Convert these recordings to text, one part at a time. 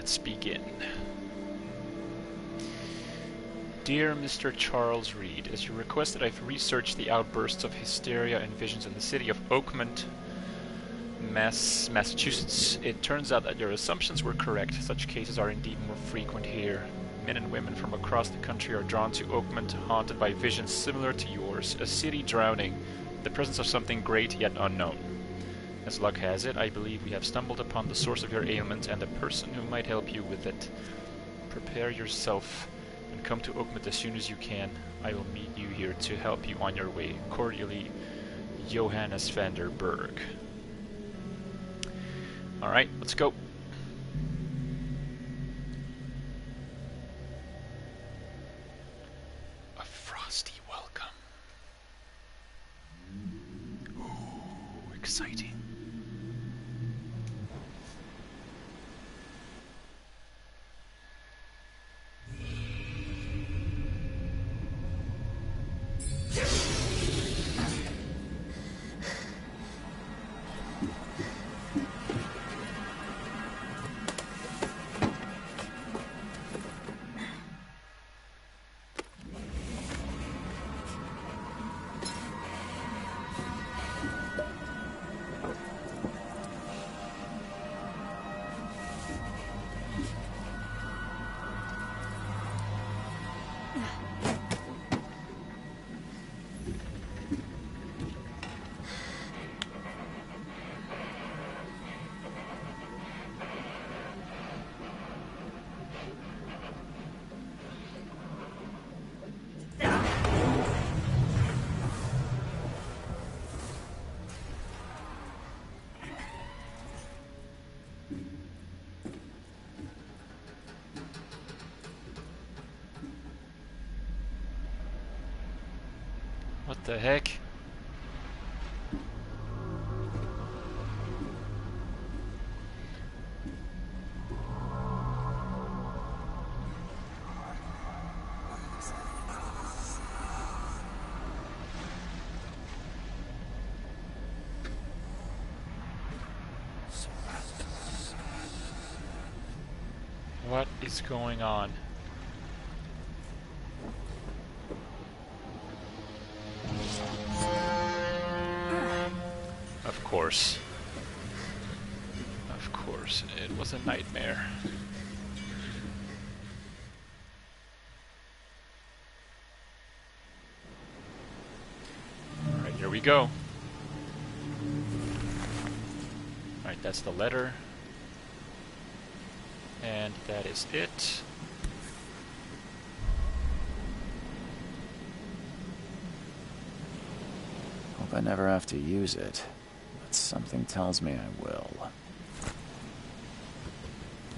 let's begin. Dear Mr. Charles Reed, as you requested, I've researched the outbursts of hysteria and visions in the city of Oakmont, Massachusetts. It turns out that your assumptions were correct. Such cases are indeed more frequent here. Men and women from across the country are drawn to Oakmont, haunted by visions similar to yours. A city drowning, the presence of something great yet unknown. As luck has it, I believe we have stumbled upon the source of your ailment and the person who might help you with it. Prepare yourself and come to Oakmont as soon as you can. I will meet you here to help you on your way. Cordially, Johannes van der Berg. Alright, let's go. A frosty welcome. Ooh, exciting. What the heck? What is going on? Of course, it was a nightmare. Alright, here we go. Alright, that's the letter. And that is it. Hope I never have to use it. Something tells me I will.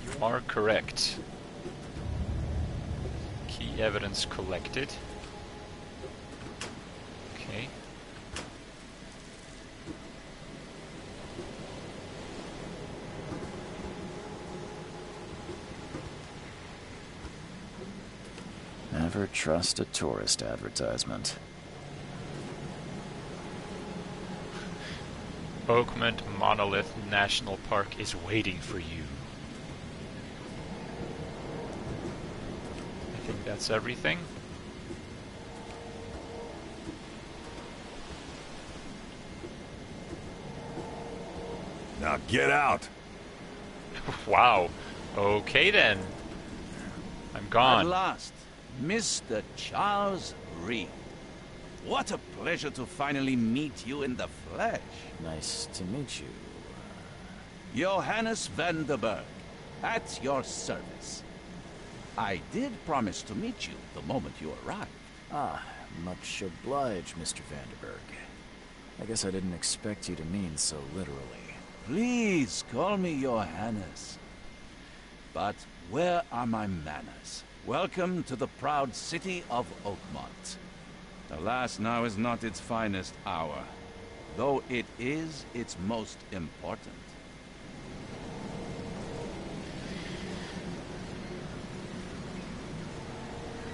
You are correct. Key evidence collected. Okay. Never trust a tourist advertisement. Oakmont Monolith National Park is waiting for you. I think that's everything. Now get out! Wow. Okay then. I'm gone. At last, Mr. Charles Reed. What a pleasure to finally meet you in the flesh. Nice to meet you. Johannes van der Berg, at your service. I did promise to meet you the moment you arrived. Ah, much obliged, Mr. van der Berg. I guess I didn't expect you to mean so literally. Please call me Johannes. But where are my manners? Welcome to the proud city of Oakmont. Alas, now is not its finest hour, though it is its most important.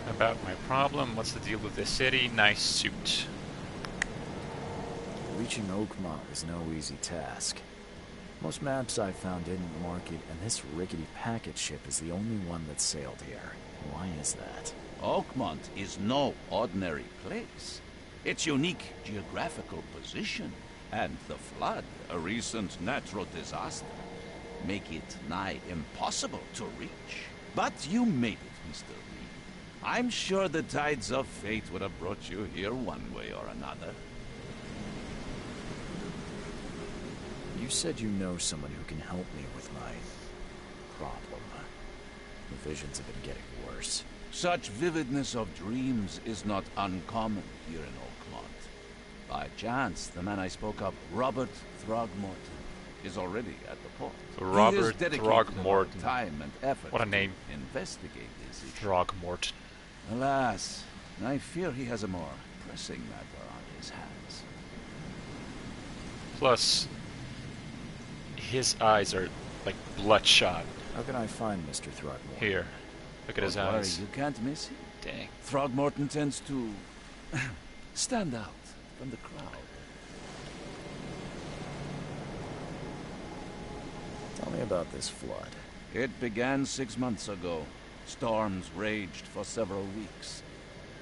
About my problem, what's the deal with this city? Nice suit. Reaching Oakmont was no easy task. Most maps I've found didn't mark it, and this rickety packet ship is the only one that sailed here. Why is that? Oakmont is no ordinary place. Its unique geographical position and the flood, a recent natural disaster, make it nigh impossible to reach. But you made it, Mr. Reed. I'm sure the tides of fate would have brought you here one way or another. You said you know someone who can help me with my problem. The visions have been getting worse. Such vividness of dreams is not uncommon here in Oakmont. By chance, the man I spoke of, Robert Throgmorton, is already at the port. Robert Throgmorton. Time and effort. What a name. To investigate this issue. Throgmorton. Alas, I fear he has a more pressing matter on his hands. Plus, his eyes are like bloodshot. How can I find Mr. Throgmorton? Here, look at his Don't worry, eyes. you can't miss him. Dang. Throgmorton tends to stand out from the crowd. Tell me about this flood. It began 6 months ago. Storms raged for several weeks,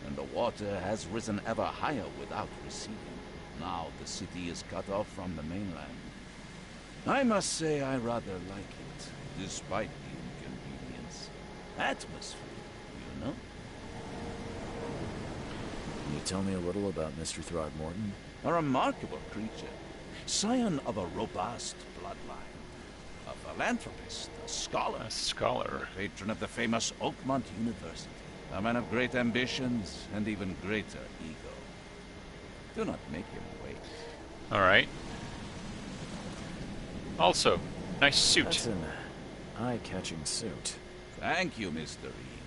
and the water has risen ever higher without receding. Now the city is cut off from the mainland. I must say I rather like it, despite the inconvenience. Atmosphere, you know? Can you tell me a little about Mr. Throgmorton? A remarkable creature, scion of a robust bloodline. A philanthropist, a scholar. A scholar. Patron of the famous Oakmont University. A man of great ambitions and even greater ego. Do not make him wait. Alright. Also, nice suit. That's an eye-catching suit. Thank you, Mr. Reed.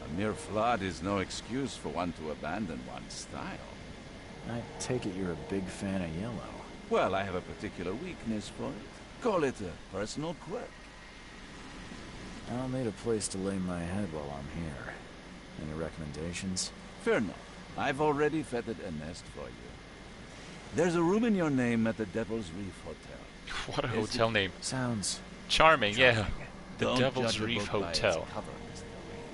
A mere flood is no excuse for one to abandon one's style. I take it you're a big fan of yellow. Well, I have a particular weakness for it. Call it a personal quirk. I'll need a place to lay my head while I'm here. Any recommendations? Fear not. I've already feathered a nest for you. There's a room in your name at the Devil's Reef Hotel. What a hotel name. Sounds Charming, yeah. charming. The Don't Devil's judge a Reef book by its Hotel. cover, Mr. Reed.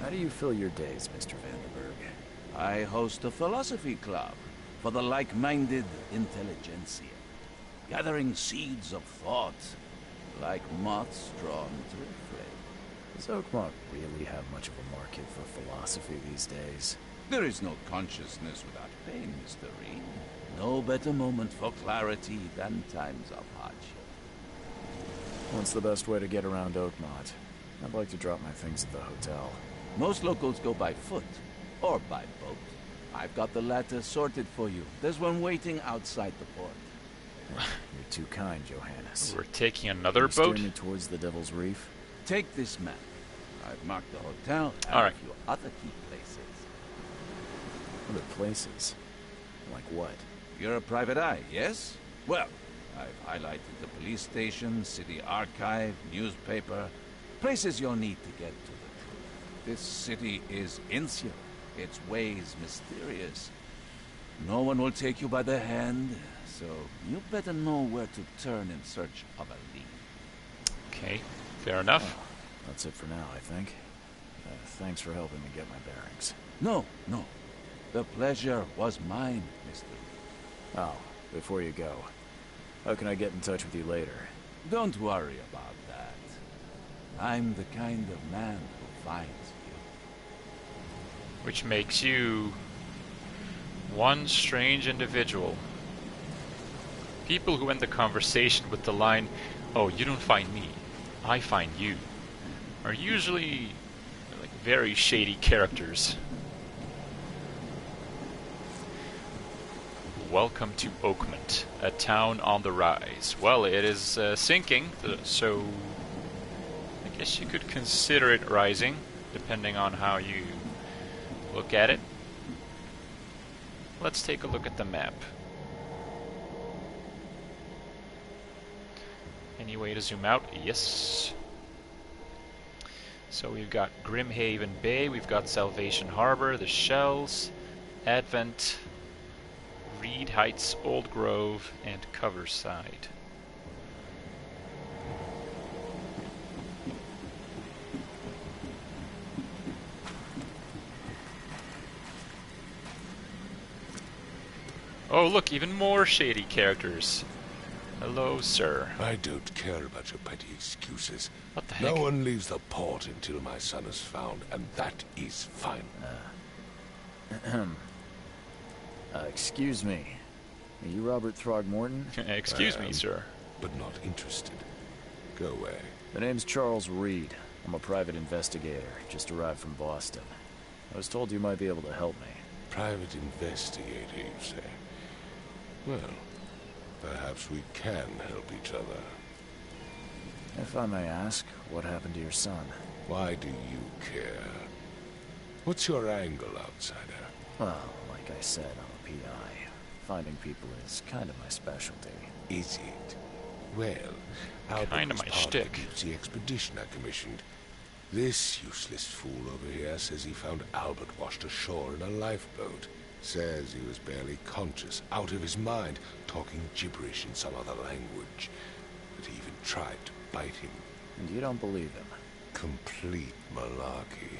How do you fill your days, Mr. Vanderberg? I host a philosophy club for the like-minded intelligentsia, gathering seeds of thought like moths drawn to a flame. Does Oakmont really have much of a market for philosophy these days? There is no consciousness without pain, Mr. Reed. No better moment for clarity than times of hardship. What's the best way to get around Oakmont? I'd like to drop my things at the hotel. Most locals go by foot or by boat. I've got the latter sorted for you. There's one waiting outside the port. You're too kind, Johannes. We're taking another Can you boat? steer me towards the Devil's Reef? Take this map. I've marked the hotel and All right. a few other key places. Other places? Like what? You're a private eye, yes? Well, I've highlighted the police station, city archive, newspaper, places you'll need to get to the truth. This city is insular, its ways mysterious. No one will take you by the hand, so you better know where to turn in search of a lead. Okay, fair enough. That's it for now, I think. Thanks for helping me get my bearings. No. The pleasure was mine, Mr. Reed. Oh, before you go, how can I get in touch with you later? Don't worry about that. I'm the kind of man who finds you. Which makes you one strange individual. People who end the conversation with the line, "Oh, you don't find me, I find you," are usually like very shady characters. Welcome to Oakmont, a town on the rise. Well, it is sinking, so I guess you could consider it rising, depending on how you look at it. Let's take a look at the map. Any way to zoom out? Yes. So we've got Grimhaven Bay, we've got Salvation Harbor, the Shells, Advent, Reed Heights, Old Grove, and Coverside. Oh look, even more shady characters. Hello, sir. I don't care about your petty excuses. What the heck? No one leaves the port until my son is found, and that is fine. Excuse me. Are you Robert Throgmorton? Excuse me, sir. But not interested. Go away. The name's Charles Reed. I'm a private investigator, just arrived from Boston. I was told you might be able to help me. Private investigator, you say? Well, perhaps we can help each other. If I may ask, what happened to your son? Why do you care? What's your angle, outsider? Well, like I said, I'm a PI. Finding people is kind of my specialty. Is it? Well, Albert Kinda was my part shtick. of the expedition I commissioned. This useless fool over here says he found Albert washed ashore in a lifeboat. Says he was barely conscious, out of his mind, talking gibberish in some other language. But he even tried to bite him. And you don't believe him? Complete malarkey.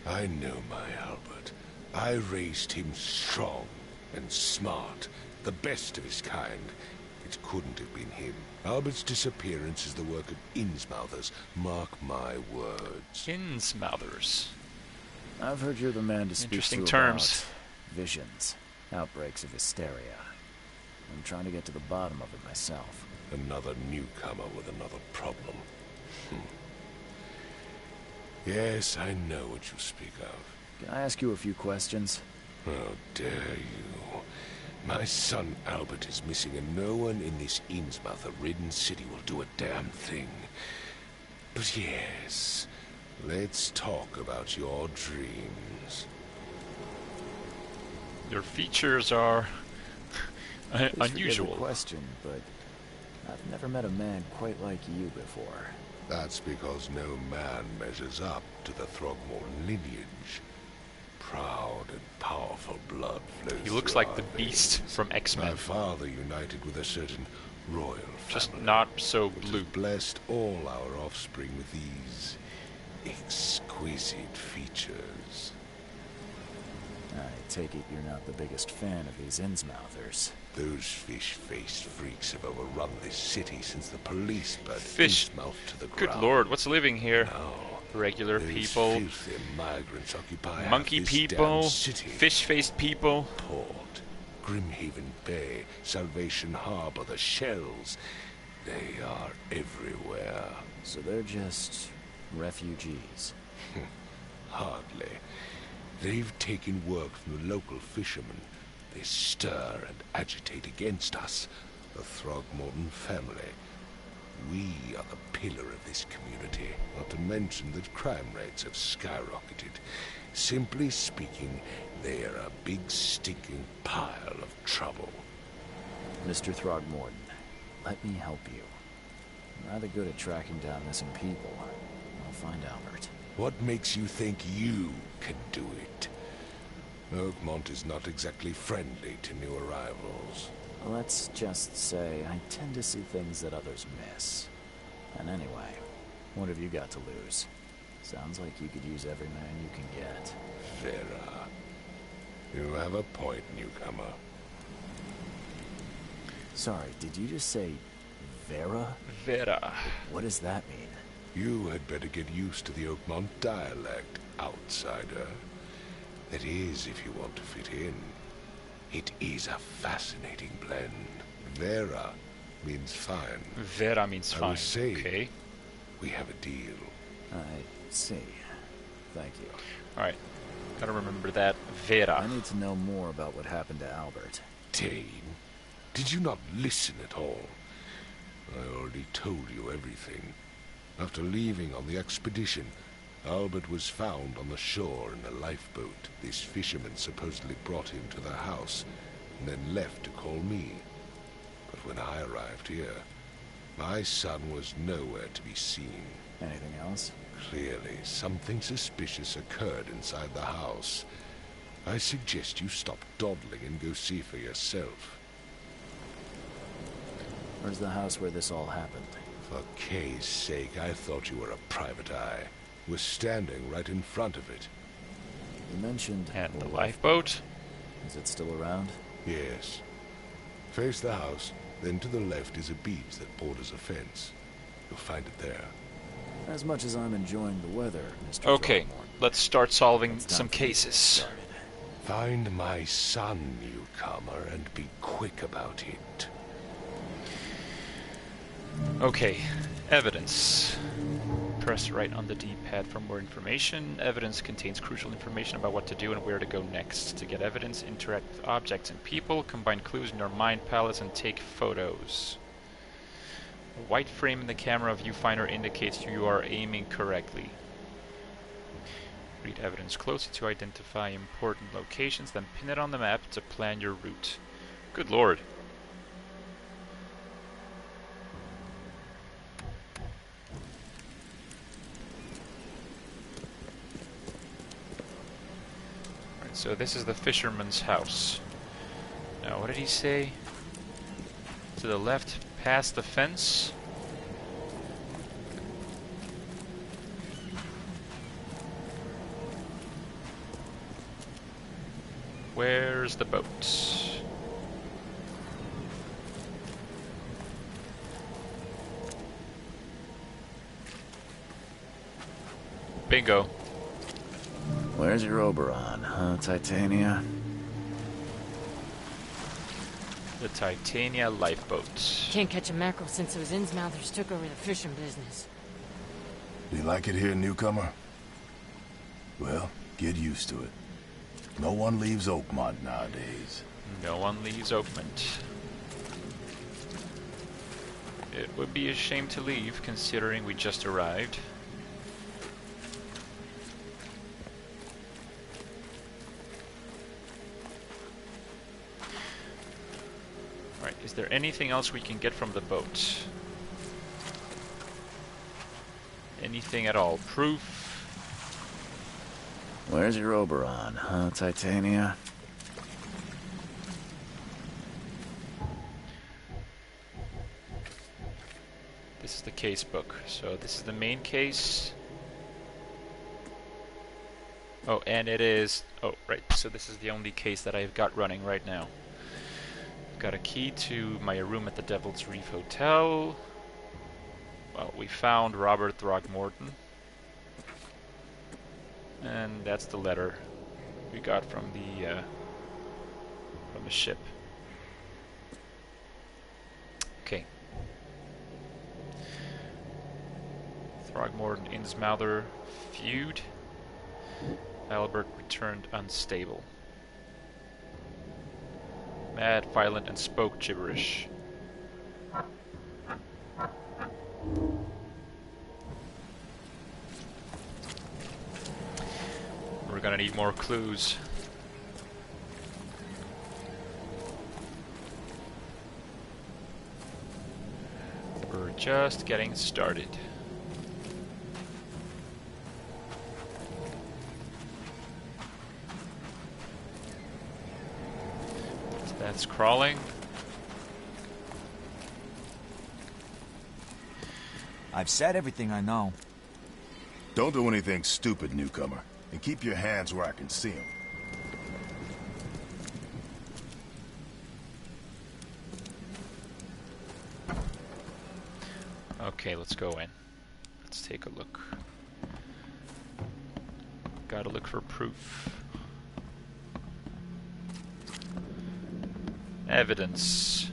I know my Albert. I raised him strong and smart, the best of his kind. It couldn't have been him. Albert's disappearance is the work of Innsmouthers. Mark my words. Innsmouthers. I've heard you're the man to speak Interesting to terms. about visions, outbreaks of hysteria. I'm trying to get to the bottom of it myself. Another newcomer with another problem. Yes, I know what you speak of. Can I ask you a few questions? How dare you? My son Albert is missing, and no one in this Innsmouther-ridden city will do a damn thing. But yes, let's talk about your dreams. Your features are Please forgive the unusual. question, but I've never met a man quite like you before. That's because no man measures up to the Throgmorton lineage. Proud and powerful blood flows He looks through like our the Beast veins. from X-Men. My father united with a certain royal Just family, not so which blue. has blessed all our offspring with these exquisite features. I take it you're not the biggest fan of these Innsmouthers. Those fish-faced freaks have overrun this city since the police burnt Fish- Innsmouth to the Good ground. lord, what's living here? Now, Regular those people, filthy migrants occupy half monkey this people, damn city. fish-faced people. Port, Grimhaven Bay, Salvation Harbor, the Shells. They are everywhere. So they're just refugees. Hardly. They've taken work from the local fishermen. They stir and agitate against us, the Throgmorton family. We are the pillar of this community, not to mention that crime rates have skyrocketed. Simply speaking, they are a big stinking pile of trouble. Mr. Throgmorton, let me help you. I'm rather good at tracking down missing people. I'll find Albert. What makes you think you can do it? Oakmont is not exactly friendly to new arrivals. Let's just say I tend to see things that others miss. And anyway, what have you got to lose? Sounds like you could use every man you can get. Vera. You have a point, newcomer. Sorry, did you just say Vera? Vera. What does that mean? You had better get used to the Oakmont dialect, outsider. That is, if you want to fit in. It is a fascinating blend. Vera means fine. Vera means I fine. was saying, Okay. we have a deal. I see. Thank you. Alright. Gotta remember that. Vera. I need to know more about what happened to Albert. Dane, did you not listen at all? I already told you everything. After leaving on the expedition, Albert was found on the shore in a lifeboat. This fisherman supposedly brought him to the house, and then left to call me. But when I arrived here, my son was nowhere to be seen. Anything else? Clearly, something suspicious occurred inside the house. I suggest you stop dawdling and go see for yourself. Where's the house where this all happened? For Kay's sake, I thought you were a private eye. We're standing right in front of it. You mentioned... And the lifeboat? Is it still around? Yes. Face the house, then to the left is a beach that borders a fence. You'll find it there. As much as I'm enjoying the weather, Mr. Okay, Throckmorton, let's start solving it's time some to get cases. started. Find my son, newcomer, and be quick about it. Okay, evidence. Press right on the D-pad for more information. Evidence contains crucial information about what to do and where to go next. To get evidence, interact with objects and people, combine clues in your mind palettes, and take photos. The white frame in the camera viewfinder indicates you are aiming correctly. Read evidence closely to identify important locations, then pin it on the map to plan your route. Good lord. Right, so this is the fisherman's house. Now, what did he say? To the left, past the fence. Where's the boat? Bingo. Where's your Oberon, huh, Titania? The Titania lifeboat. Can't catch a mackerel since those Innsmouthers took over the fishing business. Do you like it here, newcomer? Well, get used to it. No one leaves Oakmont nowadays. No one leaves Oakmont. It would be a shame to leave, considering we just arrived. Alright, is there anything else we can get from the boat? Anything at all? Proof? Where's your Oberon, huh, Titania? This is the case book. So this is the main case. Oh, and it is... Oh, right. So this is the only case that I've got running right now. Got a key to my room at the Devil's Reef Hotel. Well, we found Robert Throckmorton. And that's the letter we got from the ship. Okay. Throckmorton Innsmouther feud. Albert returned unstable. Mad, violent, and spoke gibberish. We're gonna need more clues. We're just getting started. That's crawling. I've said everything I know. Don't do anything stupid, newcomer. And keep your hands where I can see them. Okay, let's go in. Let's take a look. Gotta look for proof. Evidence.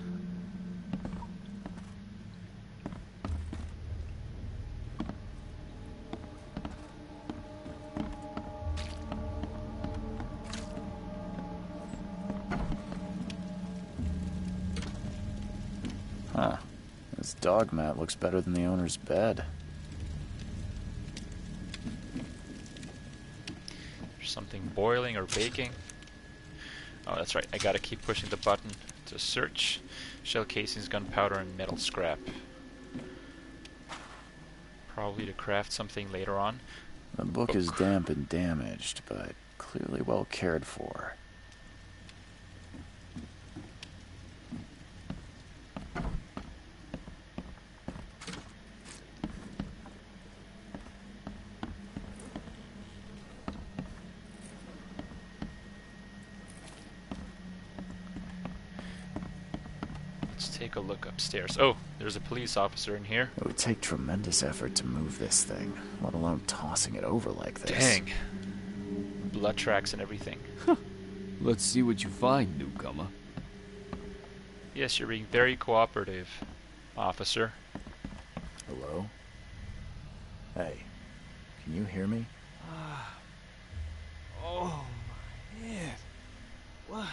Huh. This dog mat looks better than the owner's bed. There's something boiling or baking. Oh, that's right. I gotta keep pushing the button to search. Shell casings, gunpowder, and metal scrap. Probably to craft something later on. The book is damp and damaged, but Clearly well cared for. Let's take a look upstairs. Oh, there's a police officer in here. It would take tremendous effort to move this thing, let alone tossing it over like this. Dang. Blood tracks and everything. Let's see what you find, newcomer. Yes, you're being very cooperative, officer. Hello? Hey, can you hear me? Oh, my head. What?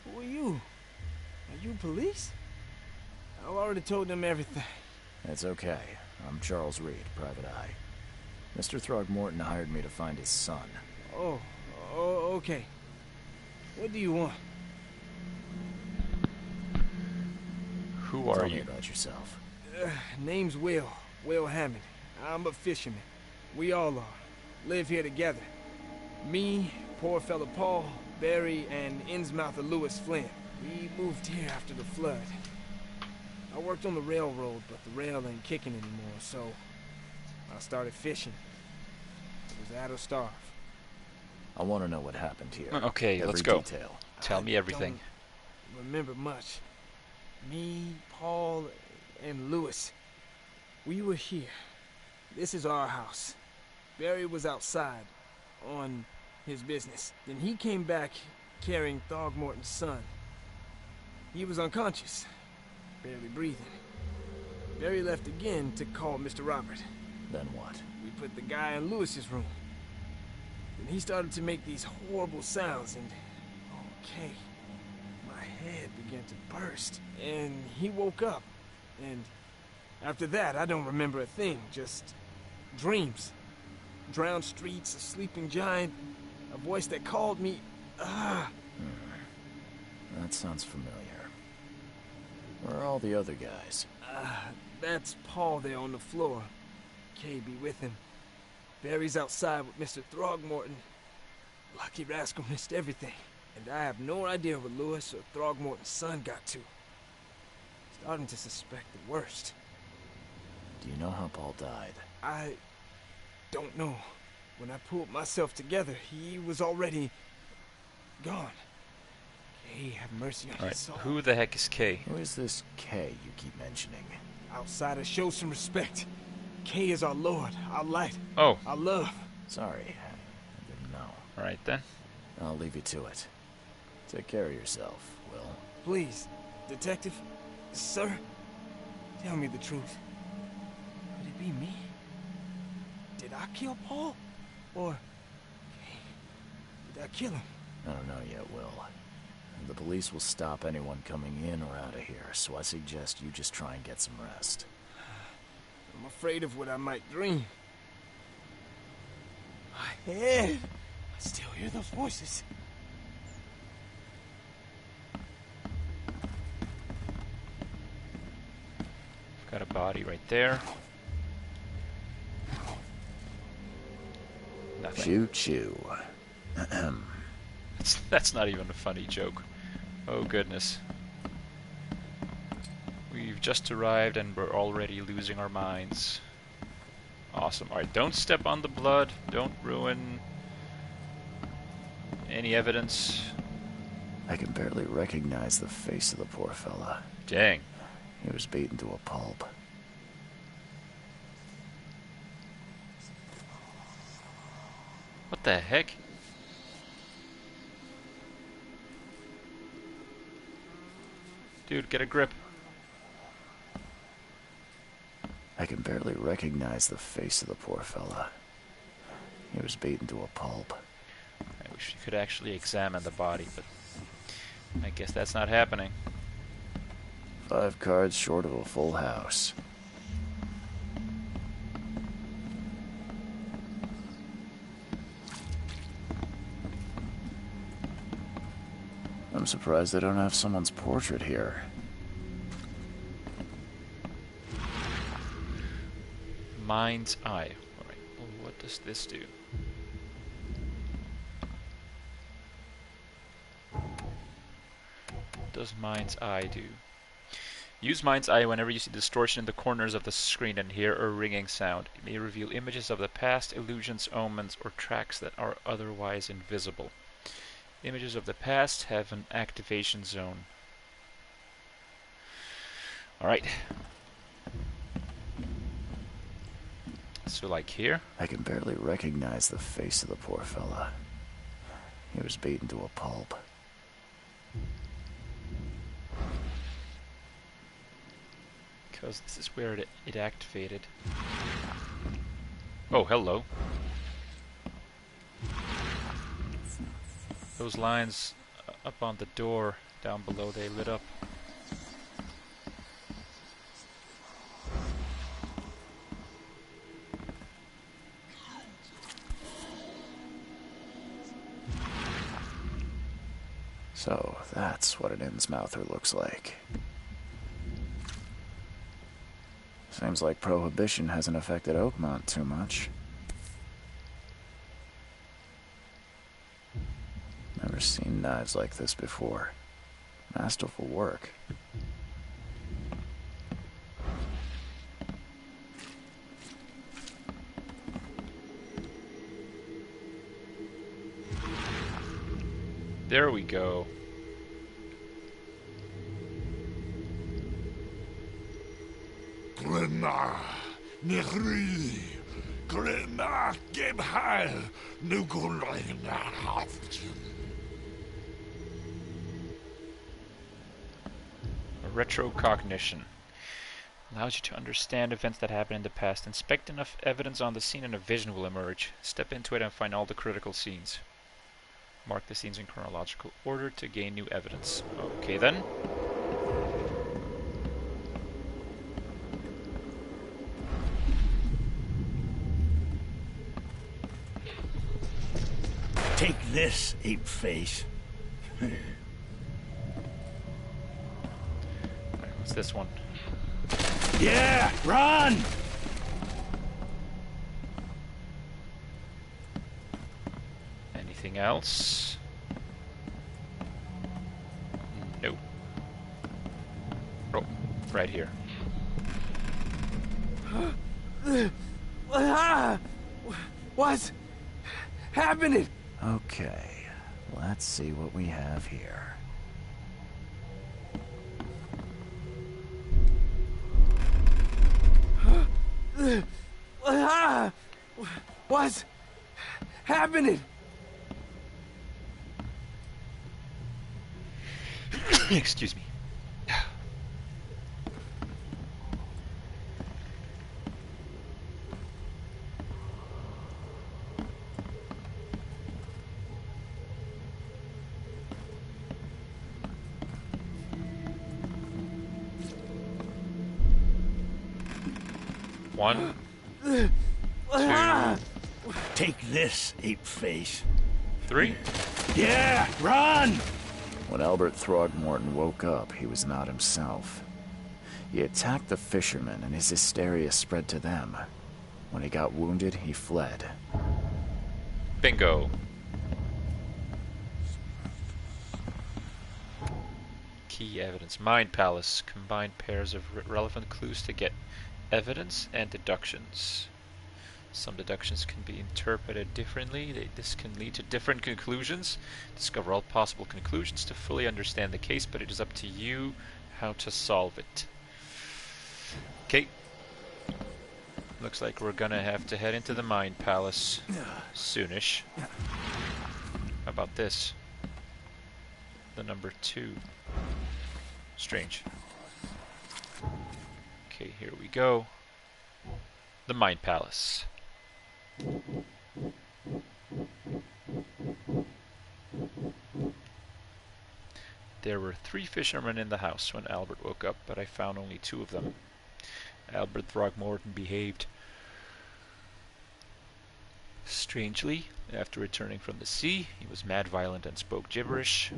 Who are you? Are you police? I've already told them everything. It's okay. I'm Charles Reed, Private Eye. Mr. Throgmorton hired me to find his son. Oh, okay. What do you want? Who are Tell me you? about yourself. Name's Will. Will Hammond. I'm a fisherman. We all are. Live here together. Me, poor fella Paul, Barry, and Innsmouther Lewis Flynn. We moved here after the flood. I worked on the railroad, but the rail ain't kicking anymore, so I started fishing. It was that or starve. I want to know what happened here. Okay, Every let's go. detail. Tell me everything. Don't remember much. Me, Paul, and Lewis. We were here. This is our house. Barry was outside, on his business. Then he came back carrying Throgmorton's son. He was unconscious, barely breathing. Barry left again to call Mr. Robert. Then what? We put the guy in Lewis's room. Then he started to make these horrible sounds and... Okay. My head began to burst. And he woke up. And after that, I don't remember a thing. Just dreams. Drowned streets, a sleeping giant, a voice that called me... That sounds familiar. Where are all the other guys? That's Paul there on the floor. Kay be with him. Barry's outside with Mr. Throgmorton. Lucky rascal missed everything. And I have no idea what Lewis or Throgmorton's son got to. Starting to suspect the worst. Do you know how Paul died? I don't know. When I pulled myself together, he was already gone. Kay, have mercy on his soul. Who the heck is Kay? Who is this K you keep mentioning? Outsiders, show some respect. Kay is our Lord, our light, Oh, our love. Sorry, I didn't know. alright then. I'll leave you to it. Take care of yourself, Will. Please, detective, sir, tell me the truth. Could it be me? Did I kill Paul? Or... Kay, did I kill him? I don't know yet, Will. The police will stop anyone coming in or out of here, so I suggest you just try and get some rest. I'm afraid of what I might dream. My head! I still hear those voices. Got a body right there. Nothing. Choo choo. That's not even a funny joke. Oh goodness. We've just arrived and we're already losing our minds. Awesome. Alright, don't step on the blood. Don't ruin any evidence. I can barely recognize the face of the poor fella. Dang. He was beaten to a pulp. What the heck? Dude, get a grip. I can barely recognize the face of the poor fella. He was beaten to a pulp. I wish you could actually examine the body, but I guess that's not happening. 5 cards short of a full house. I'm surprised they don't have someone's portrait here. Mind's eye. Alright, well, what does this do? does Mind's Eye do? Use Mind's Eye whenever you see distortion in the corners of the screen and hear a ringing sound. It may reveal images of the past, illusions, omens, or tracks that are otherwise invisible. Images of the past have an activation zone. Alright. So like here? I can barely recognize the face of the poor fella. He was beaten to a pulp. Because this is where it activated. Oh, hello. Those lines up on the door down below, they lit up. So, that's what an Innsmouther looks like. Seems like Prohibition hasn't affected Oakmont too much. Never seen knives like this before. Masterful work. There we go. Glenna, Nehri, Glenna, Gebheil, Nugulina, Retrocognition. Allows you to understand events that happened in the past. Inspect enough evidence on the scene and a vision will emerge. Step into it and find all the critical scenes. Mark the scenes in chronological order to gain new evidence. Okay then. Take this, ape face. What's this one? Yeah, run! Anything else? No. Oh, right here. What's happening? Okay, let's see what we have here. What's happening? Excuse me. One, two, Take this, ape face. 3. Yeah, run! When Albert Throgmorton woke up, he was not himself. He attacked the fishermen, and his hysteria spread to them. When he got wounded, he fled. Bingo. Key evidence. Mind Palace. Combine pairs of relevant clues to get evidence and deductions. Some deductions can be interpreted differently. This can lead to different conclusions. Discover all possible conclusions to fully understand the case, but it is up to you how to solve it. Okay. Looks like we're gonna have to head into the Mind Palace soonish. How about this? The number 2. Strange. Okay, here we go. The Mind Palace. There were 3 fishermen in the house when Albert woke up, but I found only 2 of them. Albert Throgmorton behaved strangely after returning from the sea. He was mad, violent, and spoke gibberish.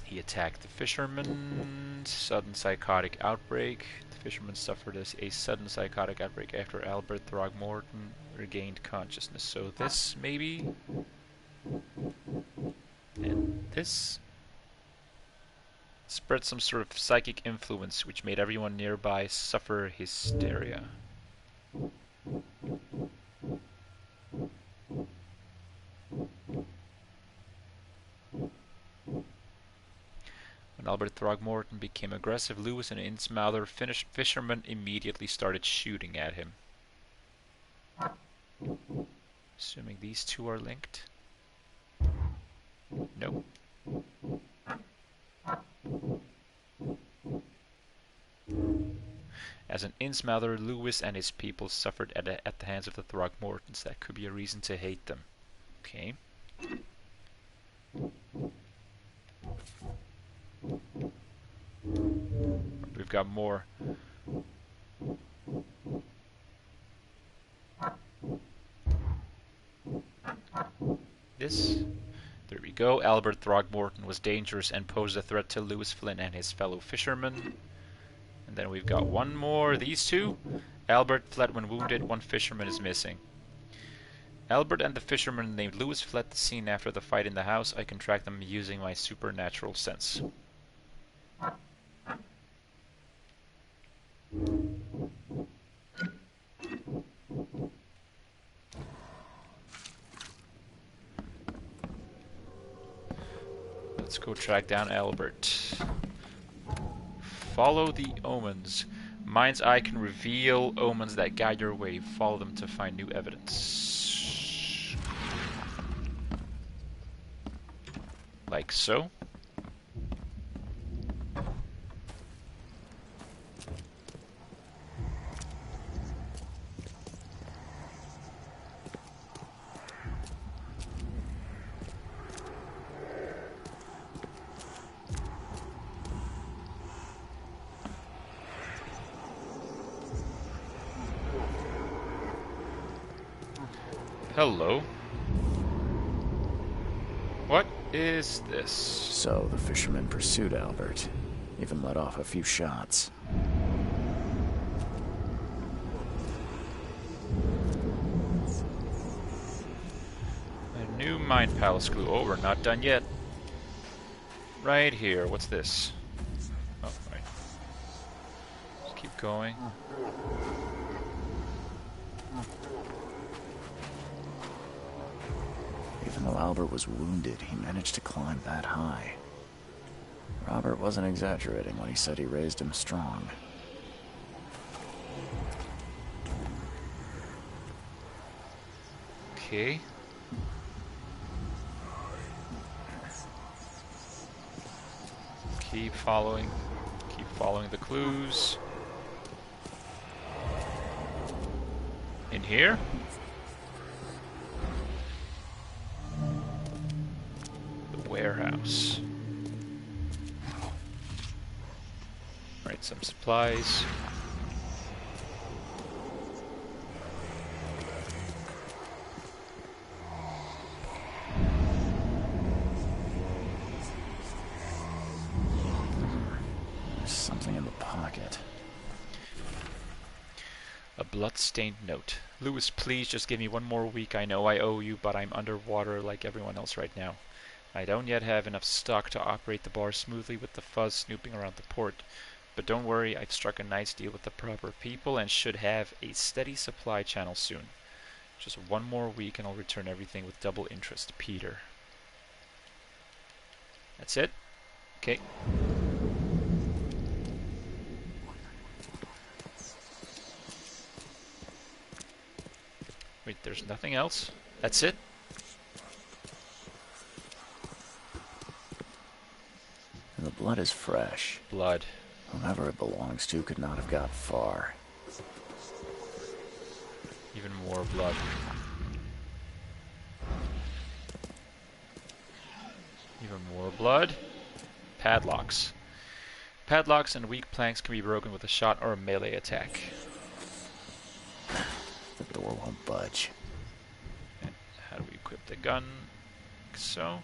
He attacked the fishermen. Sudden psychotic outbreak. The fishermen suffered a sudden psychotic outbreak after Albert Throgmorton regained consciousness. So this, maybe? And this? spread some sort of psychic influence which made everyone nearby suffer hysteria. When Albert Throgmorton became aggressive, Lewis and Innsmouther fishermen immediately started shooting at him. Assuming these two are linked. Nope. As an Innsmouther, Lewis and his people suffered at the hands of the Throgmortons. That could be a reason to hate them. Okay. We've got more. This. There we go. Albert Throgmorton was dangerous and posed a threat to Lewis Flynn and his fellow fishermen. And then we've got one more. These two. Albert fled when wounded. One fisherman is missing. Albert and the fisherman named Lewis fled the scene after the fight in the house. I can track them using my supernatural sense. Let's go track down Albert. Follow the omens. Mind's eye can reveal omens that guide your way. Follow them to find new evidence. Like so. Hello. What is this? So the fisherman pursued Albert, even let off a few shots. A new Mind Palace clue. Oh, we're not done yet. Right here. What's this? Oh, right. Just keep going. Even though Albert was wounded, he managed to climb that high. Robert wasn't exaggerating when he said he raised him strong. Okay. Keep following the clues. In here? The warehouse. Right, some supplies. Something in the pocket. A blood-stained note. Lewis, please just give me one more week. I know I owe you, but I'm underwater like everyone else right now. I don't yet have enough stock to operate the bar smoothly with the fuzz snooping around the port. But don't worry, I've struck a nice deal with the proper people and should have a steady supply channel soon. Just one more week and I'll return everything with double interest. Peter. That's it? Okay. Wait, there's nothing else? That's it? And the blood is fresh. Blood. Whomever it belongs to could not have got far. Even more blood. Even more blood. Padlocks. Padlocks and weak planks can be broken with a shot or a melee attack. The door won't budge. And how do we equip the gun? Like so.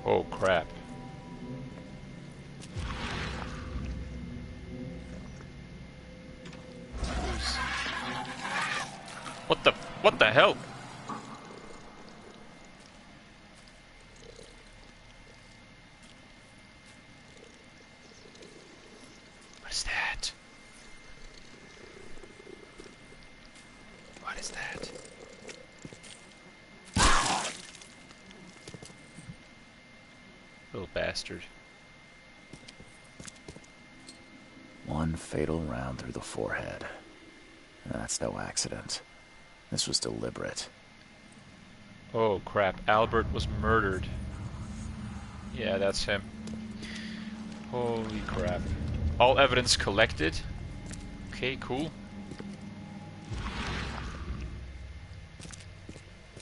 Oh crap. What the hell? What is that? What is that? Little bastard. One fatal round through the forehead. That's no accident. This was deliberate. Oh crap, Albert was murdered. Yeah, that's him. Holy crap. All evidence collected. Okay, cool.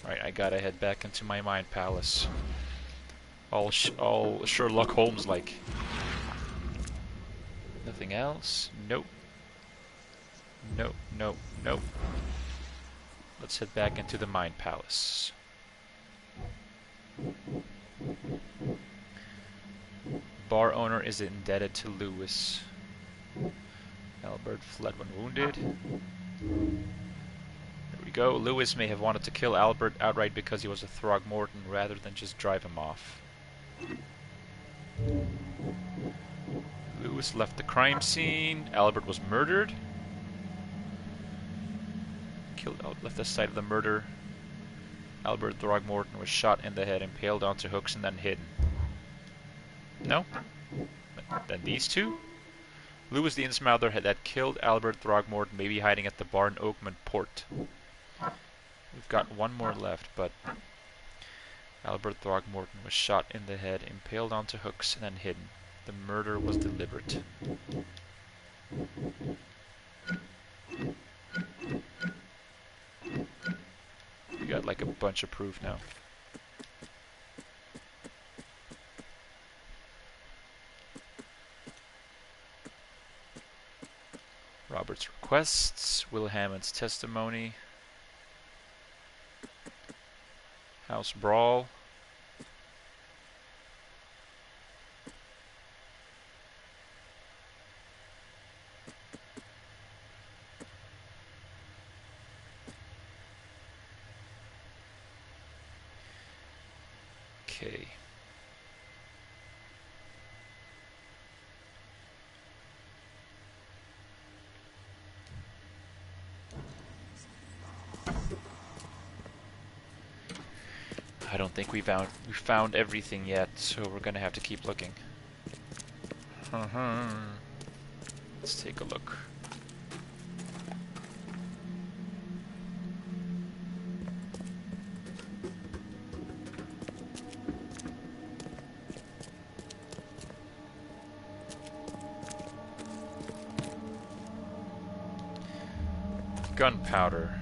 Alright, I gotta head back into my mind palace. All Sherlock Holmes like. Nothing else? Nope. Nope, nope, nope. Let's head back into the mind palace. Bar owner is indebted to Lewis. Albert fled when wounded. There we go. Lewis may have wanted to kill Albert outright because he was a Throgmorton rather than just drive him off. Lewis left the crime scene. Albert was murdered. Left the site of the murder. Albert Throgmorton was shot in the head, impaled onto hooks, and then hidden. No? Then these two? Lewis the Innsmouther that killed Albert Throgmorton may be hiding at the bar in Oakmont Port. We've got one more left, but Albert Throgmorton was shot in the head, impaled onto hooks, and then hidden. The murder was deliberate. We got like a bunch of proof now. Robert's requests, Will Hammond's testimony, house brawl. Okay. I don't think we found everything yet, so we're gonna have to keep looking. Let's take a look. Gunpowder.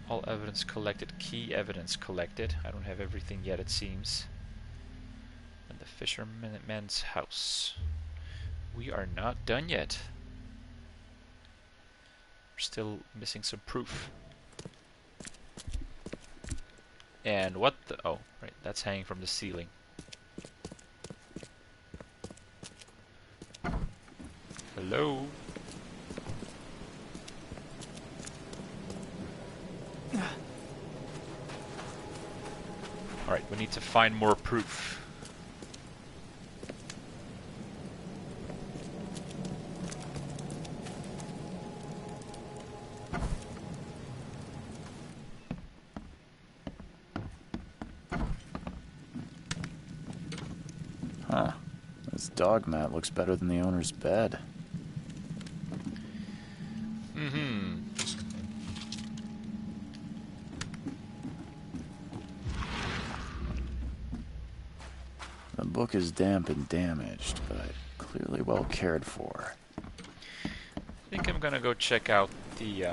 All evidence collected. Key evidence collected. I don't have everything yet, it seems. And the fisherman's house. We are not done yet. We're still missing some proof. And what the... oh, right, that's hanging from the ceiling. Hello? Alright, we need to find more proof. Huh. This dog mat looks better than the owner's bed. The book is damp and damaged, but clearly well cared for. I think I'm gonna go check out the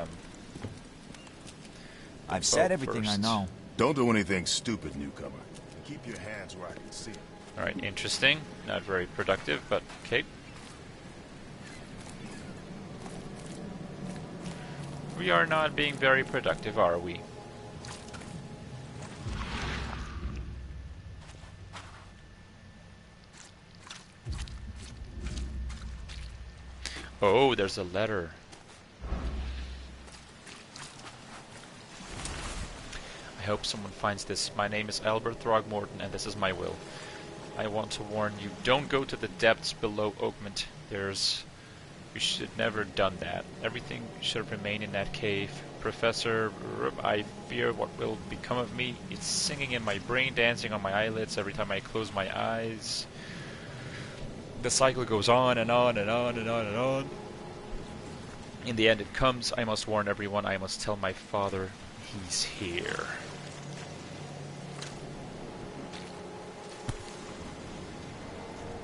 I've said everything first. I know. Don't do anything stupid, newcomer. Keep your hands where I can see them. Alright, interesting. Not very productive, but okay. We are not being very productive, are we? Oh, there's a letter. I hope someone finds this. My name is Albert Throgmorton, and this is my will. I want to warn you, don't go to the depths below Oakmont. You should never have done that. Everything should remain in that cave. Professor, I fear what will become of me. It's singing in my brain, dancing on my eyelids every time I close my eyes. The cycle goes on and on and on and on and on. In the end it comes. I must warn everyone. I must tell my father he's here.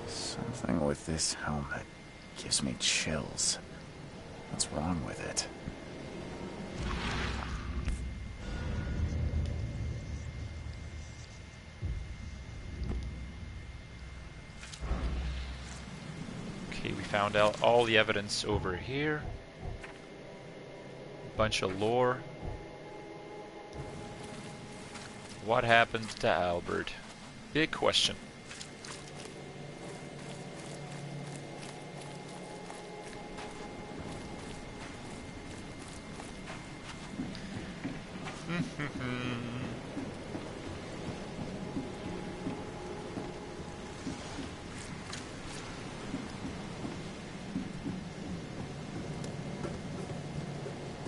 Something with this helmet gives me chills. What's wrong with it? Okay, we found out all the evidence over here. Bunch of lore. What happened to Albert? Big question.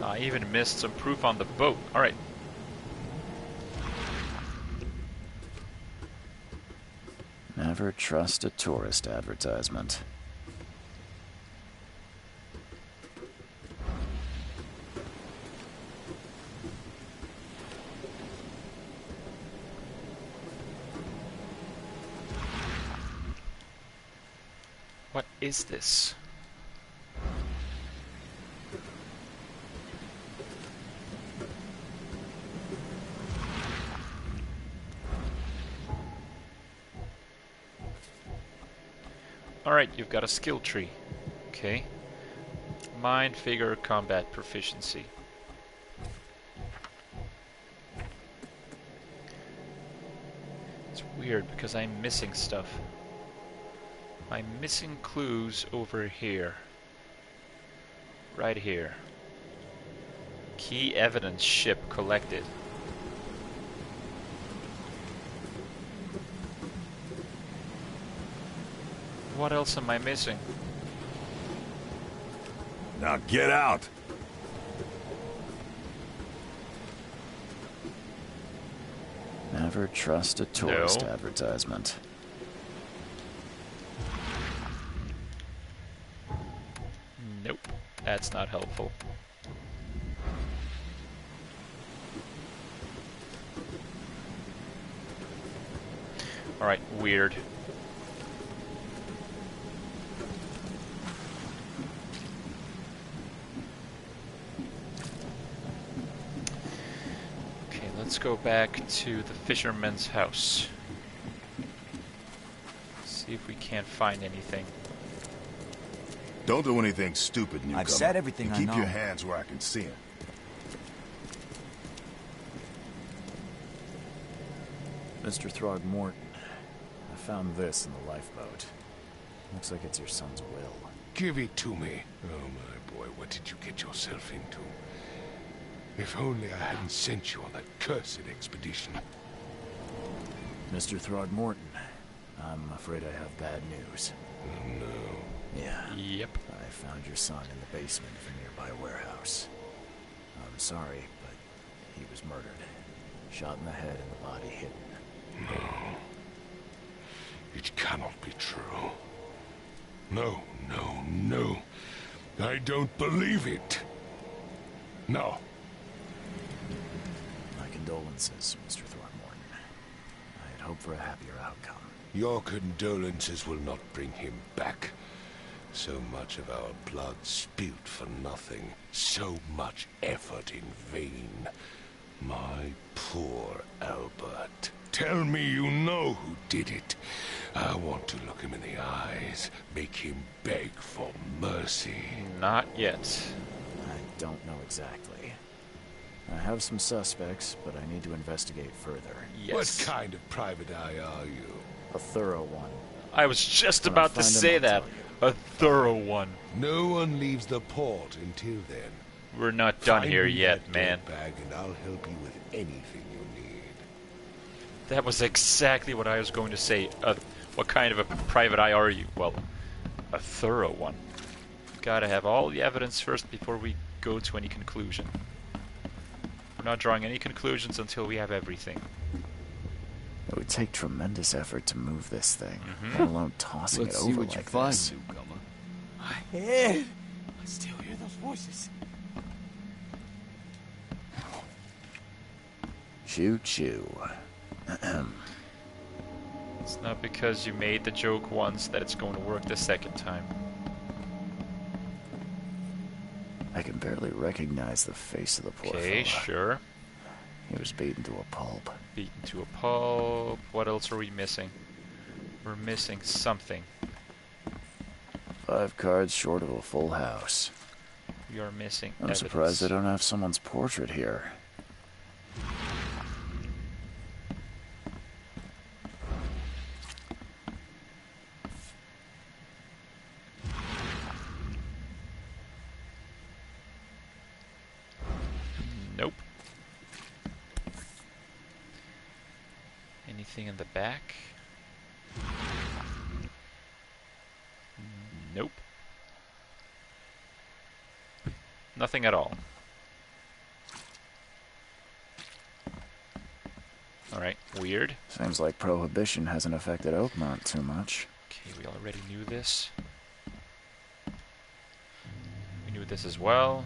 I even missed some proof on the boat. Alright. Never trust a tourist advertisement. What is this? Alright, you've got a skill tree. Okay. Mind, figure, combat, proficiency. It's weird because I'm missing stuff. I'm missing clues over here. Right here. Key evidence ship collected. What else am I missing? Now get out! Never trust a tourist advertisement. Nope, that's not helpful. Alright, weird. Okay, let's go back to the fisherman's house. See if we can't find anything. Don't do anything stupid, newcomer. I've said everything I know. Keep your hands where I can see them. Mr. Throgmorton, I found this in the lifeboat. Looks like it's your son's will. Give it to me. Oh, my boy, what did you get yourself into? If only I hadn't sent you on that cursed expedition. Mr. Throgmorton, I'm afraid I have bad news. Oh, no. Yeah. Yep. I found your son in the basement of a nearby warehouse. I'm sorry, but he was murdered. Shot in the head and the body hidden. No. It cannot be true. No, no, no. I don't believe it. No. My condolences, Mr. Throgmorton. I had hoped for a happier outcome. Your condolences will not bring him back. So much of our blood spilt for nothing. So much effort in vain. My poor Albert. Tell me you know who did it. I want to look him in the eyes, make him beg for mercy. Not yet. I don't know exactly. I have some suspects, but I need to investigate further. Yes. What kind of private eye are you? A thorough one. I was just When I about to find him, say I'll that. tell you. A thorough one. No one leaves the port until then. We're not done Find here me yet, that man. dirt bag and I'll help you with anything you need. That was exactly what I was going to say. What kind of a private eye are you? Well, a thorough one. Gotta have all the evidence first before we go to any conclusion. We're not drawing any conclusions until we have everything. It would take tremendous effort to move this thing, let alone tossing Let's it see over what you like find, this. newcomer. My head! I still hear those voices. Choo choo. It's not because you made the joke once that it's going to work the second time. I can barely recognize the face of the poor Okay, fella. sure. He was beaten to a pulp. Beaten to a pulp. What else are we missing? We're missing something. 5 cards short of a full house. We are missing I'm evidence. surprised they don't have someone's portrait here. Nope. Anything in the back? Nope. Nothing at all. Alright, weird. Seems like Prohibition hasn't affected Oakmont too much. Okay, we already knew this. We knew this as well.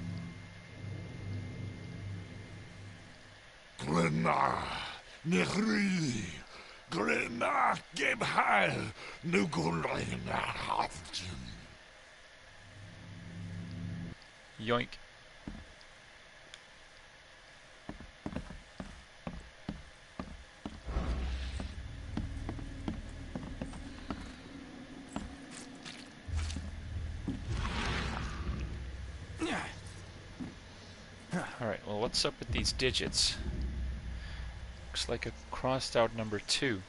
Grenna, Nehri, Grenna, Gebheil, Nugulina, Yoink. Alright, well, what's up with these digits? Looks like a crossed out number 2.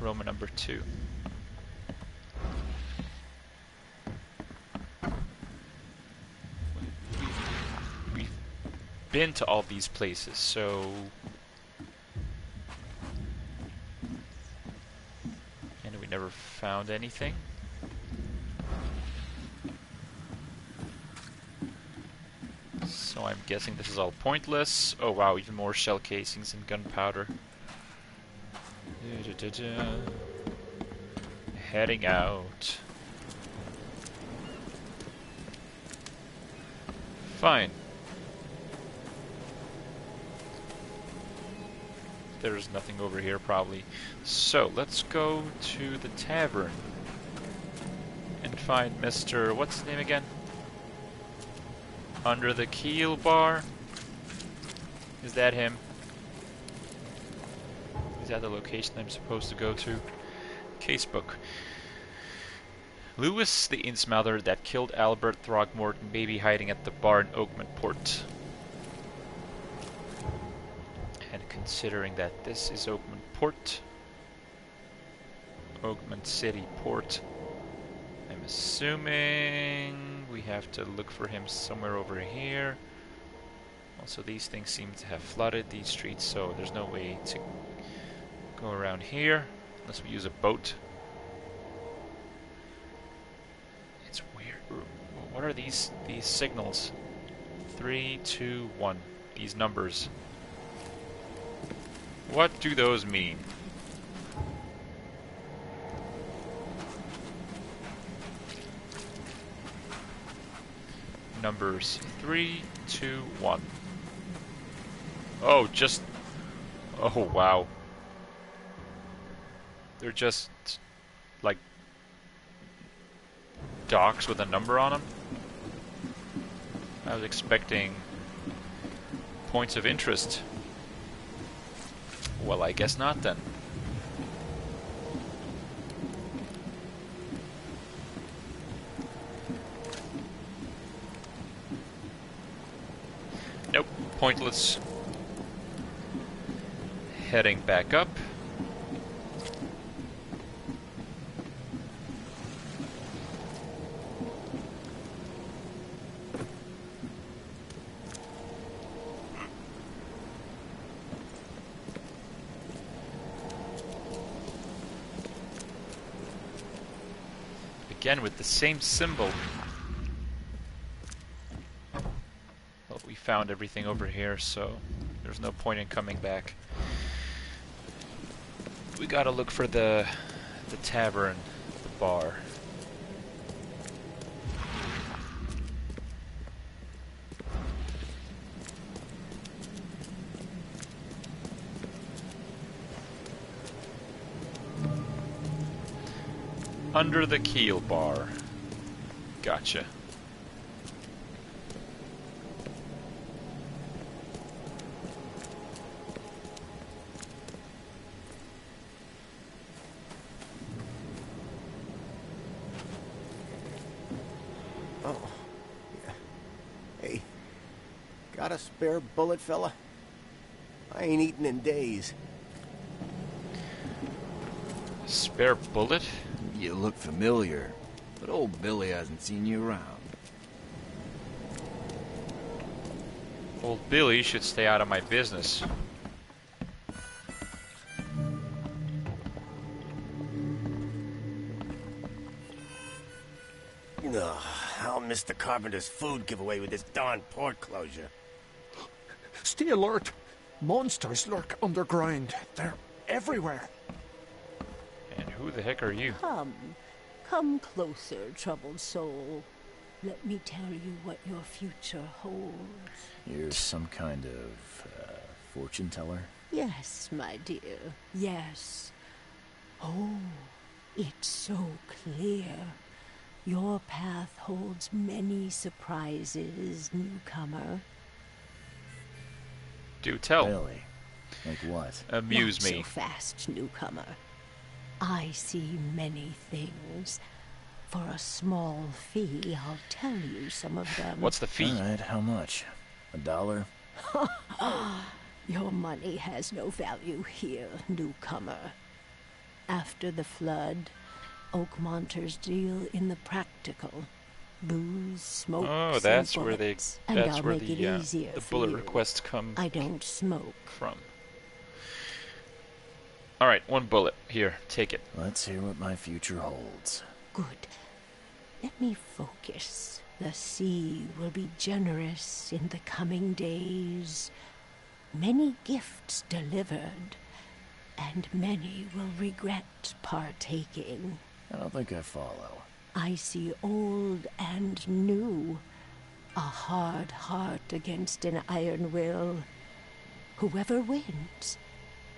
Roman number 2. We've been to all these places, so... And we never found anything. So I'm guessing this is all pointless. Oh wow, even more shell casings and gunpowder. Heading out. Fine. There's nothing over here probably. So let's go to the tavern and find Mr. what's his name again? Under the keel bar? Is that him? Is that the location I'm supposed to go to? Casebook. Lewis, the Innsmouther that killed Albert Throgmorton, may be hiding at the bar in Oakmont Port. And considering that this is Oakmont Port, Oakmont City Port, I'm assuming we have to look for him somewhere over here. Also, these things seem to have flooded these streets, so there's no way to go around here unless we use a boat. It's weird. What are these signals? 3, 2, 1. These numbers. What do those mean? Numbers 3, 2, 1. Oh, just... Oh, wow. They're just... like... docks with a number on them? I was expecting... points of interest. Well, I guess not then. Nope, pointless. Heading back up. Again with the same symbol. Well, we found everything over here, so there's no point in coming back. We gotta look for the tavern, the bar. Under the keel bar. Gotcha. Oh. Yeah. Hey. Got a spare bullet, fella? I ain't eaten in days. Spare bullet? You look familiar, but old Billy hasn't seen you around. Old Billy should stay out of my business. Ugh, I'll miss the carpenter's food giveaway with this darn port closure. Stay alert. Monsters lurk underground. They're everywhere. And who the heck are you? Come closer, troubled soul. Let me tell you what your future holds. You're some kind of fortune teller? Yes, my dear, yes. Oh, it's so clear. Your path holds many surprises, newcomer. Do tell. Really? Like what? Amuse Not me. so fast, newcomer. I see many things. For a small fee, I'll tell you some of them. What's the fee? All right, how much? $1? Your money has no value here, newcomer. After the flood, Oakmonters deal in the practical. Booze, smoke, Oh, that's where they. and That's I'll where make it easier the for bullet you. requests come. I don't smoke. From. All right, 1 bullet. Here, take it. Let's hear what my future holds. Good. Let me focus. The sea will be generous in the coming days. Many gifts delivered, and many will regret partaking. I don't think I follow. I see old and new. A hard heart against an iron will. Whoever wins,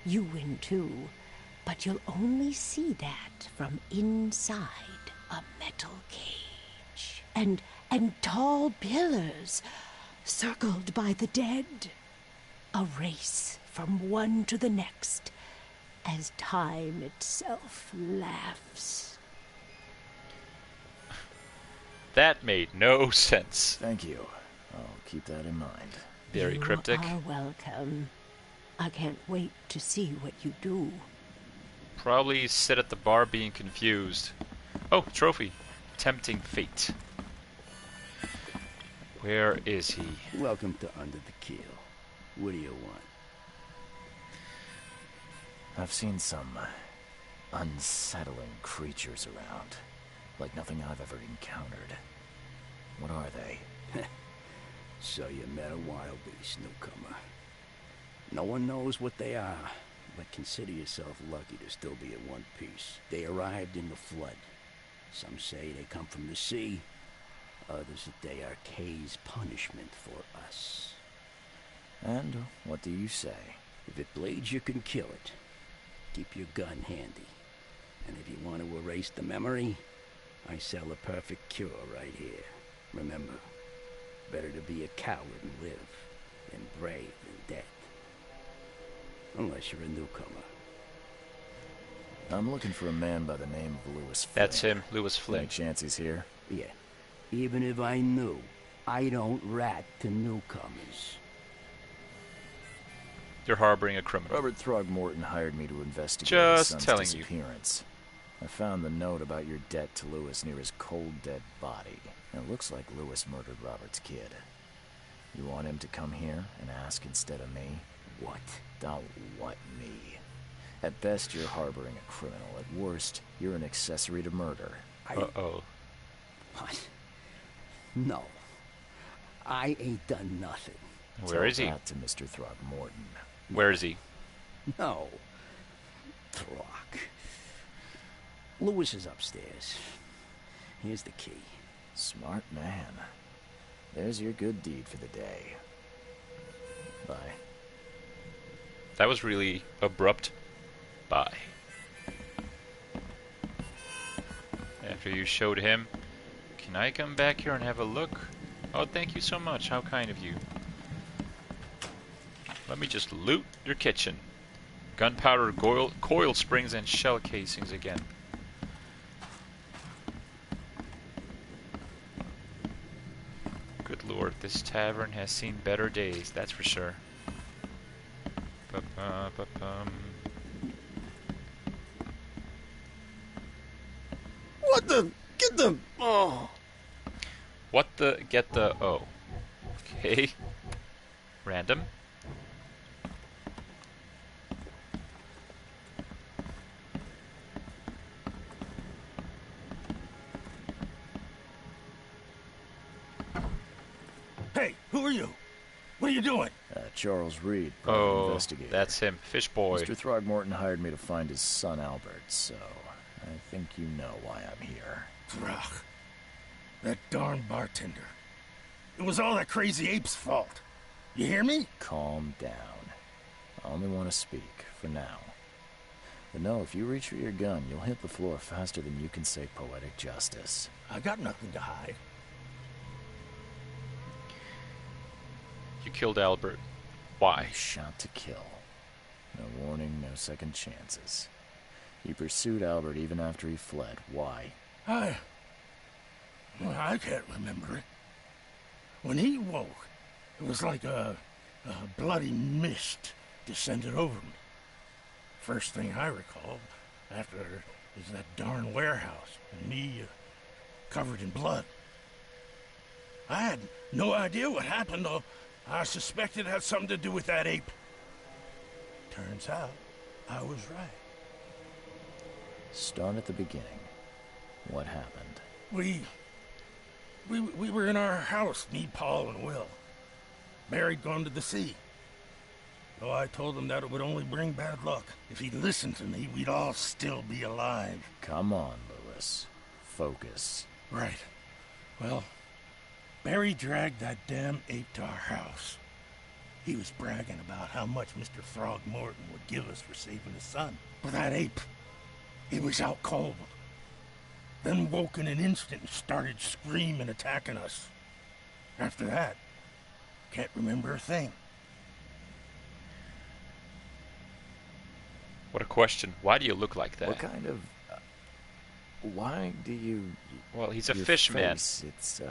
you win too. But you'll only see that from inside a metal cage. And tall pillars, circled by the dead. A race from one to the next, as time itself laughs. That made no sense. Thank you. I'll keep that in mind. Very cryptic. You are welcome. I can't wait to see what you do. Probably sit at the bar being confused. Oh, trophy. Tempting fate. Where is he? Welcome to Under the Keel. What do you want? I've seen some unsettling creatures around. Like nothing I've ever encountered. What are they? So you met a wild beast, newcomer. No one knows what they are, but consider yourself lucky to still be in one piece. They arrived in the flood. Some say they come from the sea. Others that they are Kay's punishment for us. And what do you say? If it bleeds, you can kill it. Keep your gun handy. And if you want to erase the memory, I sell a perfect cure right here. Remember, better to be a coward and live than brave and dead. Unless you're a newcomer. I'm looking for a man by the name of Lewis Flynn. That's him, Lewis Flynn. Any chance he's here? Yeah. Even if I knew, I don't rat to newcomers. You're harboring a criminal. Robert Throgmorton hired me to investigate Just his son's telling you. disappearance. I found the note about your debt to Lewis near his cold, dead body. And it looks like Lewis murdered Robert's kid. You want him to come here and ask instead of me? What? Don't what me. At best, you're harboring a criminal. At worst, you're an accessory to murder. Uh-oh. What? No. I ain't done nothing. Where is he? Tell that to Mr. Throgmorton. Where is he? No. Throck. Lewis is upstairs. Here's the key. Smart man. There's your good deed for the day. Bye. That was really abrupt. Bye. After you showed him, can I come back here and have a look? Oh, thank you so much. How kind of you. Let me just loot your kitchen. Gunpowder, coil springs, and shell casings again. Good lord, this tavern has seen better days, that's for sure. What the? Get the... Oh. What the? Get the... Oh. Okay. Random. Hey, who are you? What are you doing? Charles Reed, Oh, investigator. that's him. Fish boy. Mr. Throgmorton hired me to find his son Albert, so I think you know why I'm here. Throg. That darn bartender. It was all that crazy ape's fault. You hear me? Calm down. I only want to speak, for now. But no, if you reach for your gun, you'll hit the floor faster than you can say poetic justice. I got nothing to hide. You killed Albert. Why? Shot to kill. No warning, no second chances. You pursued Albert even after he fled. Why? I can't remember it. When he woke, it was like a bloody mist descended over me. First thing I recall after is that darn warehouse and me covered in blood. I had no idea what happened, though. I suspected it had something to do with that ape. Turns out, I was right. Start at the beginning. What happened? We were in our house, me, Paul, and Will. Barry'd gone to the sea. So I told him that it would only bring bad luck. If he'd listened to me, we'd all still be alive. Come on, Lewis. Focus. Right. Well, Barry dragged that damn ape to our house. He was bragging about how much Mr. Throgmorton would give us for saving his son. But that ape, he was out cold. Then woke in an instant and started screaming, attacking us. After that, can't remember a thing. What a question. Why do you look like that? What kind of... why do you... Well, he's a your fishman. face, it's,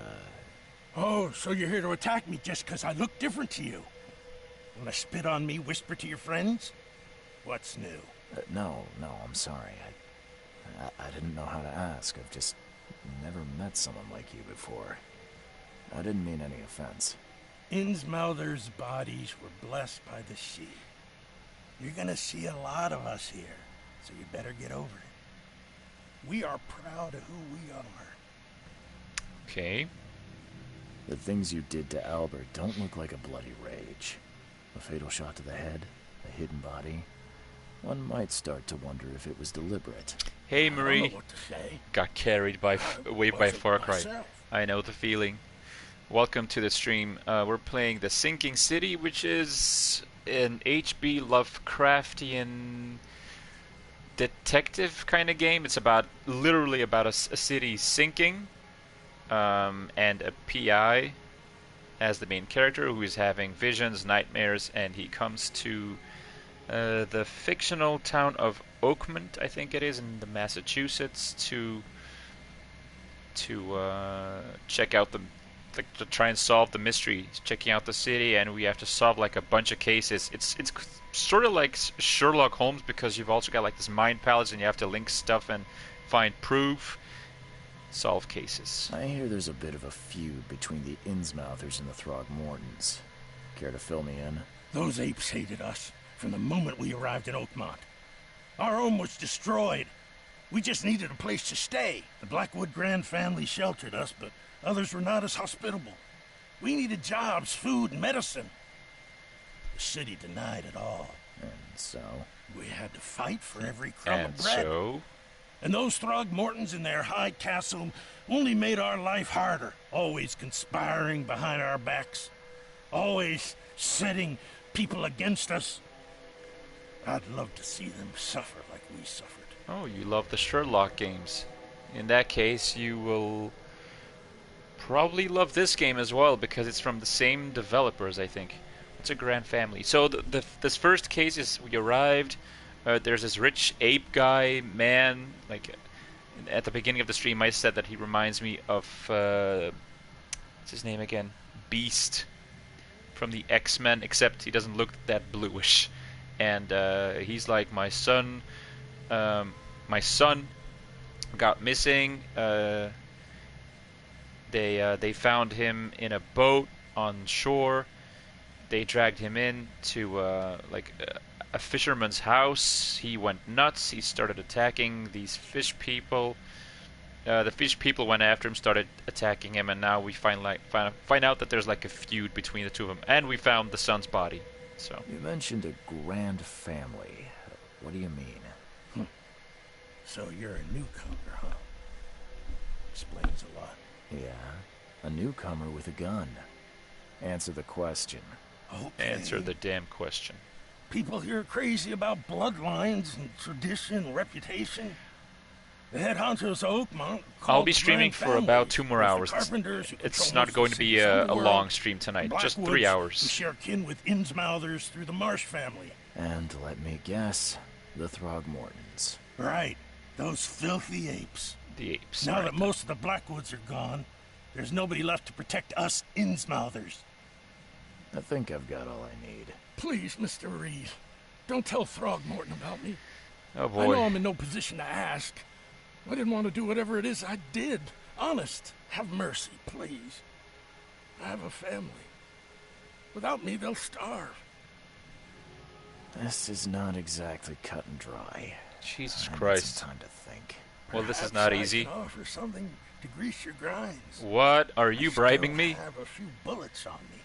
Oh, so you're here to attack me just because I look different to you? Wanna spit on me, whisper to your friends? What's new? No, I'm sorry. I didn't know how to ask. I've just never met someone like you before. I didn't mean any offense. Innsmouther's bodies were blessed by the sea. You're gonna see a lot of us here, so you better get over it. We are proud of who we are. Okay. The things you did to Albert don't look like a bloody rage. A fatal shot to the head, a hidden body. One might start to wonder if it was deliberate. Hey, I don't Marie. know what to say. Got carried by away by Far Cry. myself. I know the feeling. Welcome to the stream. We're playing The Sinking City, which is an H.P. Lovecraftian detective kind of game. It's literally about a city sinking, and a PI as the main character who is having visions, nightmares, and he comes to the fictional town of Oakmont, I think it is, in the Massachusetts, to check out to try and solve the mystery. He's checking out the city, and we have to solve like a bunch of cases. It's sort of like Sherlock Holmes, because you've also got like this mind palace, and you have to link stuff and find proof, solve cases. I hear there's a bit of a feud between the Innsmouthers and the Throgmortons. Care to fill me in? Those apes hated us from the moment we arrived in Oakmont. Our home was destroyed. We just needed a place to stay. The Blackwood Grand family sheltered us, but others were not as hospitable. We needed jobs, food, and medicine. The city denied it all. And so? We had to fight for every crumb of bread. And so? And those Throgmortons in their high castle only made our life harder, always conspiring behind our backs, always setting people against us. I'd love to see them suffer like we suffered. Oh, you love the Sherlock games. In that case, you will probably love this game as well, because it's from the same developers, I think. It's a grand family. So this first case is we arrived. There's this rich ape guy, man. Like at the beginning of the stream, I said that he reminds me of what's his name again? Beast from the X-Men, except he doesn't look that bluish. And he's like, my son got missing. They found him in a boat on shore. They dragged him in to a fisherman's house. He went nuts. He started attacking these fish people. The fish people went after him, started attacking him, and now we find out that there's like a feud between the two of them. And we found the son's body. So you mentioned a grand family. What do you mean? So you're a newcomer, huh? Explains a lot. Yeah, a newcomer with a gun. Answer the question. Okay. Answer the damn question. People here are crazy about bloodlines and tradition and reputation. The head honchos of Oakmont. I'll be streaming for about 2 more hours. It's not going to be a long stream tonight, just 3 hours. We share kin with Innsmouthers through the Marsh family. And let me guess, the Throgmortons. Right, those filthy apes. The apes. Now that most of the Blackwoods are gone, there's nobody left to protect us Innsmouthers. I think I've got all I need. Please, Mr. Reed, don't tell Throgmorton about me. Oh boy. I know I'm in no position to ask. I didn't want to do whatever it is I did. Honest, have mercy, please. I have a family. Without me, they'll starve. This is not exactly cut and dry. Jesus I Christ. Need some time to think. Well, this is not easy. I can offer something to grease your grinds. What? Are you bribing me? I have a few bullets on me.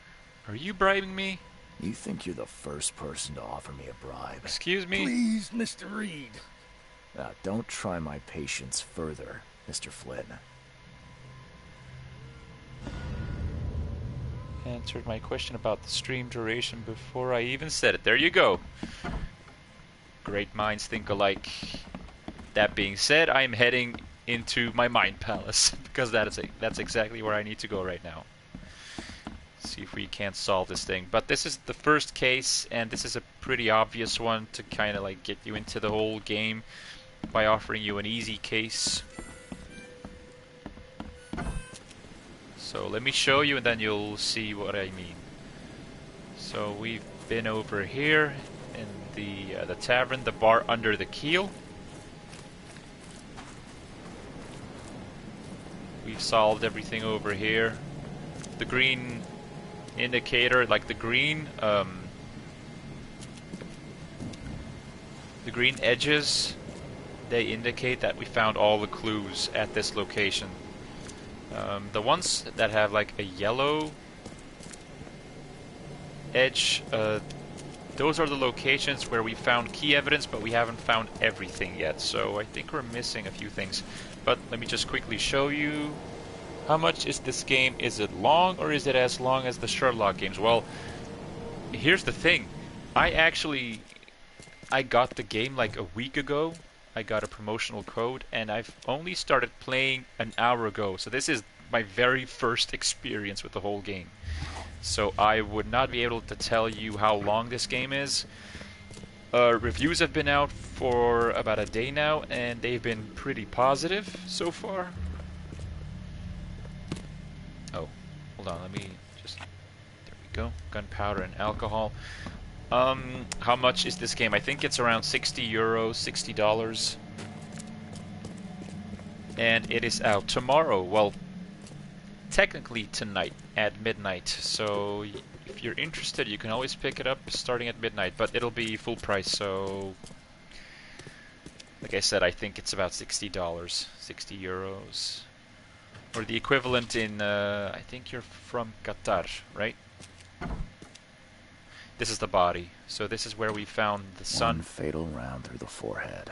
Are you bribing me? You think you're the first person to offer me a bribe? Excuse me? Please, Mr. Reed. Now, don't try my patience further, Mr. Flynn. Answered my question about the stream duration before I even said it. There you go. Great minds think alike. That being said, I'm heading into my mind palace because that's exactly where I need to go right now. See if we can't solve this thing. But this is the first case, and this is a pretty obvious one to kind of like get you into the whole game by offering you an easy case. So let me show you and then you'll see what I mean. So we've been over here in the tavern, the bar under the keel. We've solved everything over here. The green indicator, like the green edges, they indicate that we found all the clues at this location. The ones that have like a yellow edge, those are the locations where we found key evidence, but we haven't found everything yet. So I think we're missing a few things. But let me just quickly show you. How much is this game? Is it long, or is it as long as the Sherlock games? Well, here's the thing. I got the game like a week ago. I got a promotional code, and I've only started playing an hour ago. So this is my very first experience with the whole game. So I would not be able to tell you how long this game is. Reviews have been out for about a day now, and they've been pretty positive so far. Oh, hold on, let me just... There we go. Gunpowder and alcohol. How much is this game? I think it's around €60, $60. And it is out tomorrow. Well, technically tonight at midnight. So if you're interested, you can always pick it up starting at midnight. But it'll be full price, so... Like I said, I think it's about $60, 60 euros. Or the equivalent in, I think you're from Qatar, right? This is the body. So this is where we found the son. One fatal round through the forehead.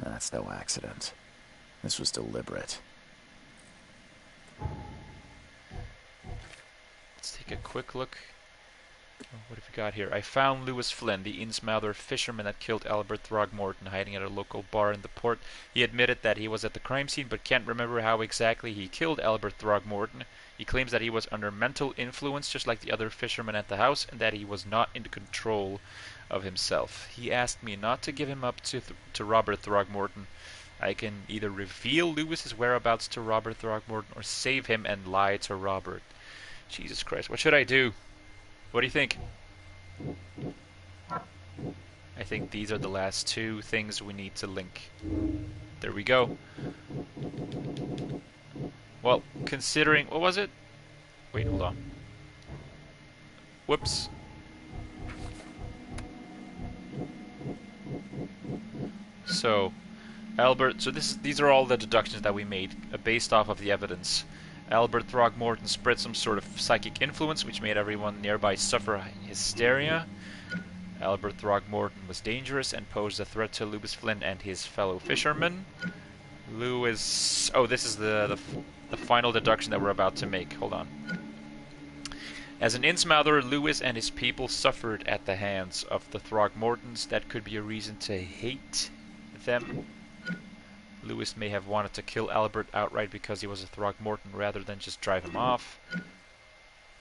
That's no accident. This was deliberate. Let's take a quick look. What have we got here? I found Lewis Flynn, the Innsmouther fisherman that killed Albert Throgmorton, hiding at a local bar in the port. He admitted that he was at the crime scene, but can't remember how exactly he killed Albert Throgmorton. He claims that he was under mental influence, just like the other fishermen at the house, and that he was not in control of himself. He asked me not to give him up to Robert Throgmorton. I can either reveal Lewis's whereabouts to Robert Throgmorton or save him and lie to Robert. Jesus Christ, what should I do? What do you think? I think these are the last two things we need to link. There we go. Well, considering... what was it? Wait, hold on. Whoops. So, Albert... so these are all the deductions that we made based off of the evidence. Albert Throgmorton spread some sort of psychic influence which made everyone nearby suffer hysteria. Albert Throgmorton was dangerous and posed a threat to Lewis Flynn and his fellow fishermen. Lewis... oh, this is the final deduction that we're about to make. Hold on. As an Innsmouther, Lewis and his people suffered at the hands of the Throgmortons. That could be a reason to hate them. Lewis may have wanted to kill Albert outright because he was a Throgmorton rather than just drive him off.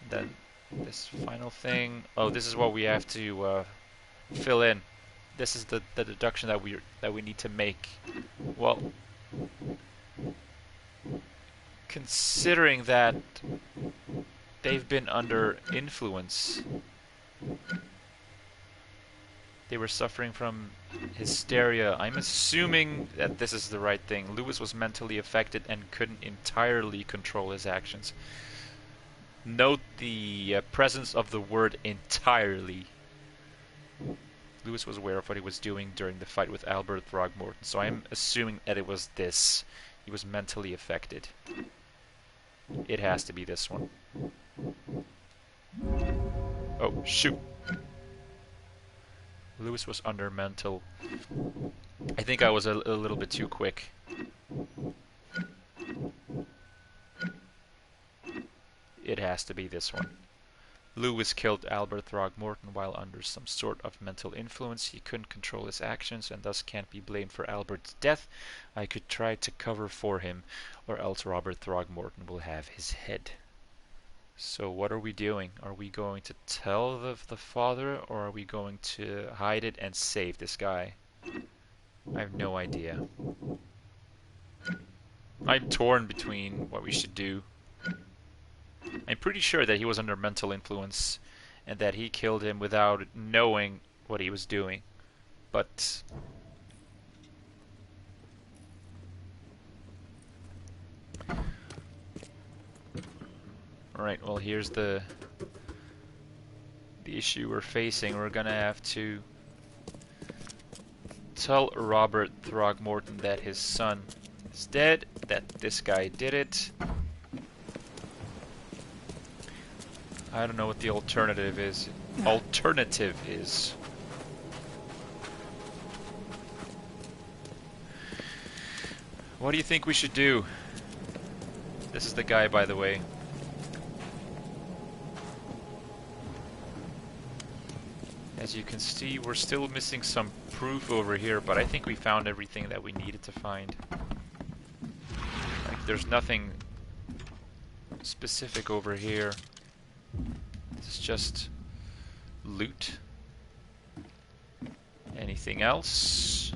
Then this final thing... oh, this is what we have to fill in. This is the deduction that we need to make. Well, considering that they've been under influence, they were suffering from hysteria. I'm assuming that this is the right thing. Lewis was mentally affected and couldn't entirely control his actions. Note the presence of the word entirely. Lewis was aware of what he was doing during the fight with Albert Throgmorton, so I'm assuming that it was this. He was mentally affected. It has to be this one. Oh, shoot. Lewis was under mental... I think I was a little bit too quick. It has to be this one. Lewis killed Albert Throgmorton while under some sort of mental influence. He couldn't control his actions and thus can't be blamed for Albert's death. I could try to cover for him, or else Robert Throgmorton will have his head. So what are we doing? Are we going to tell the father, or are we going to hide it and save this guy? I have no idea. I'm torn between what we should do. I'm pretty sure that he was under mental influence and that he killed him without knowing what he was doing. But... alright, well here's the issue we're facing. We're gonna have to tell Robert Throgmorton that his son is dead, that this guy did it. I don't know what the alternative is. What do you think we should do? This is the guy, by the way. As you can see, we're still missing some proof over here, but I think we found everything that we needed to find. Like, there's nothing specific over here. It's just loot. Anything else?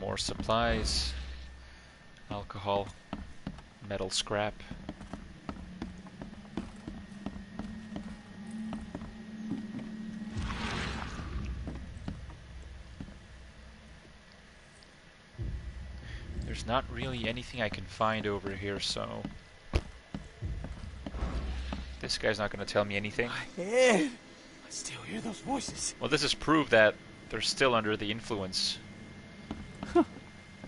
More supplies, alcohol, metal scrap. there's not really anything I can find over here, so... This guy's not going to tell me anything. I still hear those voices. Well, this is proof that they're still under the influence.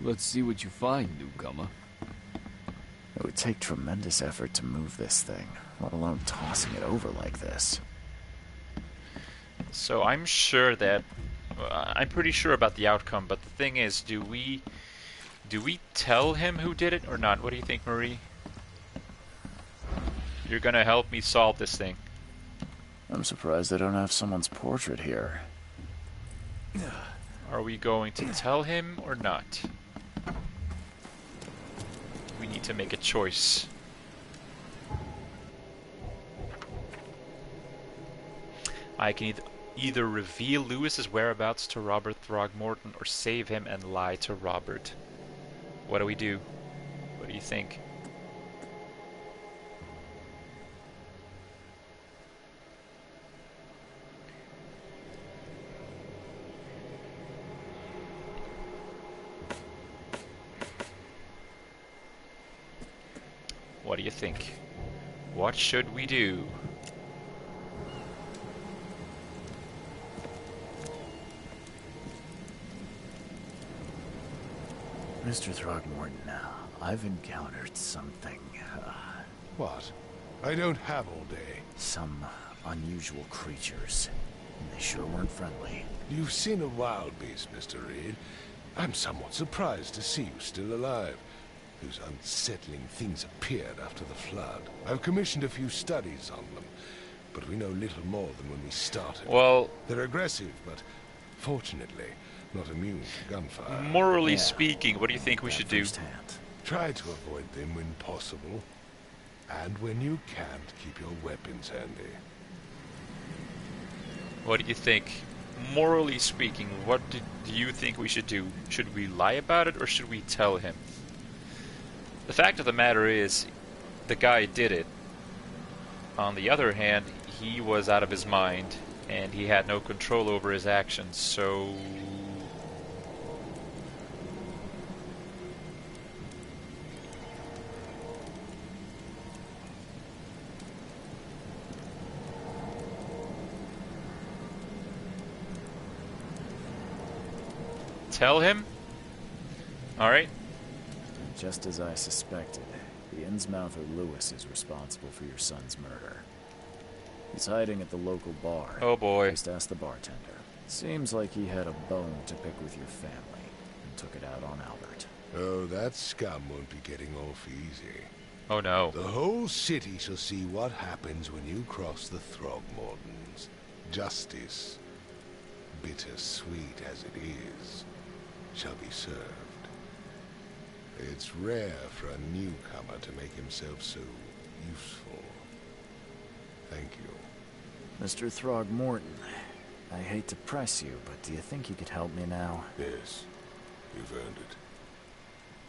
Let's see what you find, newcomer. It would take tremendous effort to move this thing, let alone tossing it over like this. So I'm sure that... I'm pretty sure about the outcome, but the thing is, do we tell him who did it or not? What do you think, Marie? You're gonna help me solve this thing. I'm surprised they don't have someone's portrait here. Are we going to tell him or not? We need to make a choice. I can either reveal Lewis's whereabouts to Robert Throgmorton or save him and lie to Robert. What do we do? What do you think? What do you think? What should we do? Mr. Throgmorton, I've encountered something. What? I don't have all day. Some unusual creatures. And they sure weren't friendly. You've seen a wild beast, Mr. Reed. I'm somewhat surprised to see you still alive. Those unsettling things appeared after the flood. I've commissioned a few studies on them, but we know little more than when we started. Well... They're aggressive, but fortunately, not immune to gunfire. Morally speaking, what do you think we should do? Try to avoid them when possible. And when you can't, keep your weapons handy. What do you think? Morally speaking, what do you think we should do? Should we lie about it or should we tell him? The fact of the matter is, the guy did it. On the other hand, he was out of his mind, and he had no control over his actions, so... Tell him? Alright. Just as I suspected, the Innsmouther Lewis is responsible for your son's murder. He's hiding at the local bar. Oh boy. Just ask the bartender. Seems like he had a bone to pick with your family, and took it out on Albert. Oh, that scum won't be getting off easy. Oh no. The whole city shall see what happens when you cross the Throgmortons. Justice, bittersweet as it is, shall be served. It's rare for a newcomer to make himself so useful. Thank you. Mr. Throgmorton, I hate to press you, but do you think you could help me now? Yes, you've earned it.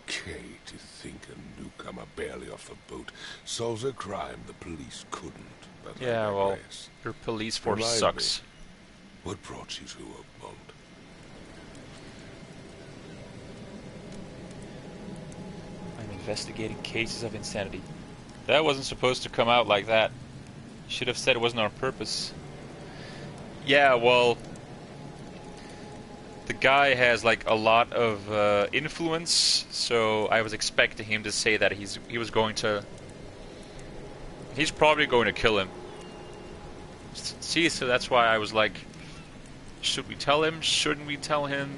Kay, to think a newcomer barely off the boat solves a crime the police couldn't. But yeah, well, your police force sucks. What brought you to Oakmont? I'm investigating cases of insanity. That wasn't supposed to come out like that. You should have said it wasn't on purpose. Yeah, well, the guy has like a lot of influence, so I was expecting him to say that he's probably going to kill him. See, so that's why I was like, should we tell him? Shouldn't we tell him?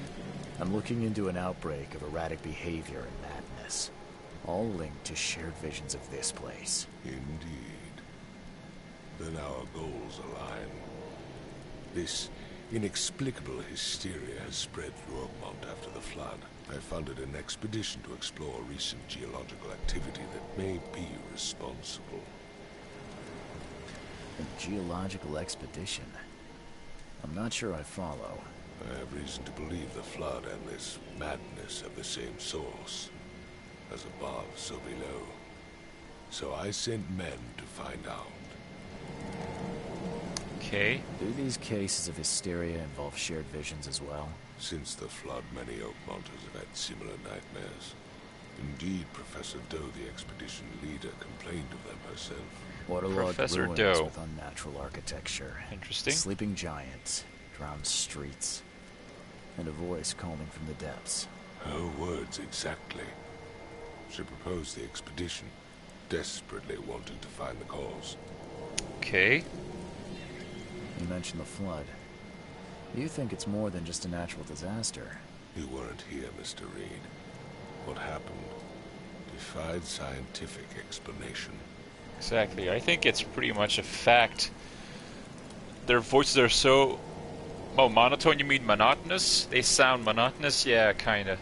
I'm looking into an outbreak of erratic behavior and madness, all linked to shared visions of this place. Indeed. Then our goals align. This inexplicable hysteria has spread through Oakmont after the flood. I funded an expedition to explore recent geological activity that may be responsible. A geological expedition? I'm not sure I follow. I have reason to believe the flood and this madness have the same source. As above, so below. So I sent men to find out. Okay. Do these cases of hysteria involve shared visions as well? Since the flood, many Oakmonters have had similar nightmares. Indeed, Professor Doe, the expedition leader, complained of them herself. Waterlogged Professor ruins Doe. with unnatural architecture. Interesting. Sleeping giants, drowned streets, and a voice calling from the depths. Her words exactly. She proposed the expedition, desperately wanting to find the cause. Okay. You mentioned the flood. You think it's more than just a natural disaster? You weren't here, Mr. Reed. What happened defied scientific explanation. Exactly. I think it's pretty much a fact. Their voices are so... Oh, monotone, you mean monotonous? They sound monotonous? Yeah, kinda.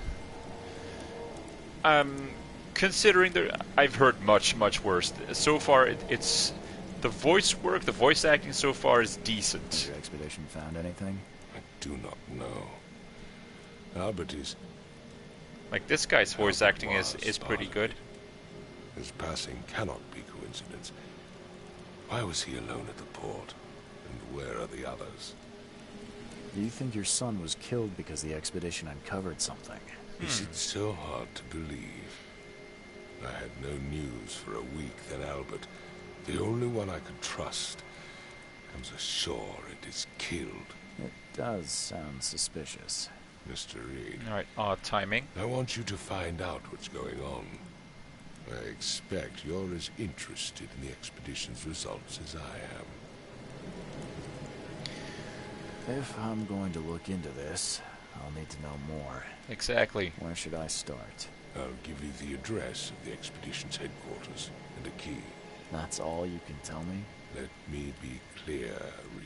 Considering I've heard much, much worse. So far, it's... The voice work, the voice acting so far is decent. Your expedition found anything? I do not know. Albert is... Like, this guy's voice acting is pretty good. His passing cannot be coincidence. Why was he alone at the port? And where are the others? Do you think your son was killed because the expedition uncovered something? Is it so hard to believe? I had no news for a week, then Albert, the only one I could trust, comes ashore and is killed. It does sound suspicious. Mr. Reed. Alright, odd timing. I want you to find out what's going on. I expect you're as interested in the expedition's results as I am. If I'm going to look into this, I'll need to know more. Exactly. Where should I start? I'll give you the address of the expedition's headquarters and a key. That's all you can tell me? Let me be clear, Reed.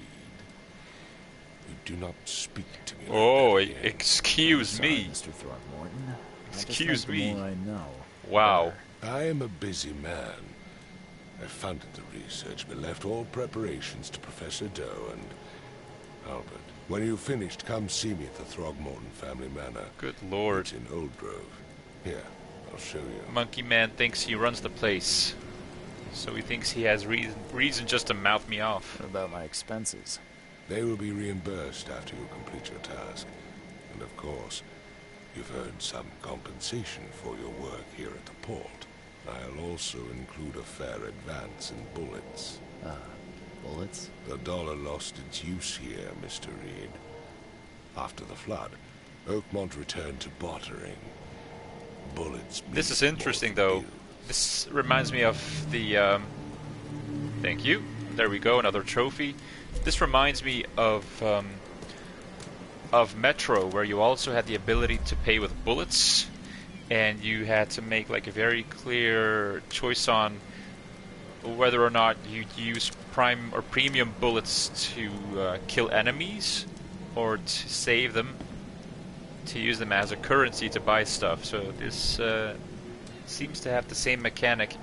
You do not speak to me. Oh, like that excuse Sorry, me. Mr. Throckmorton. Excuse me. The more I know. Wow. I am a busy man. I funded the research, but left all preparations to Professor Doe and Albert. When you've finished, come see me at the Throgmorton family manor. Good lord. It's in Old Grove. Here, I'll show you. Monkey Man thinks he runs the place. So he thinks he has reason just to mouth me off. What about my expenses? They will be reimbursed after you complete your task. And of course, you've earned some compensation for your work here at the port. I'll also include a fair advance in bullets. Bullets? The dollar lost its use here, Mr. Reed. After the flood, Oakmont returned to bartering. Bullets. This is interesting, though. This reminds me of the, Thank you. There we go, another trophy. This reminds me of Metro, where you also had the ability to pay with bullets, and you had to make like a very clear choice on whether or not you'd use prime or premium bullets to kill enemies, or to save them, to use them as a currency to buy stuff. So this seems to have the same mechanic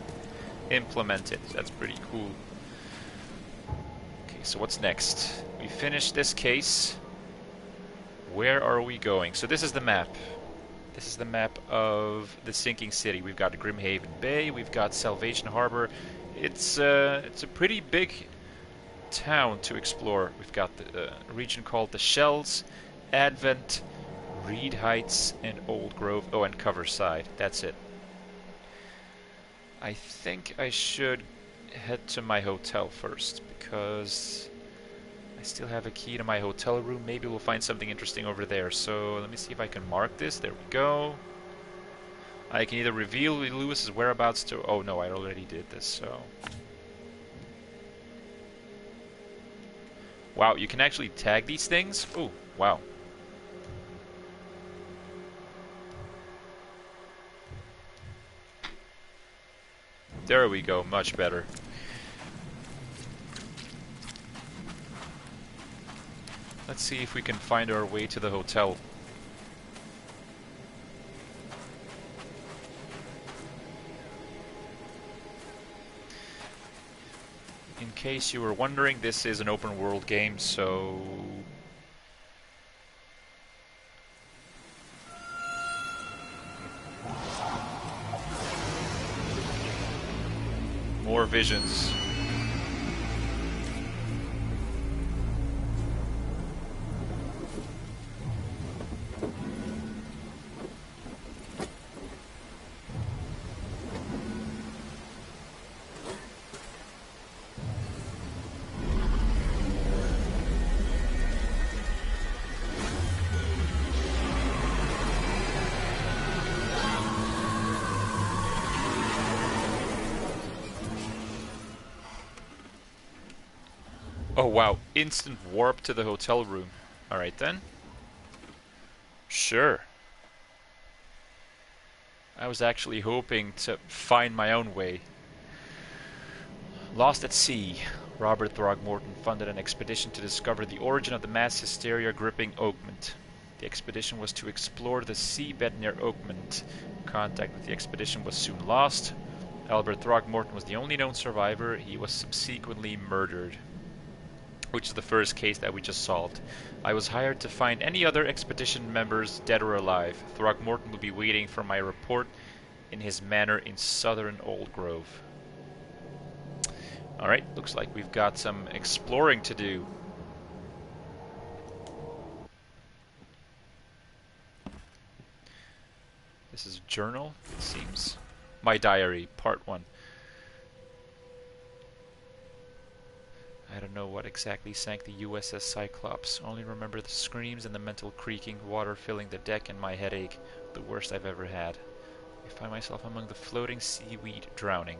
implemented. That's pretty cool. Okay, so what's next? We finished this case. Where are we going? So this is the map. This is the map of the sinking city. We've got Grimhaven Bay. We've got Salvation Harbor. It's a pretty big town to explore. We've got the region called the Shells, Advent, Reed Heights, and Old Grove. Oh, and Coverside. That's it. I think I should head to my hotel first, because I still have a key to my hotel room. Maybe we'll find something interesting over there. So let me see if I can mark this. There we go. I can either reveal Lewis's whereabouts to... Oh no, I already did this, so... Wow, you can actually tag these things? Oh, wow. There we go, much better. Let's see if we can find our way to the hotel. In case you were wondering, this is an open world game, so... More visions. Oh wow, instant warp to the hotel room. Alright then. Sure. I was actually hoping to find my own way. Lost at sea, Robert Throgmorton funded an expedition to discover the origin of the mass hysteria gripping Oakmont. The expedition was to explore the seabed near Oakmont. Contact with the expedition was soon lost. Albert Throgmorton was the only known survivor. He was subsequently murdered, which is the first case that we just solved. I was hired to find any other expedition members, dead or alive. Throgmorton will be waiting for my report in his manor in southern Old Grove. Alright, looks like we've got some exploring to do. This is a journal, it seems. My diary, part 1. I don't know what exactly sank the USS Cyclops. Only remember the screams and the mental creaking, water filling the deck, and my headache, the worst I've ever had. I find myself among the floating seaweed, drowning.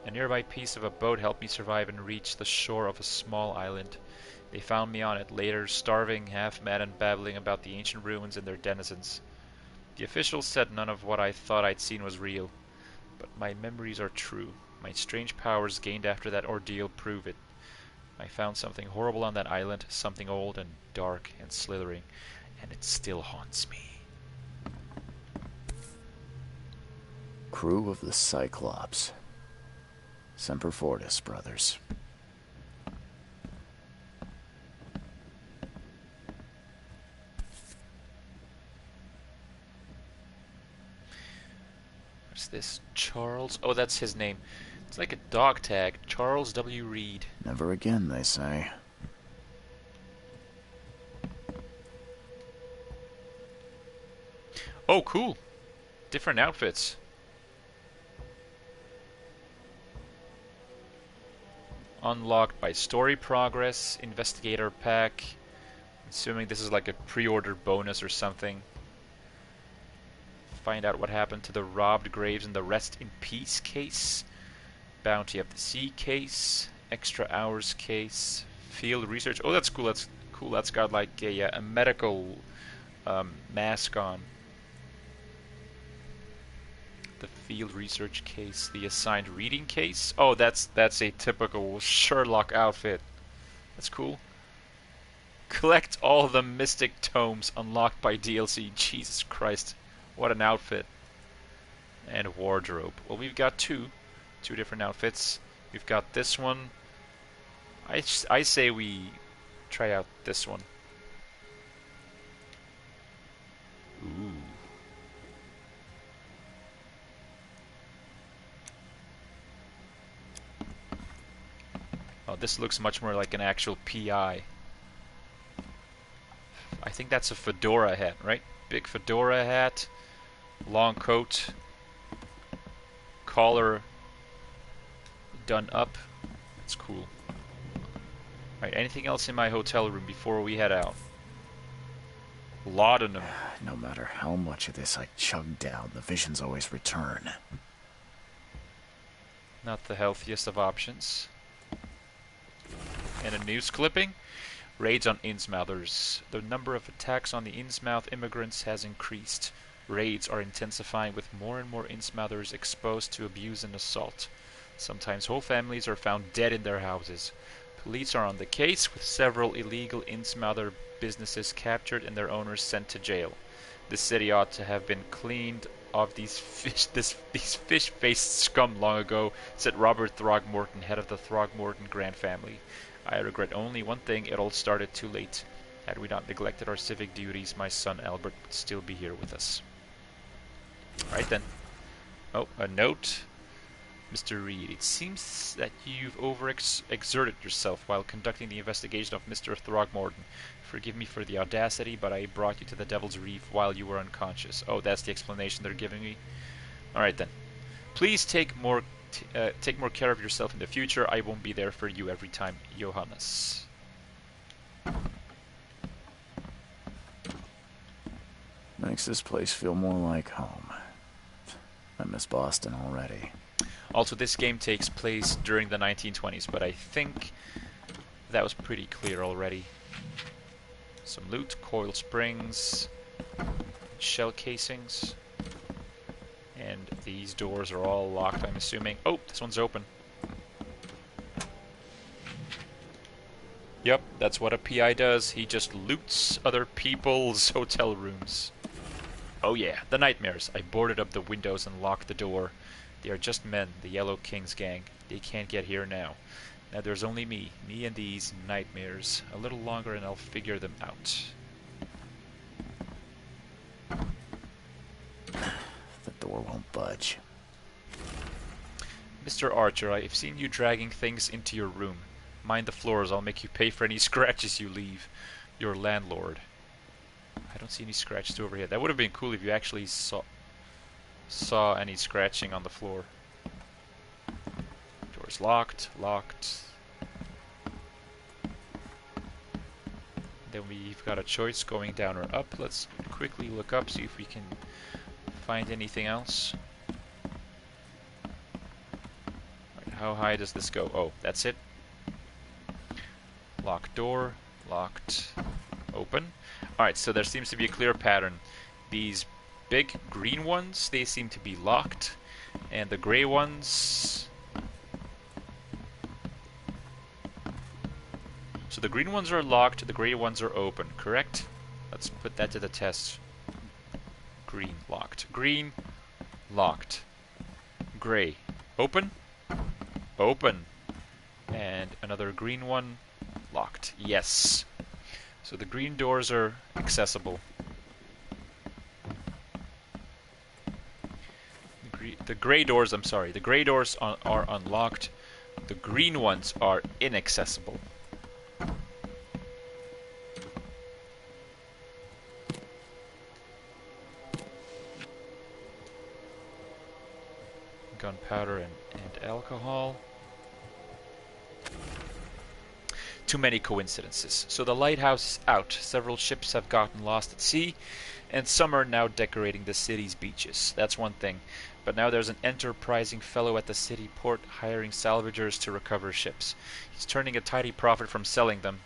A nearby piece of a boat helped me survive and reach the shore of a small island. They found me on it later, starving, half-mad, and babbling about the ancient ruins and their denizens. The officials said none of what I thought I'd seen was real, but my memories are true. My strange powers gained after that ordeal prove it. I found something horrible on that island, something old and dark and slithering, and it still haunts me. Crew of the Cyclops. Semper Fortis, brothers. What's this? Charles? Oh, that's his name. It's like a dog tag. Charles W. Reed. Never again, they say. Oh, cool. Different outfits. Unlocked by story progress, investigator pack. Assuming this is like a pre-order bonus or something. Find out what happened to the robbed graves in the Rest in Peace case. Bounty of the Sea case. Extra hours case. Field research. Oh, that's cool. That's cool. That's got like a medical mask on. The field research case, the assigned reading case. Oh, that's a typical Sherlock outfit. That's cool. Collect all the mystic tomes unlocked by DLC. Jesus Christ, what an outfit. And wardrobe. Well, we've got two different outfits. We've got this one. I say we try out this one. Ooh. Oh, this looks much more like an actual PI. I think that's a fedora hat, right? Big fedora hat, long coat, collar done up. That's cool. Alright, anything else in my hotel room before we head out? Laudanum. No matter how much of this I chug down, the visions always return. Not the healthiest of options. And a news clipping. Raids on Innsmouthers. The number of attacks on the Innsmouth immigrants has increased. Raids are intensifying with more and more Innsmouthers exposed to abuse and assault. Sometimes whole families are found dead in their houses. Police are on the case, with several illegal Innsmouther businesses captured and their owners sent to jail. The city ought to have been cleaned of these fish-faced scum long ago, said Robert Throgmorton, head of the Throgmorton Grand family. I regret only one thing: it all started too late. Had we not neglected our civic duties, my son Albert would still be here with us. Right then. Oh, a note. Mr. Reed, it seems that you've overexerted yourself while conducting the investigation of Mr. Throgmorton. Forgive me for the audacity, but I brought you to the Devil's Reef while you were unconscious. Oh, that's the explanation they're giving me? Alright then. Please take more care of yourself in the future. I won't be there for you every time, Johannes. Makes this place feel more like home. I miss Boston already. Also, this game takes place during the 1920s, but I think that was pretty clear already. Some loot, coil springs, shell casings. And these doors are all locked, I'm assuming. Oh, this one's open. Yep, that's what a PI does. He just loots other people's hotel rooms. Oh yeah, the nightmares. I boarded up the windows and locked the door. They are just men, the Yellow King's gang. They can't get here now. Now there's only me and these nightmares. A little longer and I'll figure them out. The door won't budge. Mr. Archer, I've seen you dragging things into your room. Mind the floors, I'll make you pay for any scratches you leave. Your landlord. I don't see any scratches over here. That would have been cool if you actually saw any scratching on the floor. Door's locked. Then we've got a choice going down or up. Let's quickly look up, see if we can find anything else. Right, how high does this go? Oh, that's it. Locked door, locked, open. Alright, so there seems to be a clear pattern. These big green ones, they seem to be locked, and the gray ones... So the green ones are locked, the gray ones are open, correct? Let's put that to the test. Green, locked. Green, locked. Gray, open, open. And another green one, locked. Yes. So the green doors are accessible. The gray doors, I'm sorry, the gray doors are unlocked. The green ones are inaccessible. Gunpowder and alcohol. Too many coincidences. So the lighthouse is out. Several ships have gotten lost at sea, and some are now decorating the city's beaches. That's one thing. But now there's an enterprising fellow at the city port hiring salvagers to recover ships. He's turning a tidy profit from selling them.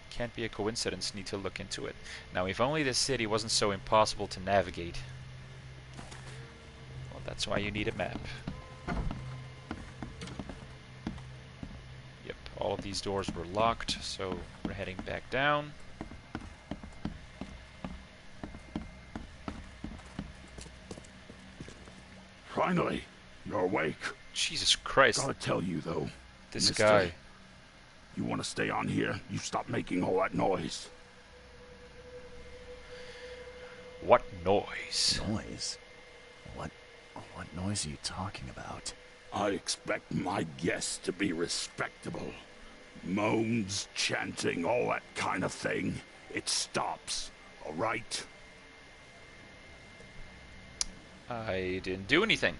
Can't be a coincidence. Need to look into it. Now, if only this city wasn't so impossible to navigate. Well, that's why you need a map. All of these doors were locked, so we're heading back down. Finally, you're awake. Jesus Christ. Gotta tell you, though. This Mister, guy. You want to stay on here? You stop making all that noise. What noise? Noise? What noise are you talking about? I expect my guests to be respectable. Moans, chanting, all that kind of thing. It stops, all right? I didn't do anything.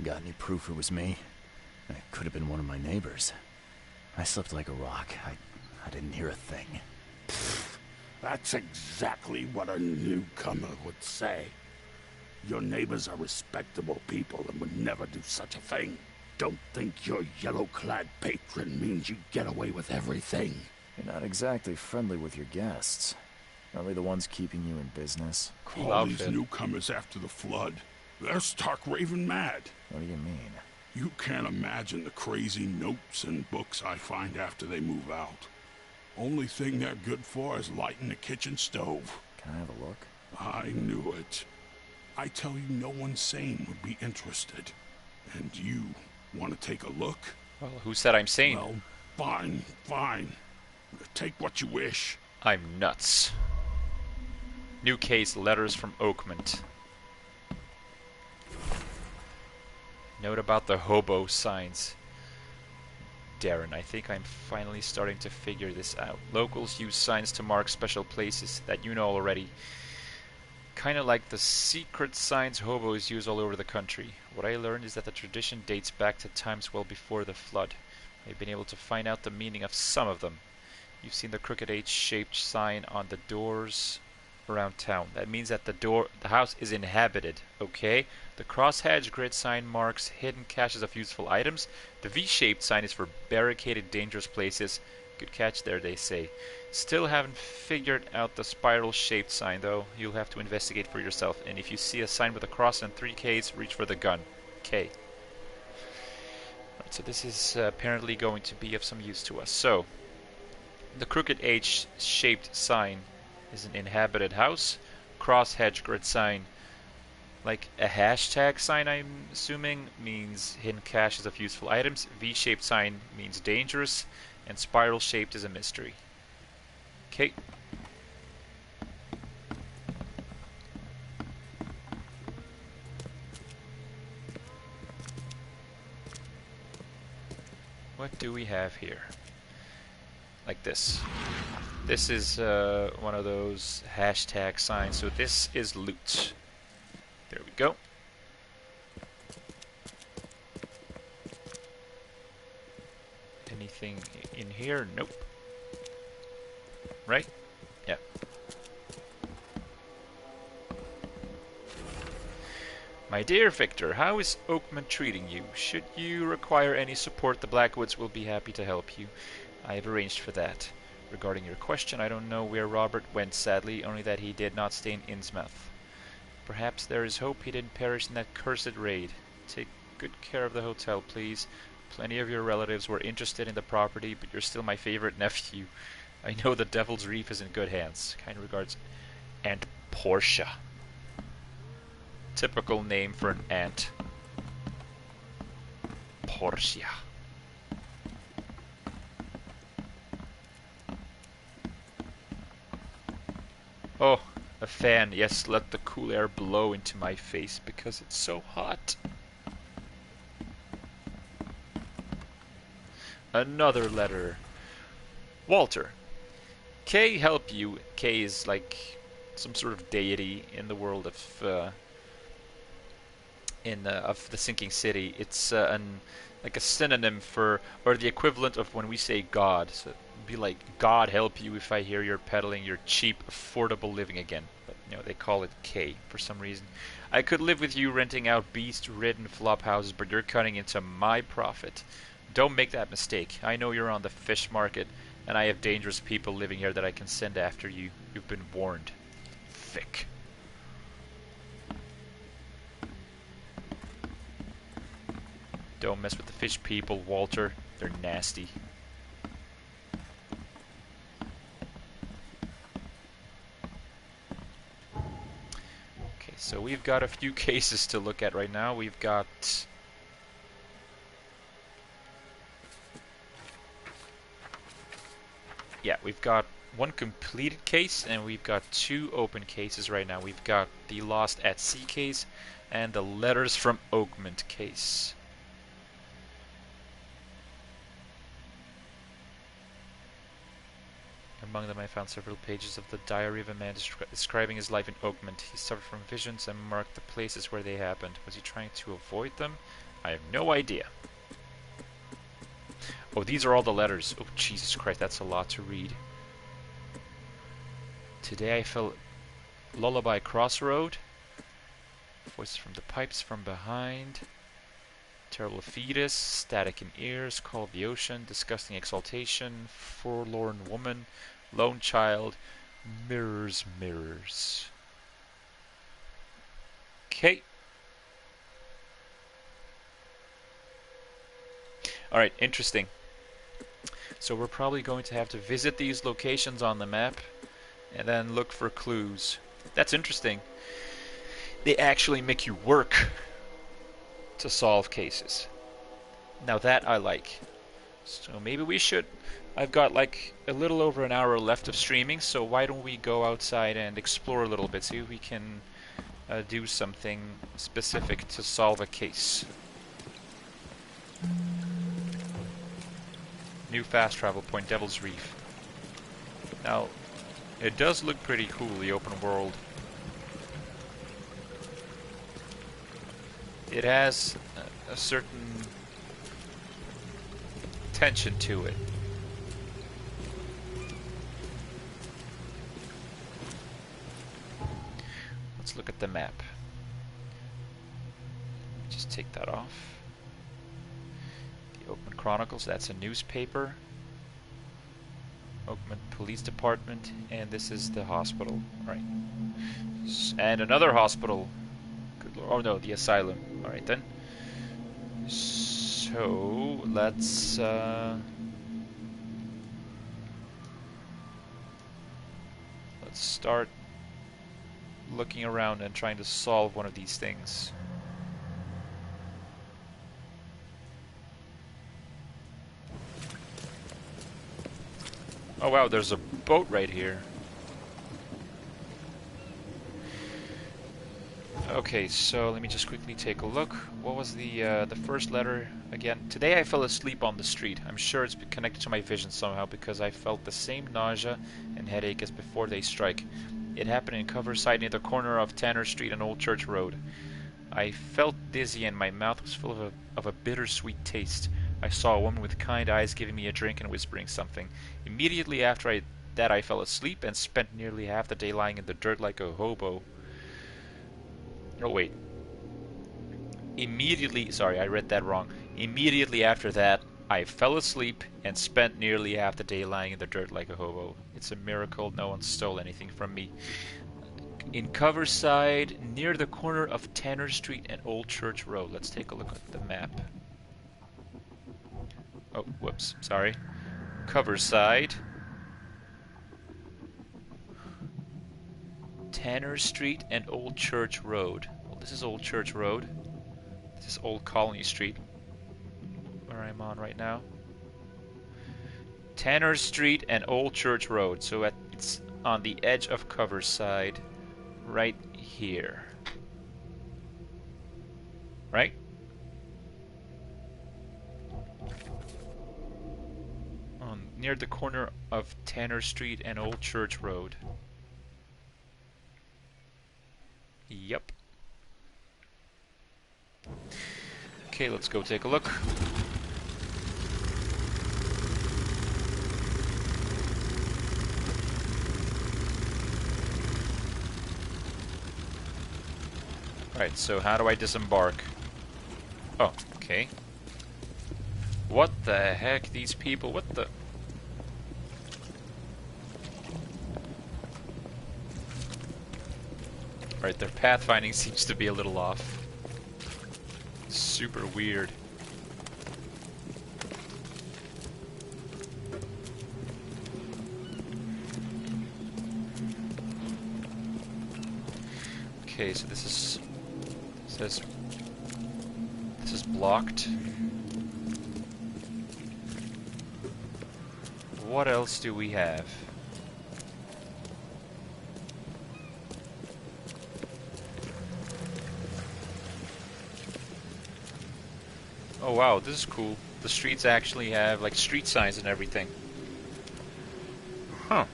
Got any proof it was me? It could have been one of my neighbors. I slept like a rock. I didn't hear a thing. That's exactly what a newcomer would say. Your neighbors are respectable people and would never do such a thing. Don't think your yellow-clad patron means you get away with everything. You're not exactly friendly with your guests. Are we the ones keeping you in business? All these newcomers after the flood. They're stark raving mad. What do you mean? You can't imagine the crazy notes and books I find after they move out. Only thing they're good for is lighting the kitchen stove. Can I have a look? I knew it. I tell you, no one sane would be interested. And you want to take a look? Well, who said I'm sane? Well, fine. Take what you wish. I'm nuts. New case, letters from Oakmont. Note about the hobo signs. Darren, I think I'm finally starting to figure this out. Locals use signs to mark special places that you know already. Kind of like the secret signs hobos use all over the country. What I learned is that the tradition dates back to times well before the flood. I've been able to find out the meaning of some of them. You've seen the crooked H-shaped sign on the doors around town. That means that the house is inhabited, okay? The crosshatch grid sign marks hidden caches of useful items. The V-shaped sign is for barricaded dangerous places. Good catch there, they say. Still haven't figured out the spiral-shaped sign, though. You'll have to investigate for yourself. And if you see a sign with a cross and 3 Ks, reach for the gun. K. Right, so this is apparently going to be of some use to us. So, the crooked H-shaped sign is an inhabited house. Cross-hedge grid sign, like a hashtag sign, I'm assuming, means hidden caches of useful items. V-shaped sign means dangerous. And spiral-shaped is a mystery. Okay. What do we have here? Like this. This is one of those hashtag signs. So this is loot. There we go. Anything in here? Nope. Right? Yeah. My dear Victor, how is Oakman treating you? Should you require any support, the Blackwoods will be happy to help you. I have arranged for that. Regarding your question, I don't know where Robert went, sadly, only that he did not stay in Innsmouth. Perhaps there is hope he didn't perish in that cursed raid. Take good care of the hotel, please. Plenty of your relatives were interested in the property, but you're still my favorite nephew. I know the Devil's Reef is in good hands. Kind regards, Aunt Portia. Typical name for an aunt. Portia. Oh, a fan. Yes, let the cool air blow into my face because it's so hot. Another letter. Walter. K help you. K is like some sort of deity in the world of the sinking city. It's like a synonym for, or the equivalent of when we say God. So it'd be like, God help you if I hear you're peddling your cheap, affordable living again. But you know, they call it K for some reason. I could live with you renting out beast-ridden flop houses, but you're cutting into my profit. Don't make that mistake. I know you're on the fish market, and I have dangerous people living here that I can send after you. You've been warned. Vic. Don't mess with the fish people, Walter. They're nasty. Okay, so we've got a few cases to look at right now. We've got... yeah, we've got one completed case, and we've got 2 open cases right now. We've got the Lost at Sea case, and the Letters from Oakman case. Among them I found several pages of the diary of a man describing his life in Oakman. He suffered from visions and marked the places where they happened. Was he trying to avoid them? I have no idea. Oh, these are all the letters. Oh, Jesus Christ, that's a lot to read. Today I fell lullaby crossroad. Voices from the pipes from behind. Terrible fetus, static in ears, call of the ocean, disgusting exaltation, forlorn woman, lone child, mirrors, mirrors. Okay. Alright, interesting. So we're probably going to have to visit these locations on the map and then look for clues. That's interesting. They actually make you work to solve cases. Now that I like. So maybe we should... I've got like a little over an hour left of streaming, so why don't we go outside and explore a little bit, see if we can do something specific to solve a case. New fast travel point, Devil's Reef. Now, it does look pretty cool, the open world. It has a certain tension to it. look at the map. Just take that off. The Oakman Chronicles, that's a newspaper. Oakman Police Department, and this is the hospital. Alright. And another hospital. Good Lord. Oh no, the asylum. Alright then. So, let's start looking around and trying to solve one of these things. Oh wow, there's a boat right here. Okay, so let me just quickly take a look. What was the first letter again? Today I fell asleep on the street. I'm sure it's connected to my vision somehow because I felt the same nausea and headache as before they strike. It happened in Coverside near the corner of Tanner Street and Old Church Road. I felt dizzy and my mouth was full of a bittersweet taste. I saw a woman with kind eyes giving me a drink and whispering something. Immediately after that I fell asleep and spent nearly half the day lying in the dirt like a hobo. Oh wait. Sorry, I read that wrong. Immediately after that, I fell asleep and spent nearly half the day lying in the dirt like a hobo. It's a miracle no one stole anything from me. In Coverside, near the corner of Tanner Street and Old Church Road. Let's take a look at the map. Oh, whoops, sorry. Coverside. Tanner Street and Old Church Road. Well, this is Old Church Road. This is Old Colony Street, where I'm on right now. Tanner Street and Old Church Road. So it's on the edge of Coverside, right here. Right? Near the corner of Tanner Street and Old Church Road. Yep. Okay, let's go take a look. Alright, so how do I disembark? Oh, okay. What the heck, these people, what the... Right, their pathfinding seems to be a little off. Super weird. Okay, so this is... This is blocked. What else do we have? Oh wow, this is cool. The streets actually have like street signs and everything. Huh.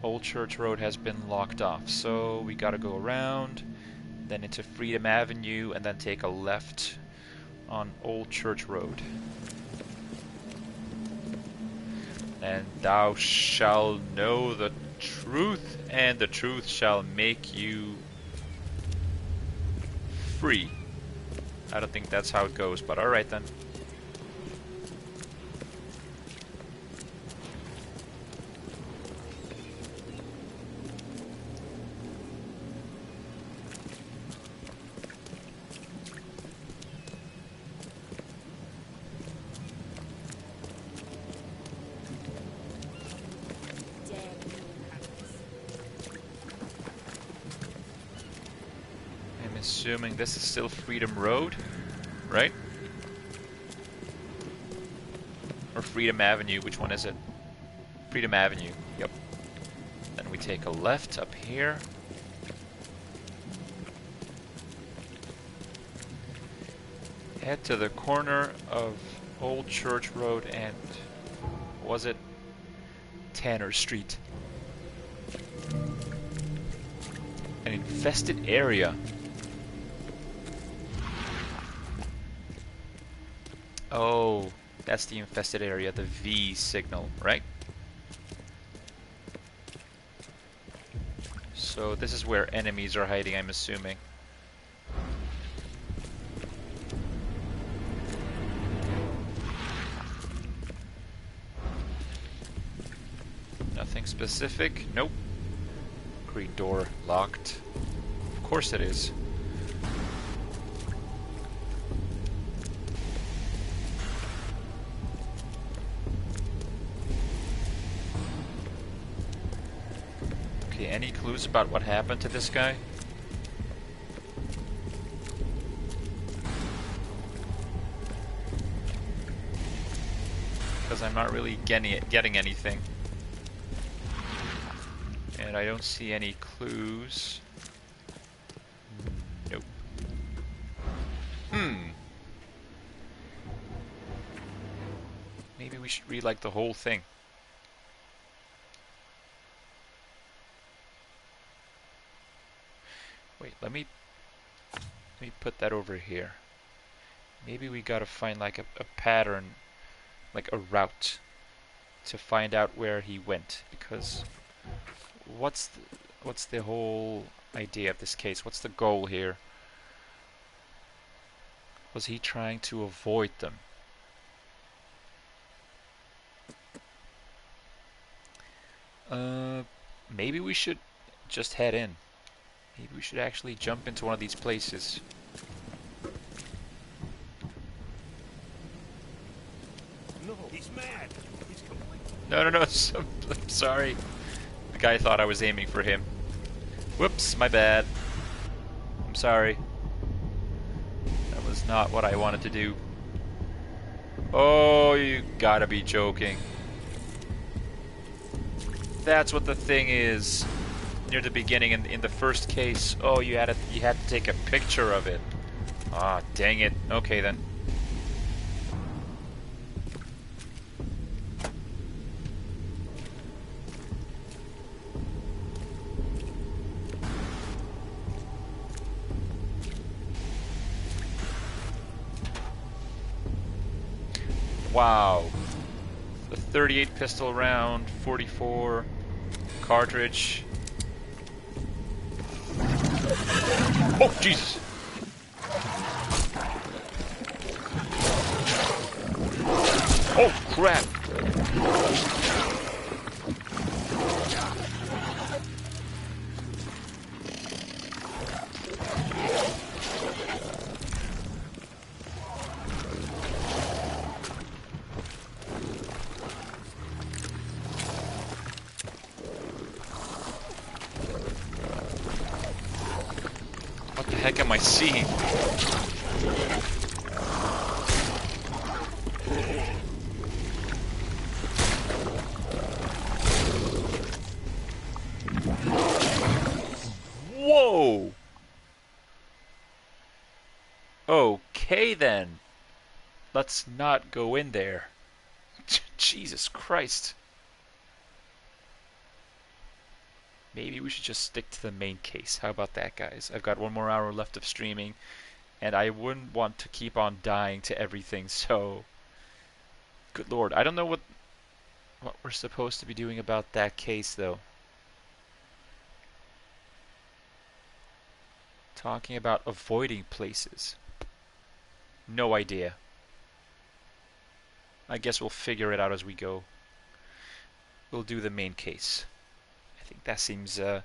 Old Church Road has been locked off, so we gotta go around, then into Freedom Avenue, and then take a left on Old Church Road. And thou shalt know the truth, and the truth shall make you free. I don't think that's how it goes, but alright then. Assuming this is still Freedom Road, right? Or Freedom Avenue, which one is it? Freedom Avenue, yep. Then we take a left up here. Head to the corner of Old Church Road and, was it Tanner Street? An infested area. Oh, that's the infested area, the V signal, right? So this is where enemies are hiding, I'm assuming. Nothing specific? Nope. Green door locked. Of course it is. Okay, any clues about what happened to this guy? Because I'm not really getting anything. And I don't see any clues. Nope. Maybe we should read like the whole thing. Wait, let me put that over here. Maybe we gotta find like a pattern, like a route, to find out where he went. Because what's the whole idea of this case? What's the goal here? Was he trying to avoid them? Maybe we should just head in. Maybe we should actually jump into one of these places. No, he's mad. He's completely... No, I'm sorry. The guy thought I was aiming for him. Whoops, my bad. I'm sorry. That was not what I wanted to do. Oh, you gotta be joking. That's what the thing is. Near the beginning in the first case. Oh, you had to take a picture of it. Ah, dang it. Okay then. Wow. The 38 pistol round, 44 cartridge. Oh, Jesus! Oh, crap! What the heck am I seeing? Whoa! Okay then. Let's not go in there. Jesus Christ. Maybe we should just stick to the main case. How about that, guys? I've got 1 more hour left of streaming, and I wouldn't want to keep on dying to everything, so... Good lord, I don't know what we're supposed to be doing about that case, though. Talking about avoiding places. No idea. I guess we'll figure it out as we go. We'll do the main case. I think that seems I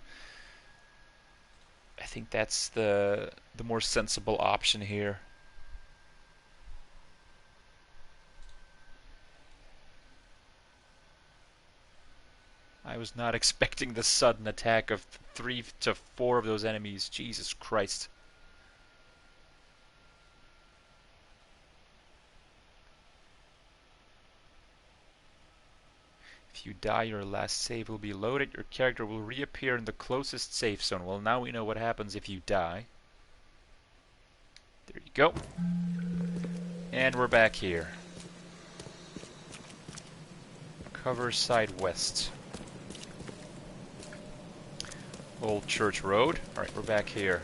think that's the more sensible option here. I was not expecting the sudden attack of 3 to 4 of those enemies. Jesus Christ. If you die, your last save will be loaded. Your character will reappear in the closest safe zone. Well, now we know what happens if you die. There you go. And we're back here. Cover side west. Old Church Road. Alright, we're back here.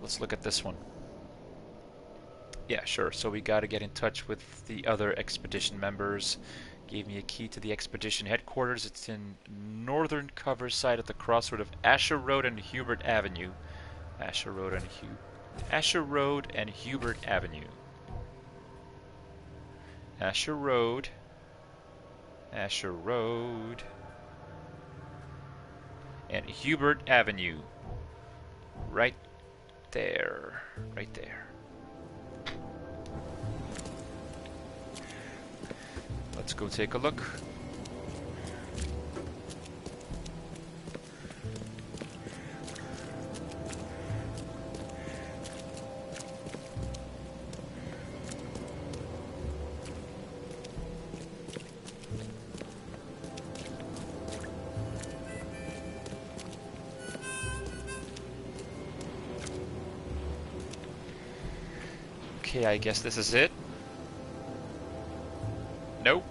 Let's look at this one. Yeah, sure. So we gotta get in touch with the other expedition members. Gave me a key to the expedition headquarters. It's in northern cover side at the crossroad of Asher Road and Hubert Avenue. Asher Road and Hubert Avenue. Asher Road. Asher Road. And Hubert Avenue. Right there. Right there. Let's go take a look. Okay, I guess this is it. Nope.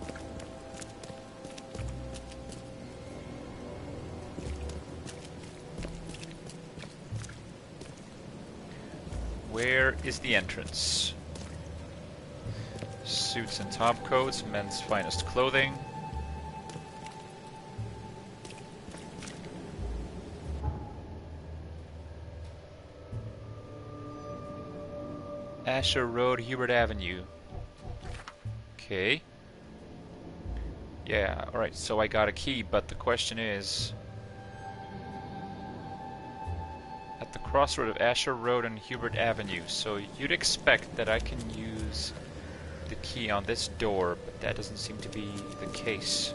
Where is the entrance? Suits and top coats, men's finest clothing. Asher Road, Hubert Avenue. Okay. Yeah, alright, so I got a key, but the question is... At the crossroad of Asher Road and Hubert Avenue, so you'd expect that I can use the key on this door, but that doesn't seem to be the case.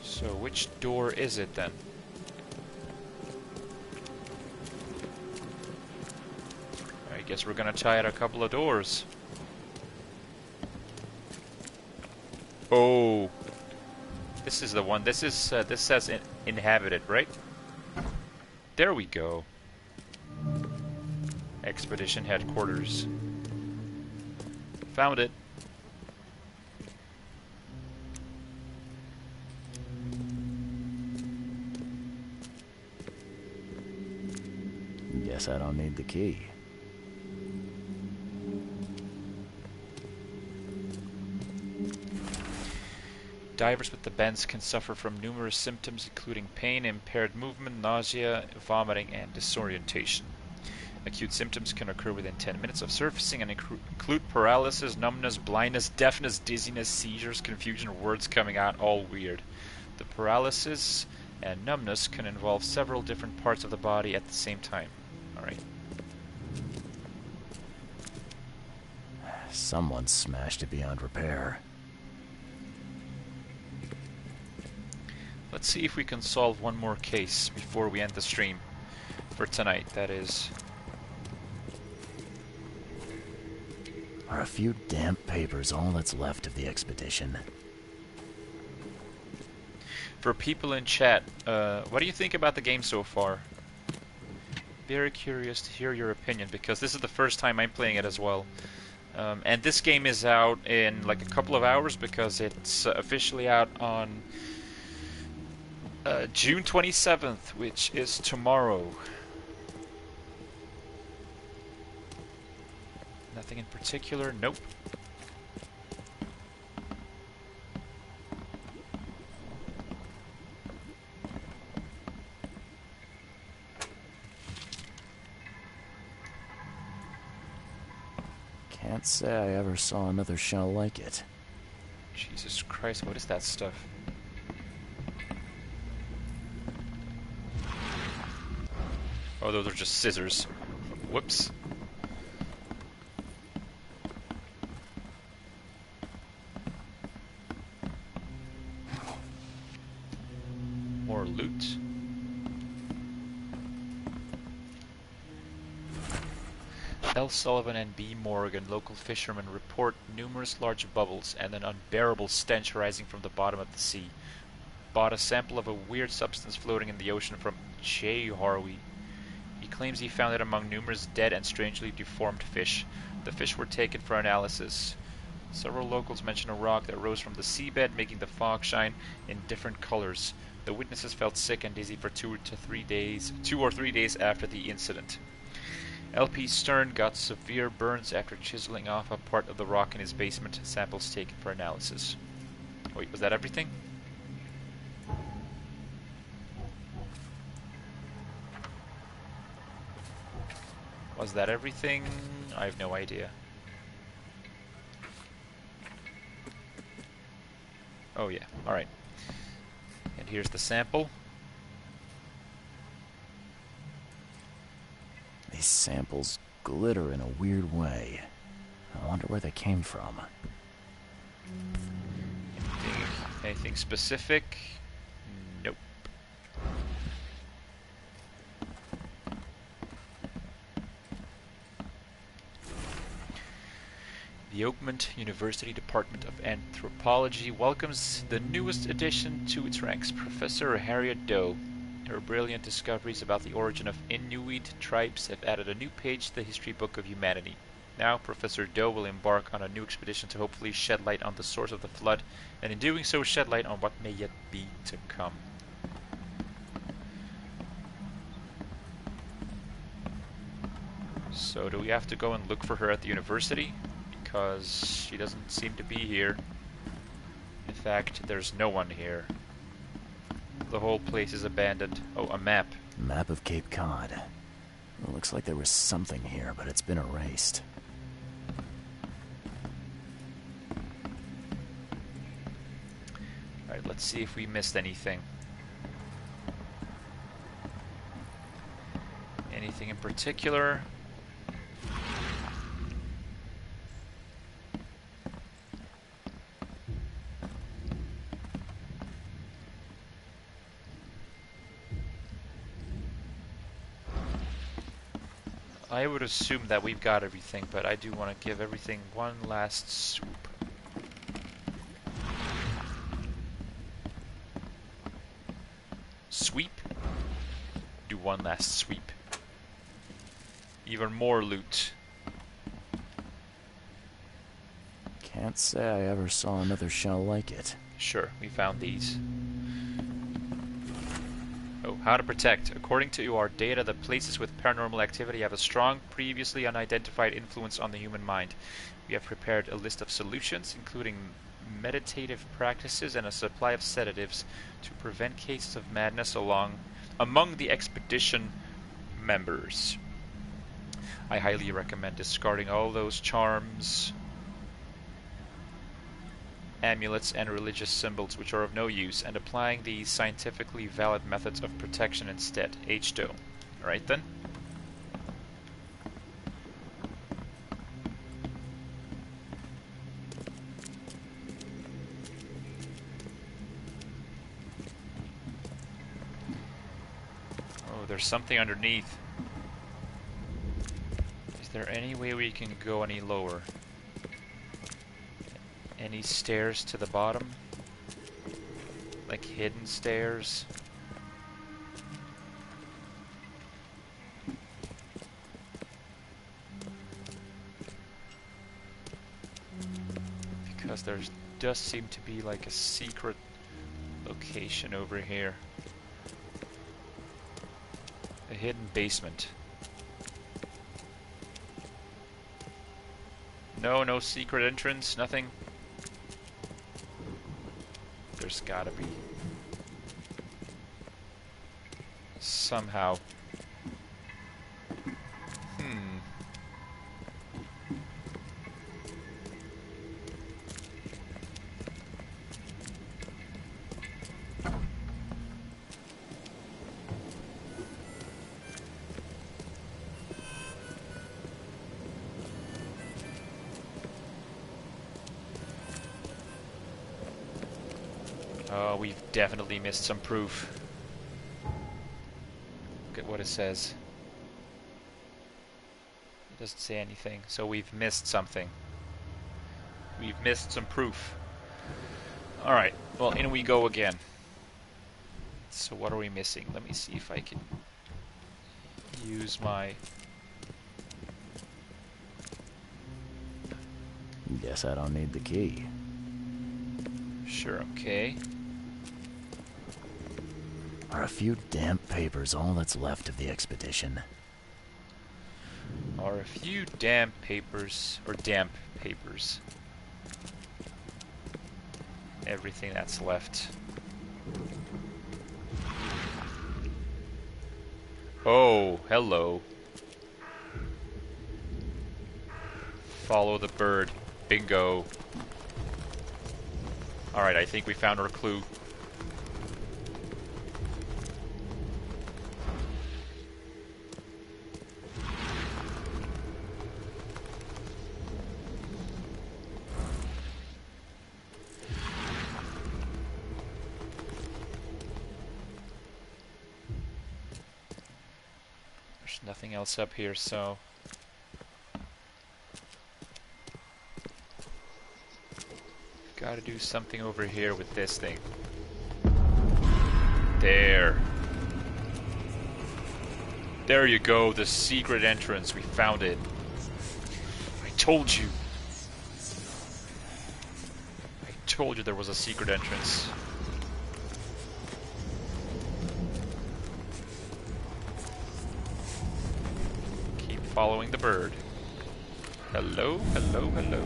So which door is it then? I guess we're gonna try out a couple of doors. Oh, this is the one. This is this says inhabited, right? There we go. Expedition headquarters. Found it. Guess I don't need the key. Divers with the bends can suffer from numerous symptoms including pain, impaired movement, nausea, vomiting, and disorientation. Acute symptoms can occur within 10 minutes of surfacing and include paralysis, numbness, blindness, deafness, dizziness, seizures, confusion, words coming out, all weird. The paralysis and numbness can involve several different parts of the body at the same time. Alright. Someone smashed it beyond repair. Let's see if we can solve one more case before we end the stream. For tonight, that is. Are a few damp papers all that's left of the expedition? For people in chat, what do you think about the game so far? Very curious to hear your opinion, because this is the first time I'm playing it as well. And this game is out in like a couple of hours, because it's officially out on June 27th, which is tomorrow. Nothing in particular? Nope. Can't say I ever saw another shell like it. Jesus Christ, what is that stuff? Oh, those are just scissors. Whoops. More loot. L. Sullivan and B. Morgan, local fishermen, report numerous large bubbles and an unbearable stench rising from the bottom of the sea. Bought a sample of a weird substance floating in the ocean from J. Harvey. He claims he found it among numerous dead and strangely deformed fish. The fish were taken for analysis. Several locals mention a rock that rose from the seabed, making the fog shine in different colors. The witnesses felt sick and dizzy for 2 or 3 days after the incident. LP Stern got severe burns after chiseling off a part of the rock in his basement. Samples taken for analysis. Wait, was that everything? Was that everything? I have no idea. Oh yeah, alright. And here's the sample. These samples glitter in a weird way. I wonder where they came from. Anything specific? Nope. The Oakmont University Department of Anthropology welcomes the newest addition to its ranks, Professor Harriet Doe. Her brilliant discoveries about the origin of Inuit tribes have added a new page to the history book of humanity. Now, Professor Doe will embark on a new expedition to hopefully shed light on the source of the flood, and in doing so shed light on what may yet be to come. So do we have to go and look for her at the university? Because she doesn't seem to be here. In fact, there's no one here. The whole place is abandoned. Oh, a map. Map of Cape Cod. It looks like there was something here, but it's been erased. Alright, let's see if we missed anything. Anything in particular? I would assume that we've got everything, but I do want to give everything one last swoop. Sweep? Do one last sweep. Even more loot. Can't say I ever saw another shell like it. Sure, we found these. Oh, how to protect. According to our data, the places with paranormal activity have a strong, previously unidentified influence on the human mind. We have prepared a list of solutions, including meditative practices and a supply of sedatives to prevent cases of madness among the expedition members. I highly recommend discarding all those charms, amulets, and religious symbols which are of no use, and applying these scientifically valid methods of protection instead. H2. Alright then. Oh, there's something underneath. Is there any way we can go any lower? Any stairs to the bottom? Like hidden stairs? Because there does seem to be like a secret location over here. A hidden basement. No secret entrance, nothing. There's gotta be. Somehow. Oh, we've definitely missed some proof. Look at what it says. It doesn't say anything, so we've missed something. We've missed some proof. Alright, well, in we go again. So what are we missing? Let me see if I can use my... Guess I don't need the key. Sure, okay. Are a few damp papers all that's left of the expedition? are a few damp papers, or damp papers. Everything that's left. Oh, hello. Follow the bird. Bingo. Alright, I think we found our clue. There's nothing else up here, so... Gotta do something over here with this thing. There. There you go, the secret entrance. We found it. I told you. I told you there was a secret entrance. Keep following the bird. Hello, hello, hello.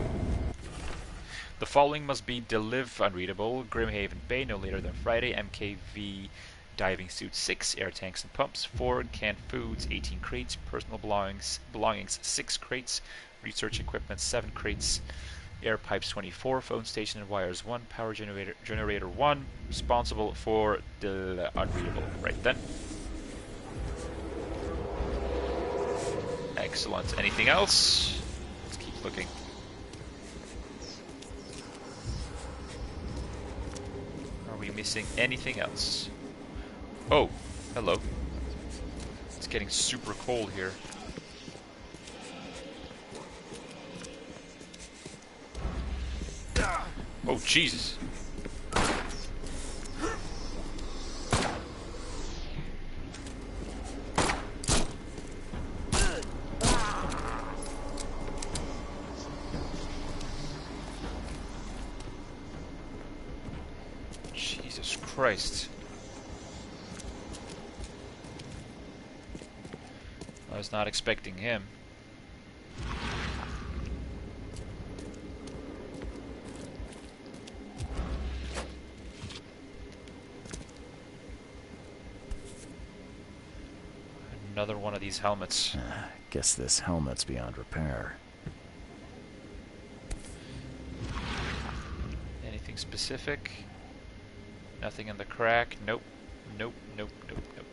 The following must be unreadable. Grimhaven Bay, no later than Friday. MKV diving suit 6, air tanks and pumps 4, canned foods 18 crates, personal belongings 6 crates, research equipment 7 crates, air pipes 24, phone station and wires 1, power generator 1, responsible for the unreadable. Right then. Excellent. Anything else? Let's keep looking. Missing anything else? Oh, hello. It's getting super cold here. Oh, Jesus. Christ. I was not expecting him. Another one of these helmets. Guess this helmet's beyond repair. Anything specific? Nothing in the crack. Nope. Nope, nope, nope, nope.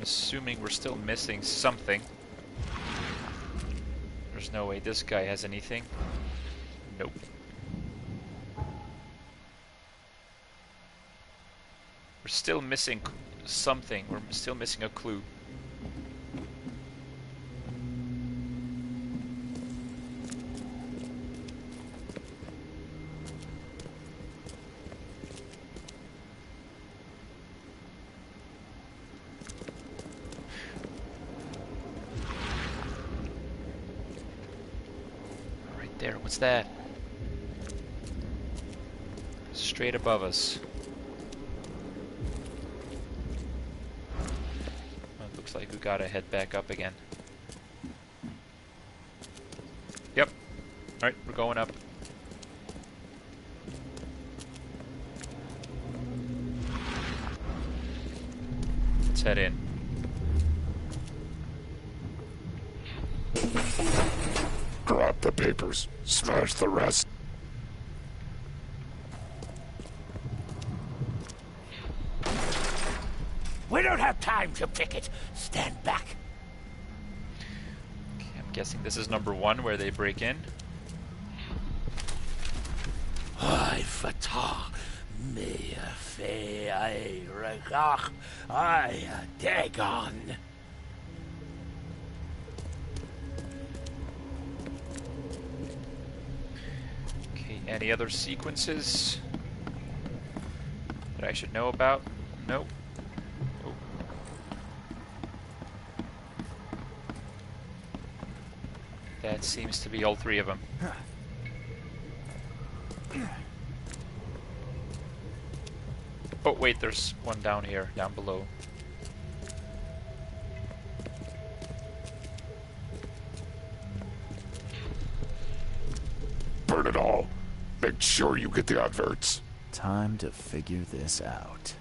Assuming we're still missing something. There's no way this guy has anything. Nope. We're still missing something. We're still missing a clue. There, what's that? Straight above us. Well, it looks like we gotta head back up again. Yep. Alright, we're going up. Let's head in. Grab the papers, smash the rest. We don't have time to pick it. Stand back. Okay, I'm guessing this is number 1 where they break in. Ay, Fatah. Me fe I regach I dagon. Okay, any other sequences that I should know about? Nope. Oh. That seems to be all three of them. Oh wait, there's one down here, down below. Burn it all. Make sure you get the adverts. Time to figure this out.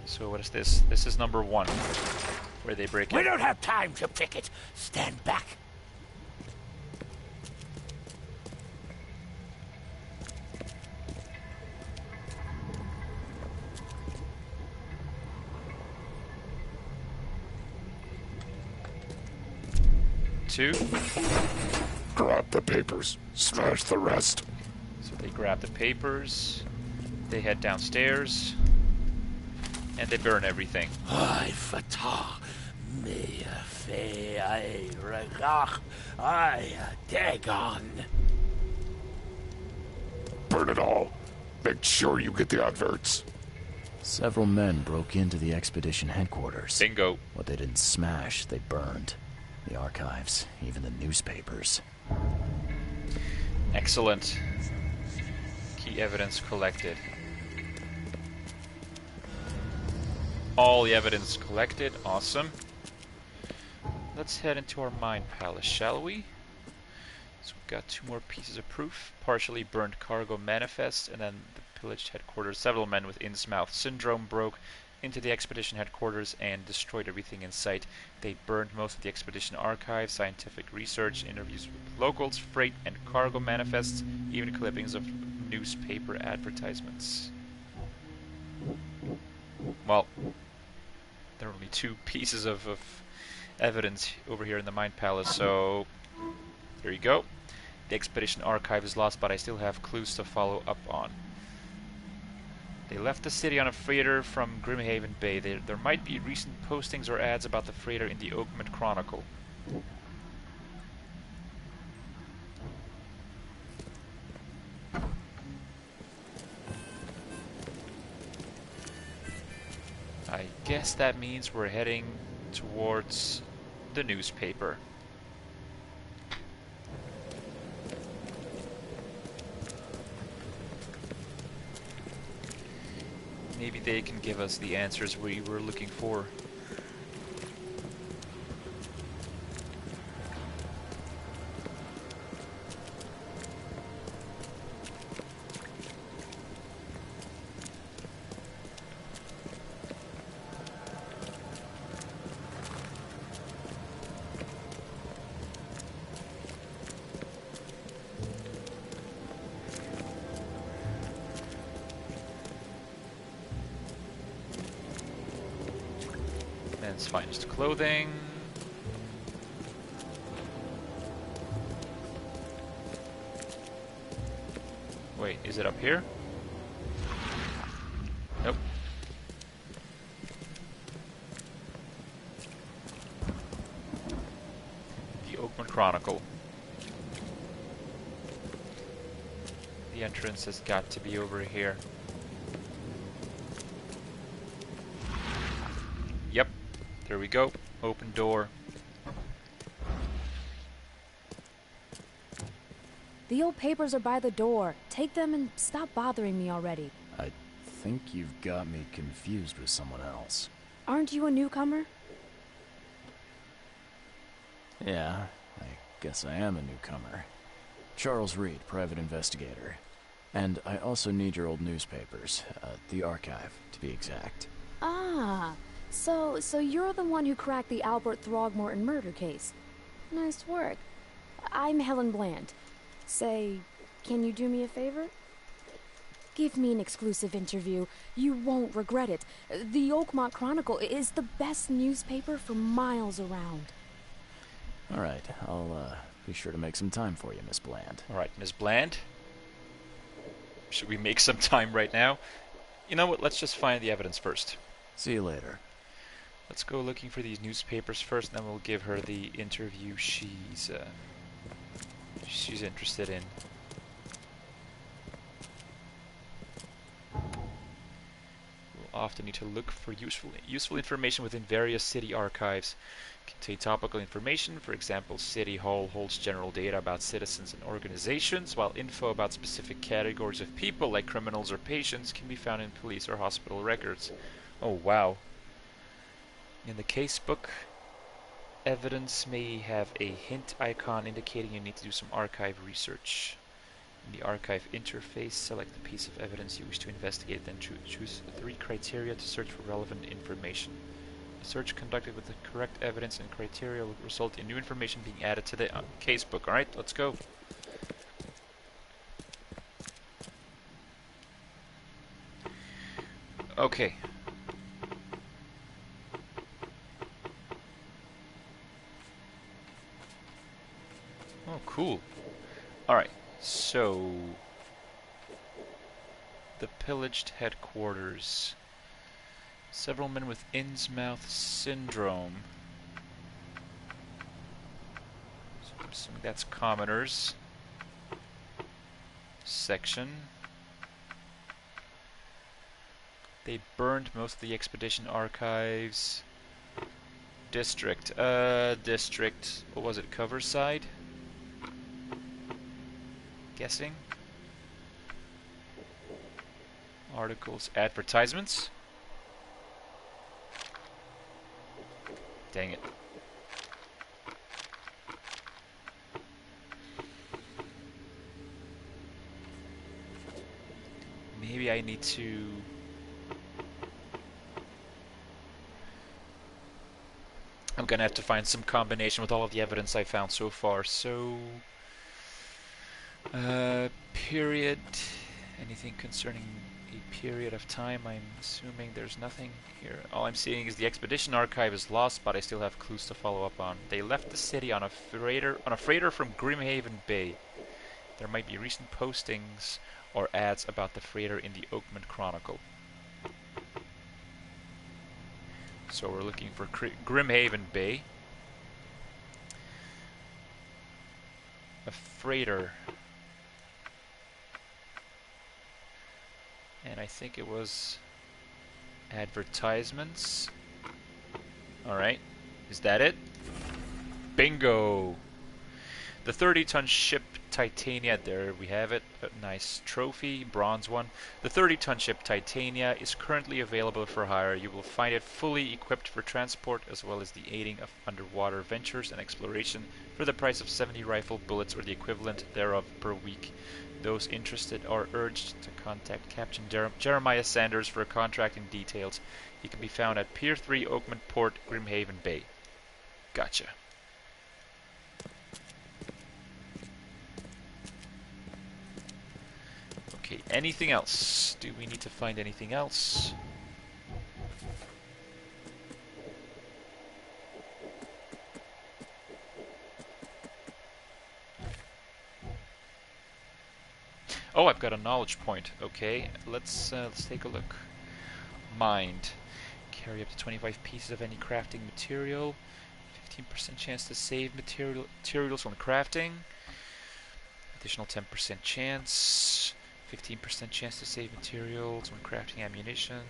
So what is this? This is number 1, where they break in. We don't have time to pick it. Stand back. Two. Grab the papers. Smash the rest. So they grab the papers. They head downstairs. And they burn everything. I fata me fe I regach I dagon. Burn it all. Make sure you get the adverts. Several men broke into the expedition headquarters. Bingo. What they didn't smash, they burned. The archives, even the newspapers. Excellent. Key evidence collected. All the evidence collected. Awesome. Let's head into our mine palace, shall we? So we've got 2 more pieces of proof. Partially burned cargo manifest, and then the pillaged headquarters. Several men with Innsmouth syndrome broke into the expedition headquarters and destroyed everything in sight. They burned most of the expedition archives, scientific research, interviews with locals, freight and cargo manifests, even clippings of newspaper advertisements. Well, there are only 2 pieces of evidence over here in the mine palace, so there you go. The expedition archive is lost, but I still have clues to follow up on. They left the city on a freighter from Grimhaven Bay. There might be recent postings or ads about the freighter in the Oakmont Chronicle. I guess that means we're heading towards the newspaper. Maybe they can give us the answers we were looking for. Men's finest clothing. Wait, is it up here? Nope. The Oakmont Chronicle. The entrance has got to be over here. Yep. There we go. Open door. The old papers are by the door. Take them and stop bothering me already. I think you've got me confused with someone else. Aren't you a newcomer? Yeah, I guess I am a newcomer. Charles Reed, private investigator. And I also need your old newspapers. The archive, to be exact. Ah, so you're the one who cracked the Albert Throgmorton murder case. Nice work. I'm Helen Bland. Say, can you do me a favor? Give me an exclusive interview. You won't regret it. The Oakmont Chronicle is the best newspaper for miles around. Alright, I'll be sure to make some time for you, Miss Bland. Alright, Miss Bland. Should we make some time right now? You know what, let's just find the evidence first. See you later. Let's go looking for these newspapers first, and then we'll give her the interview she's interested in. We'll often need to look for useful information within various city archives. Contain topical information. For example, City Hall holds general data about citizens and organizations, while info about specific categories of people, like criminals or patients, can be found in police or hospital records. Oh, wow. In the casebook, evidence may have a hint icon indicating you need to do some archive research. In the archive interface, select the piece of evidence you wish to investigate, then choose 3 criteria to search for relevant information. A search conducted with the correct evidence and criteria will result in new information being added to the casebook. Alright, let's go. Okay. Oh, cool. Alright, so... the pillaged headquarters. Several men with Innsmouth syndrome. So I'm assuming that's commoners. Section. They burned most of the expedition archives. District. District. What was it? Coverside? Guessing. Articles. Advertisements. Dang it. Maybe I need to... I'm gonna have to find some combination with all of the evidence I found so far. So... period... anything concerning a period of time? I'm assuming there's nothing here. All I'm seeing is the expedition archive is lost, but I still have clues to follow up on. They left the city on a freighter from Grimhaven Bay. There might be recent postings or ads about the freighter in the Oakmont Chronicle. So we're looking for Grimhaven Bay. A freighter. And I think it was advertisements. Alright. Is that it? Bingo! The 30-ton ship Titania, there we have it. A nice trophy, bronze one. The 30-ton ship Titania is currently available for hire. You will find it fully equipped for transport as well as the aiding of underwater ventures and exploration for the price of 70 rifle bullets or the equivalent thereof per week. Those interested are urged to contact Captain Jeremiah Sanders for contracting details. He can be found at Pier 3, Oakmont Port, Grimhaven Bay. Gotcha. Okay, anything else? Do we need to find anything else? Oh, I've got a knowledge point. Okay, let's take a look. Mind. Carry up to 25 pieces of any crafting material. 15% chance to save materials when crafting. Additional 10% chance. 15% chance to save materials when crafting ammunition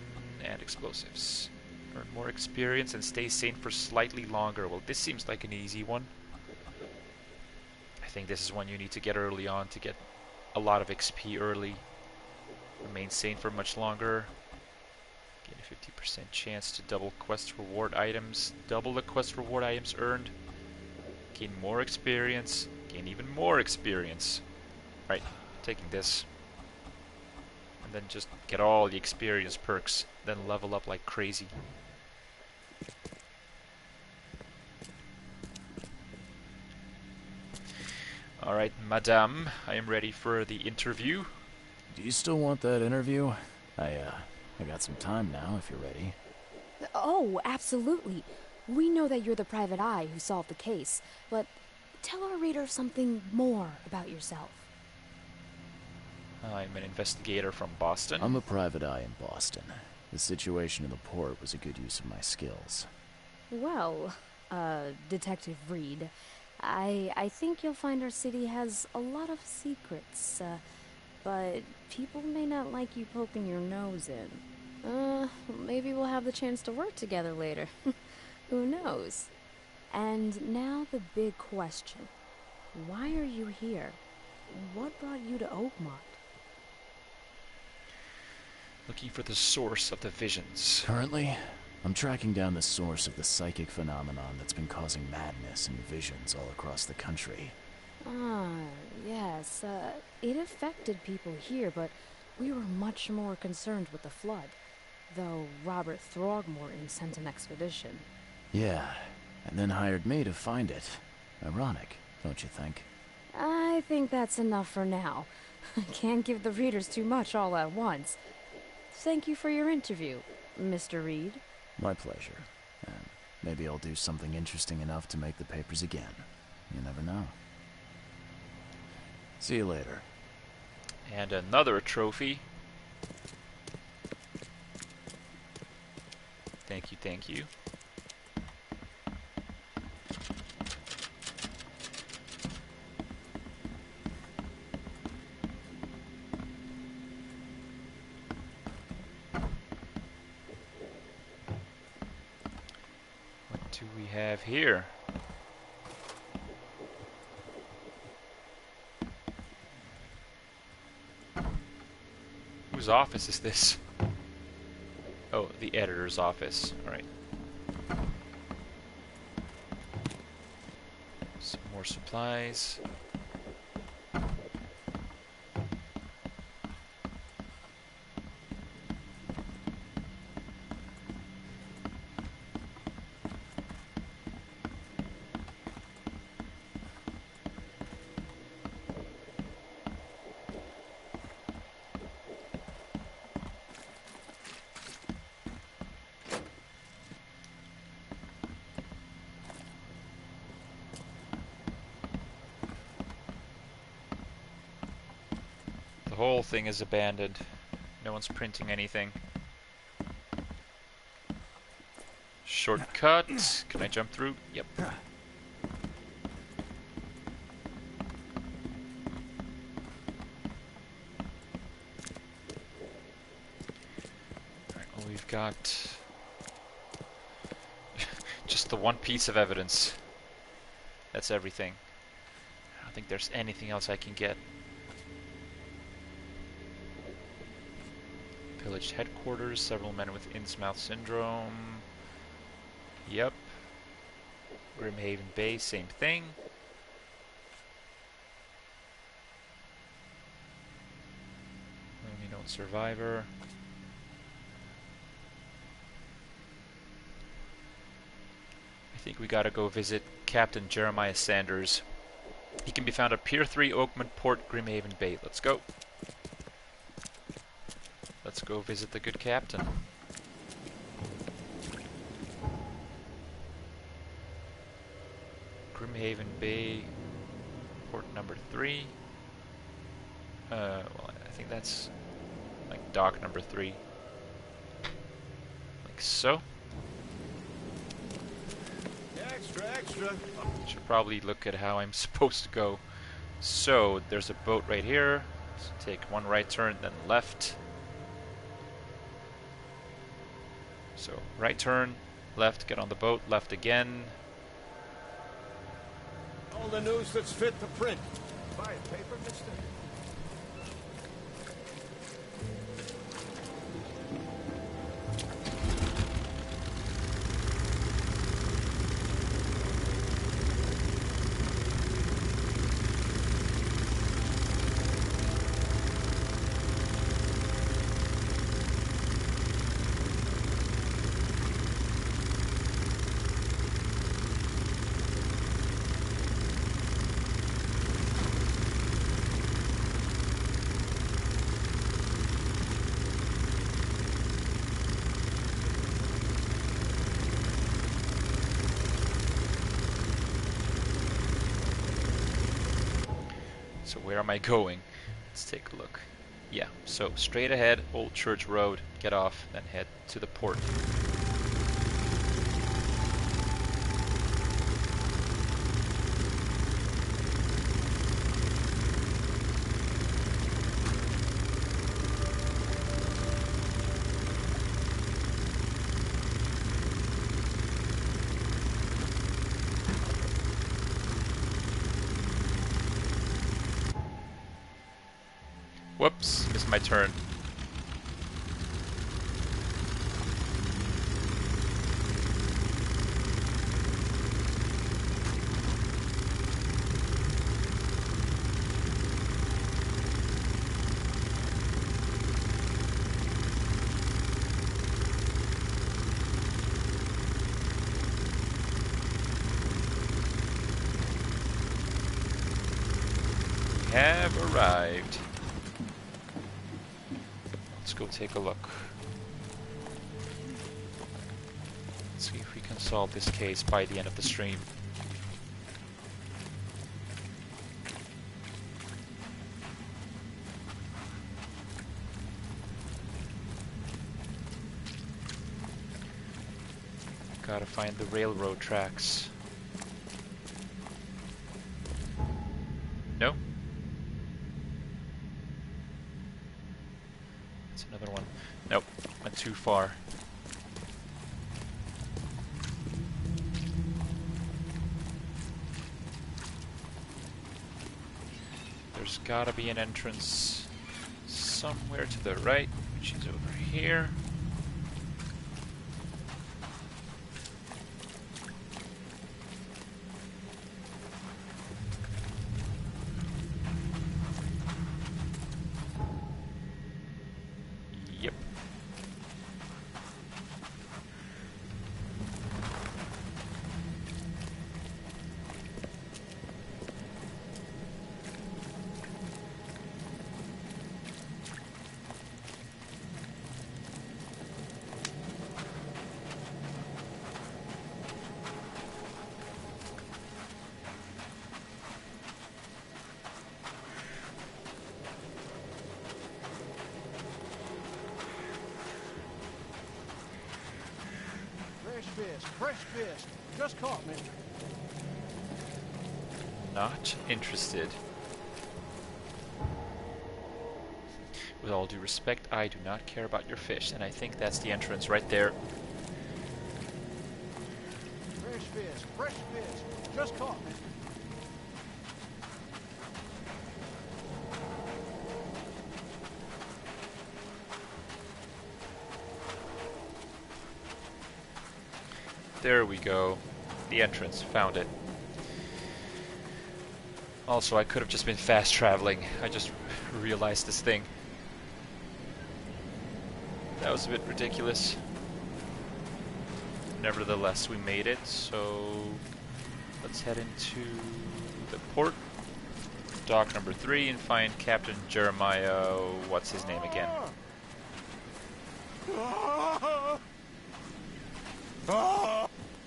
and explosives. Earn more experience and stay sane for slightly longer. Well, this seems like an easy one. I think this is one you need to get early on to get a lot of XP early. Remain sane for much longer. Gain a 50% chance to double quest reward items. Double the quest reward items earned. Gain more experience. Gain even more experience. Right, taking this. And then just get all the experience perks. Then level up like crazy. Alright, madame, I am ready for the interview. Do you still want that interview? I got some time now, if you're ready. Oh, absolutely. We know that you're the private eye who solved the case, but tell our readers something more about yourself. I'm an investigator from Boston. I'm a private eye in Boston. The situation in the port was a good use of my skills. Well, Detective Reed, I think you'll find our city has a lot of secrets, but people may not like you poking your nose in. Maybe we'll have the chance to work together later. Who knows? And now the big question. Why are you here? What brought you to Oakmont? Looking for the source of the visions. Currently, I'm tracking down the source of the psychic phenomenon that's been causing madness and visions all across the country. Yes. It affected people here, but we were much more concerned with the flood. Though Robert Throgmorton sent an expedition. Yeah, and then hired me to find it. Ironic, don't you think? I think that's enough for now. I can't give the readers too much all at once. Thank you for your interview, Mr. Reed. My pleasure. And maybe I'll do something interesting enough to make the papers again. You never know. See you later. And another trophy. Thank you, thank you. What do we have here? Whose office is this? Oh, the editor's office. Alright. Some more supplies. The whole thing is abandoned. No one's printing anything. Shortcut. Can I jump through? Yep. Alright, well, we've got just the one piece of evidence. That's everything. I don't think there's anything else I can get. Pillaged headquarters, several men with Innsmouth syndrome. Yep. Grimhaven Bay, same thing. Only known survivor. I think we gotta go visit Captain Jeremiah Sanders. He can be found at Pier 3, Oakmont Port, Grimhaven Bay. Let's go. Let's go visit the good captain. Grimhaven Bay, port number 3. Well, I think that's like dock number 3. Like so. Extra, extra. Should probably look at how I'm supposed to go. So, there's a boat right here. So take one right turn, then left. So, right turn, left, get on the boat, left again. All the news that's fit to print. Buy a paper, mister? So where am I going? Let's take a look. Yeah, so straight ahead, Old Church Road, get off, then head to the port. Whoops, missed my turn. Have arrived. Let's go take a look. Let's see if we can solve this case by the end of the stream. Gotta find the railroad tracks. No? That's another one. Nope, went too far. There's gotta be an entrance somewhere to the right, which is over here. Yep. Fresh fish. Just caught, mister. Not interested. With all due respect, I do not care about your fish, and I think that's the entrance right there. Fresh fish. Just caught, mister. There we go. The entrance. Found it. Also, I could have just been fast traveling. I just realized this thing. That was a bit ridiculous. Nevertheless, we made it, so let's head into the port, dock number 3, and find Captain Jeremiah, what's his name again?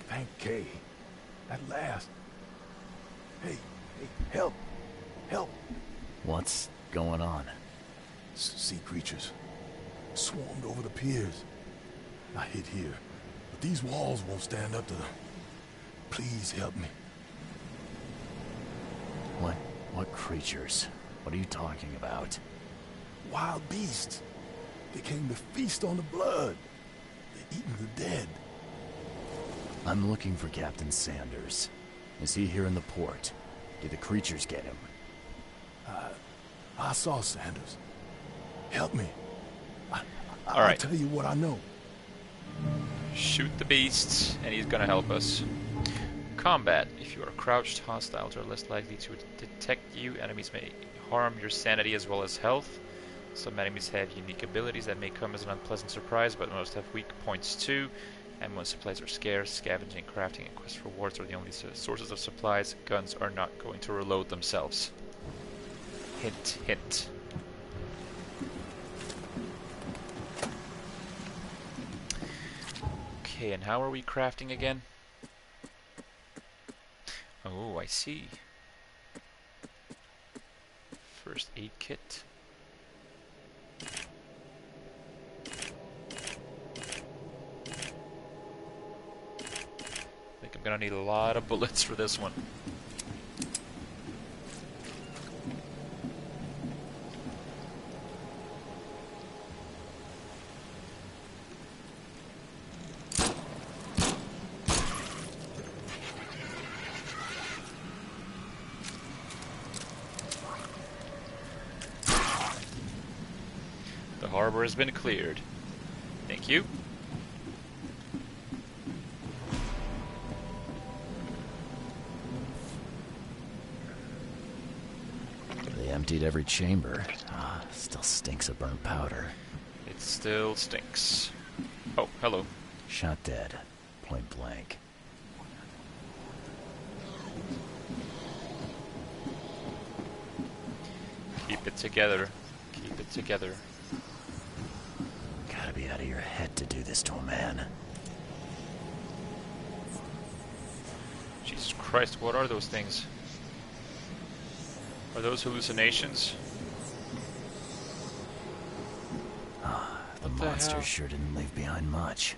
Thank Kay. At last. Hey, help. Help. What's going on? Sea creatures. Swarmed over the piers. I hid here, but these walls won't stand up to them. Please help me. What creatures? What are you talking about? Wild beasts. They came to feast on the blood. They're eating the dead. I'm looking for Captain Sanders. Is he here in the port? Did the creatures get him? I saw Sanders. Help me. All right. I'll tell you what I know. Shoot the beasts, and he's gonna help us. Combat. If you are crouched, hostiles are less likely to detect you. Enemies may harm your sanity as well as health. Some enemies have unique abilities that may come as an unpleasant surprise, but most have weak points too. And when supplies are scarce, scavenging, crafting, and quest rewards are the only sources of supplies. Guns are not going to reload themselves. Hint, hint. Okay, and how are we crafting again? Oh, I see. First aid kit. I think I'm gonna need a lot of bullets for this one. The harbor has been cleared. Thank you. They emptied every chamber. Still stinks of burnt powder. It still stinks. Oh, hello. Shot dead. Point blank. Keep it together. Keep it together. Gotta be out of your head to do this to a man. Jesus Christ, what are those things? Are those hallucinations? The monster sure didn't leave behind much.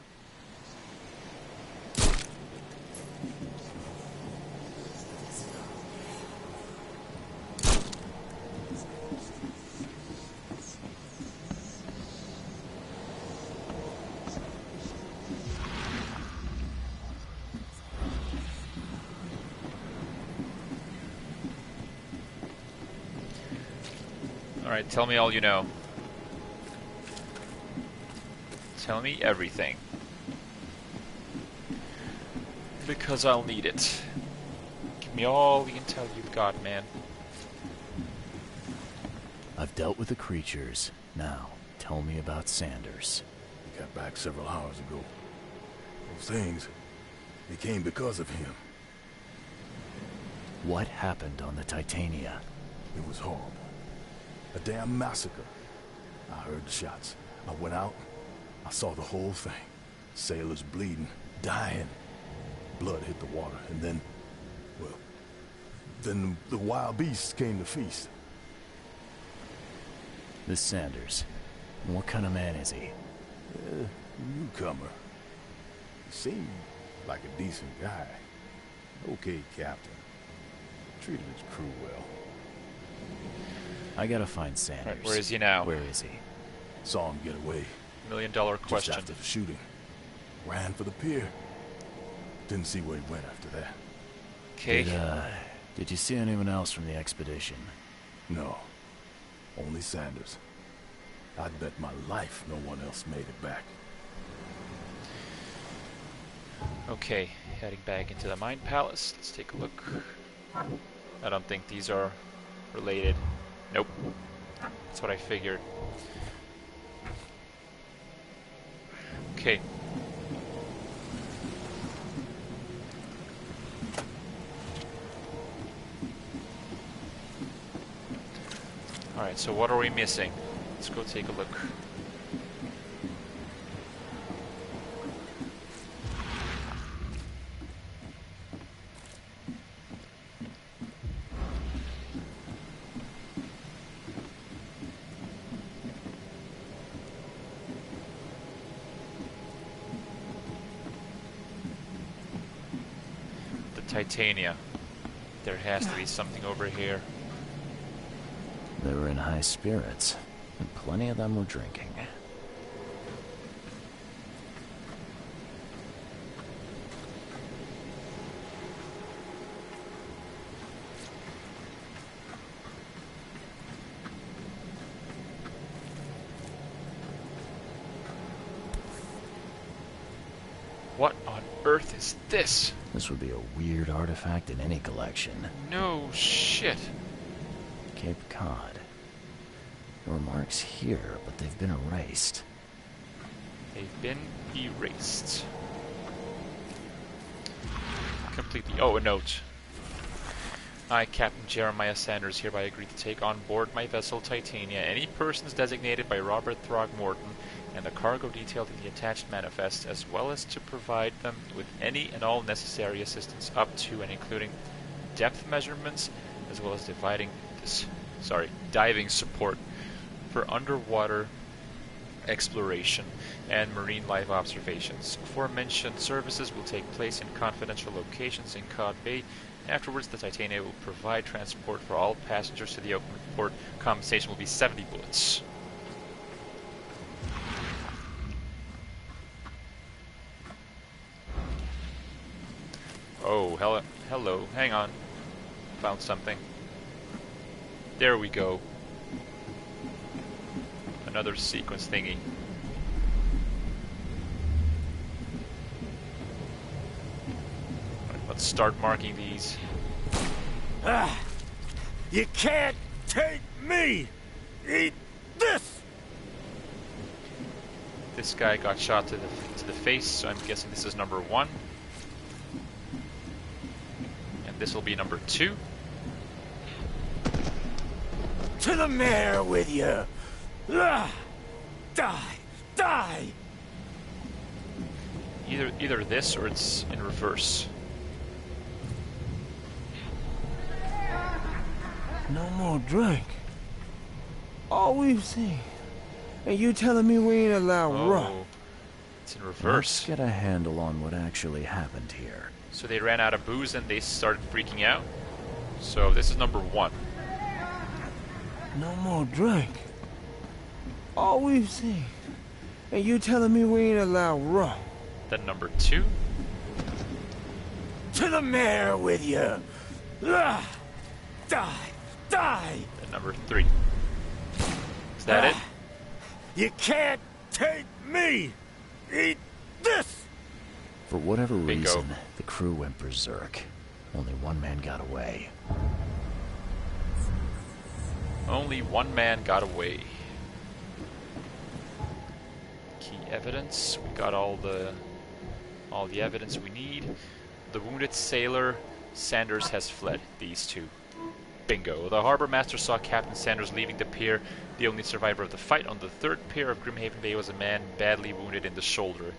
Alright, tell me all you know. Tell me everything. Because I'll need it. Give me all the intel you've got, man. I've dealt with the creatures. Now, tell me about Sanders. He got back several hours ago. Those things, they came because of him. What happened on the Titania? It was horrible. A damn massacre. I heard the shots. I went out. I saw the whole thing. Sailors bleeding, dying. Blood hit the water, and then, well, then the wild beasts came to feast. This Sanders, what kind of man is he? Newcomer. He seemed like a decent guy. Okay, Captain. Treated his crew well. I gotta find Sanders. Right, where is he now? Where is he? Saw him get away. $1 million question. Just after the shooting. Ran for the pier. Didn't see where he went after that. Okay. Did you see anyone else from the expedition? No. Only Sanders. I'd bet my life no one else made it back. Okay, heading back into the Mind Palace. Let's take a look. I don't think these are related. Nope. That's what I figured. Okay. Alright, so what are we missing? Let's go take a look. Titania. There has to be something over here. They were in high spirits, and plenty of them were drinking. What on earth is this? This would be a weird artifact in any collection. No shit. Cape Cod. There were marks here, but they've been erased. They've been erased. Completely. Oh, a note. I, Captain Jeremiah Sanders, hereby agree to take on board my vessel Titania any persons designated by Robert Throgmorton and the cargo detailed in the attached manifest, as well as to provide them with any and all necessary assistance up to and including depth measurements, as well as dividing this diving support for underwater exploration and marine life observations. Aforementioned services will take place in confidential locations in Cod Bay. Afterwards, the Titania will provide transport for all passengers to the Oakland port. Compensation will be 70 bullets. Oh, hello, hang on. Found something. There we go. Another sequence thingy. Right, let's start marking these. You can't take me! Eat this! This guy got shot to the face, so I'm guessing this is number 1. And this will be number 2. To the mare with you! Die! Die! Either this or it's in reverse. No more drink. All we've seen. And you telling me we ain't allowed rum? It's in reverse. Let's get a handle on what actually happened here. So they ran out of booze and they started freaking out. So this is number 1. No more drink. All we've seen. And you telling me we ain't allowed rum? Then number 2. To the mare with you! Die! Die! Then number 3. Is that it? You can't take me! Eat this! For whatever Bingo. reason, the crew went berserk. Only one man got away. Only one man got away. Key evidence. We got all the evidence we need. The wounded sailor Sanders has fled. These 2. Bingo. The harbor master saw Captain Sanders leaving the pier. The only survivor of the fight on the 3rd pier of Grimhaven Bay was a man badly wounded in the shoulder.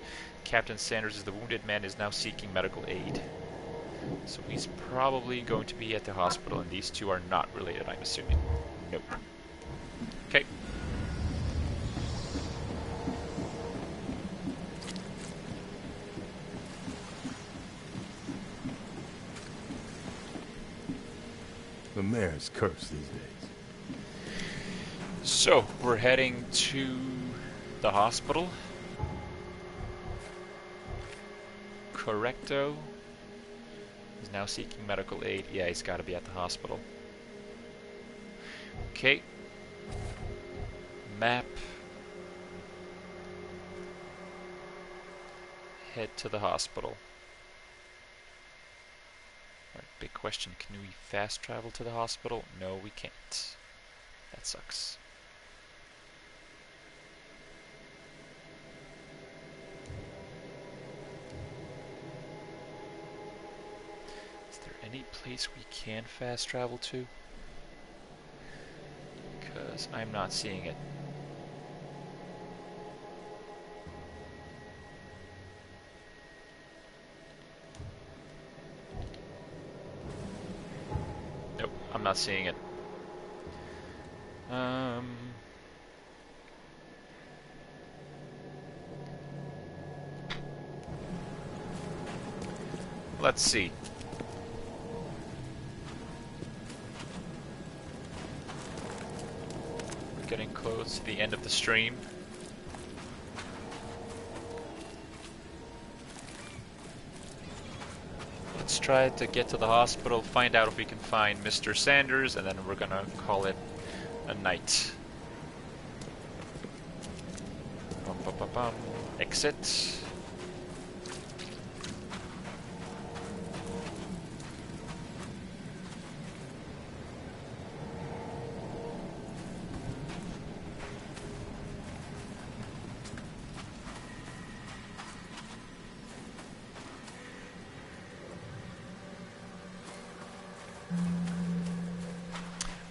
Captain Sanders is the wounded man is now seeking medical aid. So he's probably going to be at the hospital, and these 2 are not related, I'm assuming. Nope. Okay. The mayor's cursed these days. So, we're heading to the hospital. Correcto. He's now seeking medical aid. Yeah, he's got to be at the hospital. Okay. Map. Head to the hospital. Alright, big question. Can we fast travel to the hospital? No, we can't. That sucks. Is there any place we can fast travel to? Because I'm not seeing it. Nope, I'm not seeing it. Let's see. We're getting close to the end of the stream. Let's try to get to the hospital, find out if we can find Mr. Sanders, and then we're gonna call it a night. Bum, bum, bum, bum. Exit.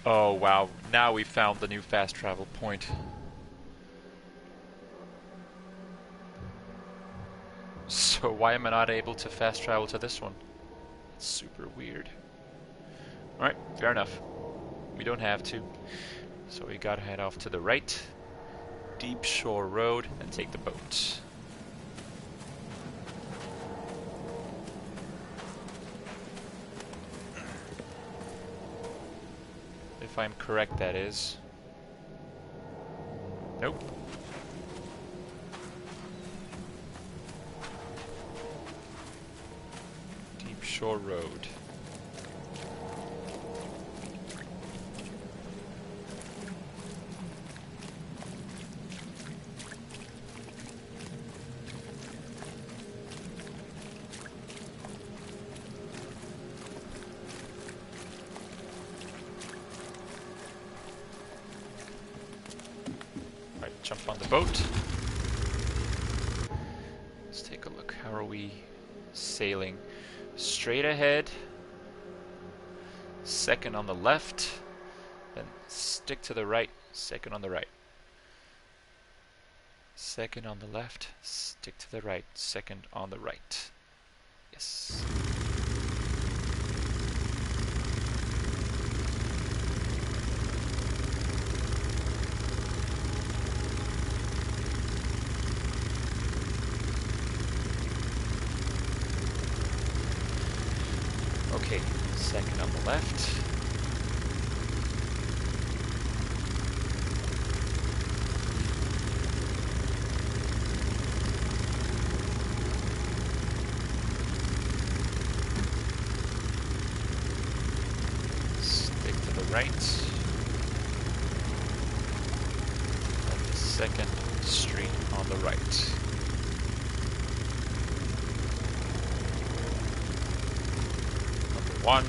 Oh wow, now we found the new fast travel point. So why am I not able to fast travel to this one? It's super weird. Alright, fair enough. we don't have to. So we gotta head off to the right, Deep Shore Road, and take the boat. If I'm correct, that is. Nope. Deep Shore Road. Jump on the boat. Let's take a look. How are we sailing? Straight ahead. Second on the left. Then stick to the right. Second on the right. Second on the left. Stick to the right. Second on the right. Yes. Okay, second on the left. Stick to the right. And the second street on the right. One.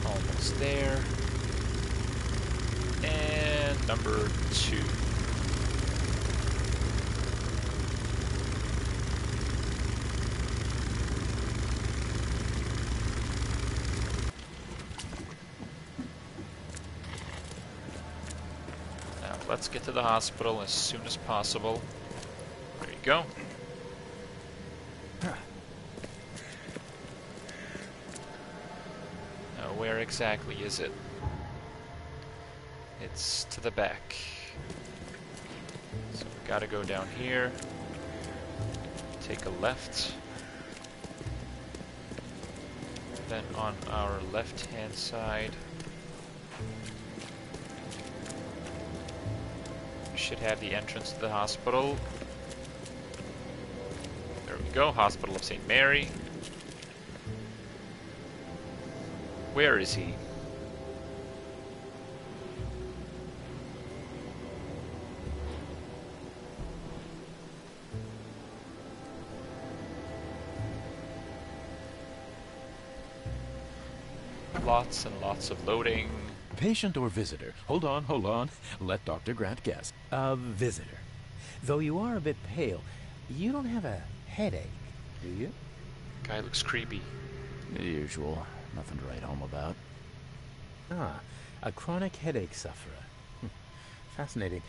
Almost there. And number 2. Let's get to the hospital as soon as possible. There you go. Now, where exactly is it? It's to the back. So we gotta go down here. Take a left. Then on our left-hand side, should have the entrance to the hospital. There we go, Hospital of St. Mary. Where is he? Lots and lots of loading. Patient or visitor? Hold on. Let Dr. Grant guess. A visitor. Though you are a bit pale, you don't have a headache, do you? Guy looks creepy. The usual. Nothing to write home about. Ah, a chronic headache sufferer. Fascinating.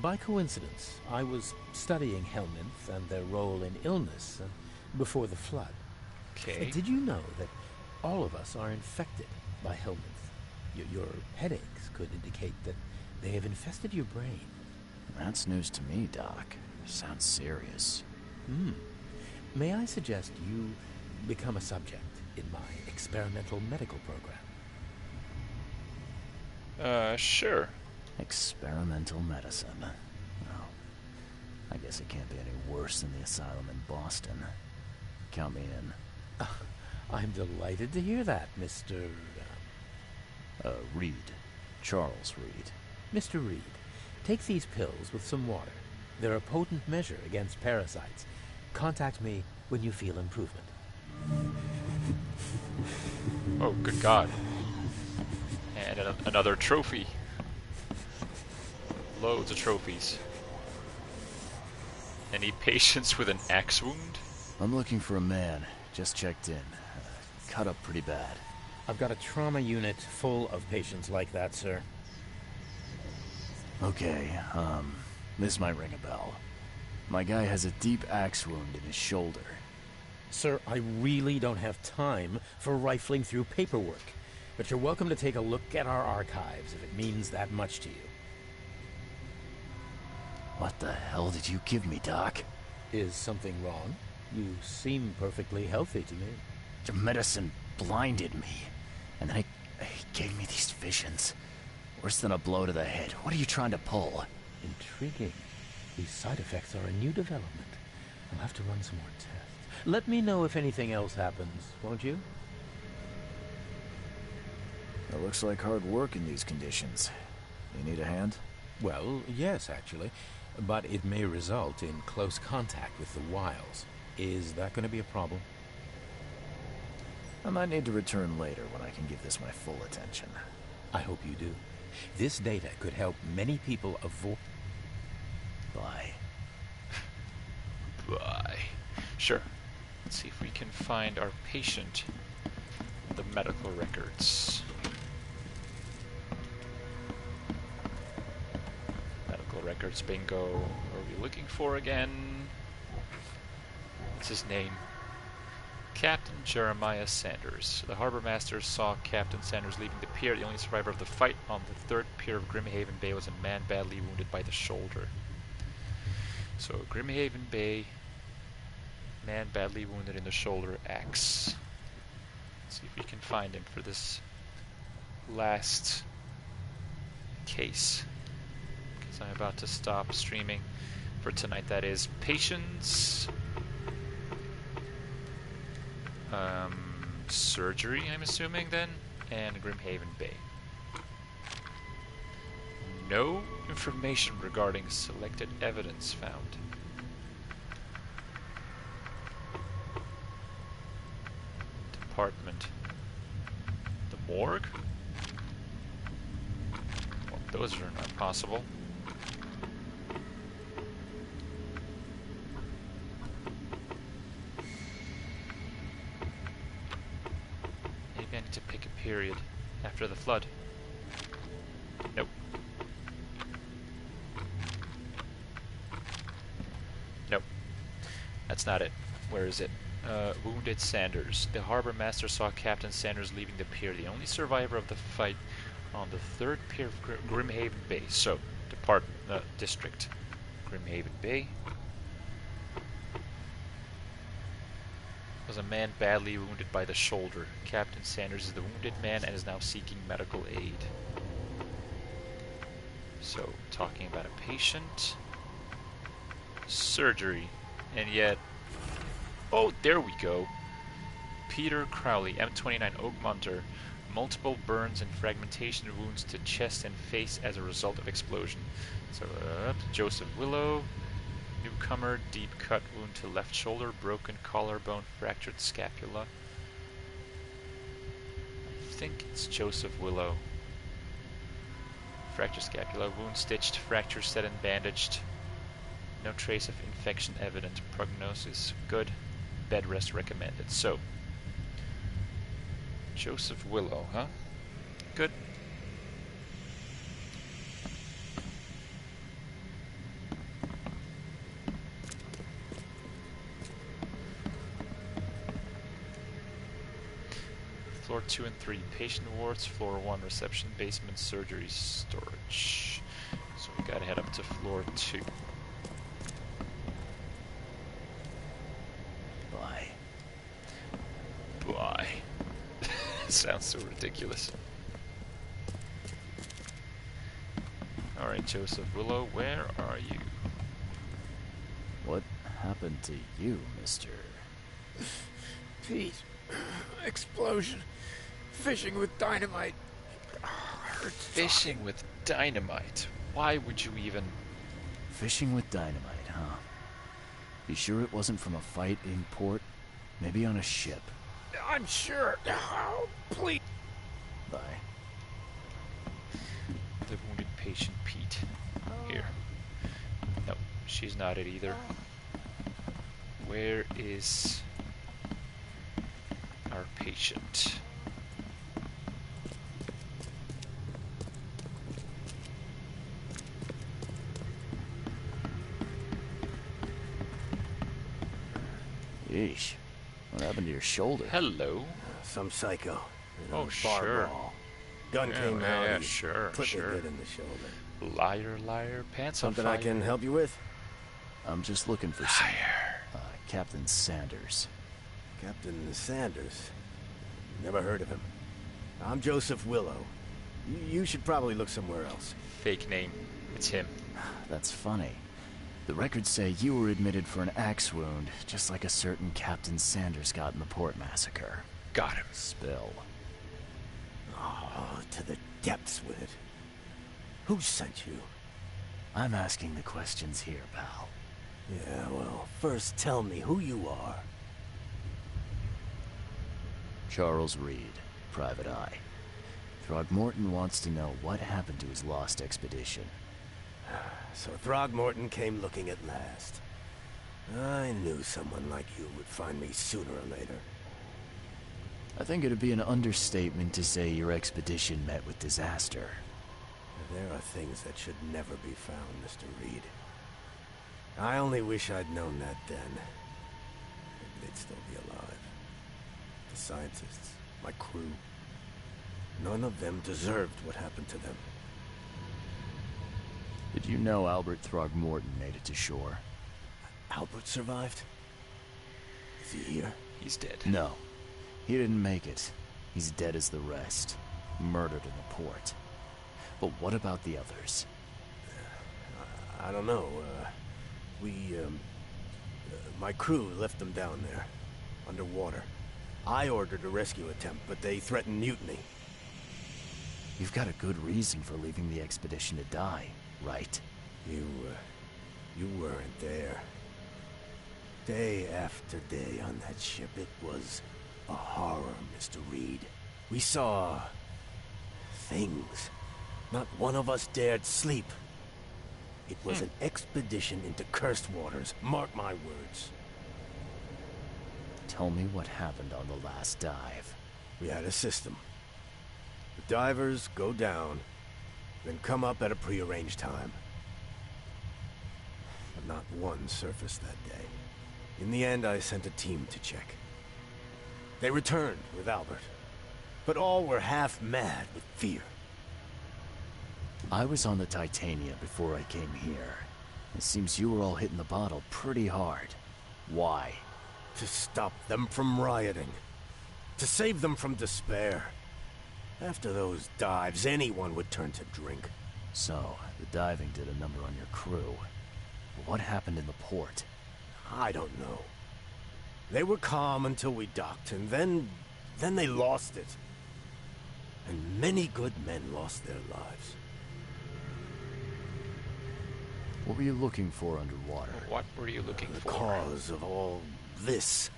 By coincidence, I was studying Helminth and their role in illness before the flood. Okay. Did you know that all of us are infected by Helminth? Your headaches could indicate that they have infested your brain. That's news to me, Doc. Sounds serious. May I suggest you become a subject in my experimental medical program? Sure. Experimental medicine. Well, I guess it can't be any worse than the asylum in Boston. Count me in. I'm delighted to hear that, Mr. Reed. Charles Reed. Mr. Reed, take these pills with some water. They're a potent measure against parasites. Contact me when you feel improvement. Oh, good God. And another trophy. Loads of trophies. Any patients with an axe wound? I'm looking for a man. Just checked in. Cut up pretty bad. I've got a trauma unit full of patients like that, sir. Okay, this might ring a bell. My guy has a deep axe wound in his shoulder. Sir, I really don't have time for rifling through paperwork, but you're welcome to take a look at our archives if it means that much to you. What the hell did you give me, Doc? Is something wrong? You seem perfectly healthy to me. Your medicine blinded me, and then he gave me these visions. Worse than a blow to the head. What are you trying to pull? Intriguing. These side effects are a new development. I'll have to run some more tests. Let me know if anything else happens, won't you? It looks like hard work in these conditions. You need a hand? Well, yes, actually. But it may result in close contact with the wiles. Is that going to be a problem? I might need to return later when I can give this my full attention. I hope you do. This data could help many people avoid... Bye. Bye. Sure. Let's see if we can find our patient in the medical records. Medical records bingo. What are we looking for again? What's his name? Captain Jeremiah Sanders. The harbor master saw Captain Sanders leaving the pier. The only survivor of the fight on the third pier of Grimhaven Bay was a man badly wounded by the shoulder. So, Grimhaven Bay, man badly wounded in the shoulder, axe. Let's see if we can find him for this last case. Because I'm about to stop streaming for tonight, that is. Patients... surgery, I'm assuming then, and Grimhaven Bay. No information regarding selected evidence found. Department. The morgue? Well, those are not possible. Maybe I need to pick a period after the flood. Nope. Nope. That's not it. Where is it? Wounded Sanders. The harbor master saw Captain Sanders leaving the pier, the only survivor of the fight on the third pier of Grimhaven Bay. So, district. Grimhaven Bay. Was a man badly wounded by the shoulder. Captain Sanders is the wounded man and is now seeking medical aid. So, talking about a patient. Surgery. And yet... Oh, there we go. Peter Crowley, M29 Oakmonter. Multiple burns and fragmentation wounds to chest and face as a result of explosion. So, Joseph Willow. Newcomer, deep cut wound to left shoulder, broken collarbone, fractured scapula. I think it's Joseph Willow. Fractured scapula, wound stitched, fracture set and bandaged. No trace of infection evident. Prognosis good. Bed rest recommended. So, Joseph Willow, huh? Good. Floor 2 and 3, patient wards. Floor 1, reception, basement, surgery, storage. So we gotta head up to floor 2. Bye. Bye. Sounds so ridiculous. Alright, Joseph Willow, where are you? What happened to you, mister? Pete. Explosion. Fishing with dynamite. Fishing with dynamite? Why would you even... Fishing with dynamite, huh? You sure it wasn't from a fight in port? Maybe on a ship? I'm sure. Oh, please. Bye. The wounded patient, Pete. Here. No, she's not it either. Where is our patient? Yeesh. What happened to your shoulder? Hello. Some psycho. Oh, bar sure. brawl. Gun Yeah, came out. yeah, He sure, clipped sure. me good in the shoulder. Liar, liar, pants Something on fire. I can help you with? I'm just looking for some. Captain Sanders. Captain Sanders. Never heard of him. I'm Joseph Willow. You should probably look somewhere else. Fake name. It's him. That's funny. The records say you were admitted for an axe wound, just like a certain Captain Sanders got in the port massacre. Got him. Spill. Oh, to the depths with it. Who sent you? I'm asking the questions here, pal. Yeah, well, first tell me who you are. Charles Reed, Private Eye. Throgmorton wants to know what happened to his lost expedition. So Throgmorton came looking at last. I knew someone like you would find me sooner or later. I think it'd be an understatement to say your expedition met with disaster. There are things that should never be found, Mr. Reed. I only wish I'd known that then. Maybe they'd still be alive. The scientists, my crew. None of them deserved what happened to them. Did you know Albert Throgmorton made it to shore? Albert survived? Is he here? He's dead. No. He didn't make it. He's dead as the rest. Murdered in the port. But what about the others? I don't know. My crew left them down there, underwater. I ordered a rescue attempt, but they threatened mutiny. You've got a good reason for leaving the expedition to die, right? You weren't there. Day after day on that ship, it was a horror, Mr. Reed. We saw things. Not one of us dared sleep. It was an expedition into cursed waters. Mark my words. Tell me what happened on the last dive. We had a system. The divers go down, then come up at a prearranged time. But not one surfaced that day. In the end, I sent a team to check. They returned with Albert, but all were half mad with fear. I was on the Titania before I came here. It seems you were all hitting the bottle pretty hard. Why? To stop them from rioting. To save them from despair. After those dives, anyone would turn to drink. So, the diving did a number on your crew. But what happened in the port? I don't know. They were calm until we docked, and then they lost it. And many good men lost their lives. What were you looking for underwater? What were you looking for? The cause of all this.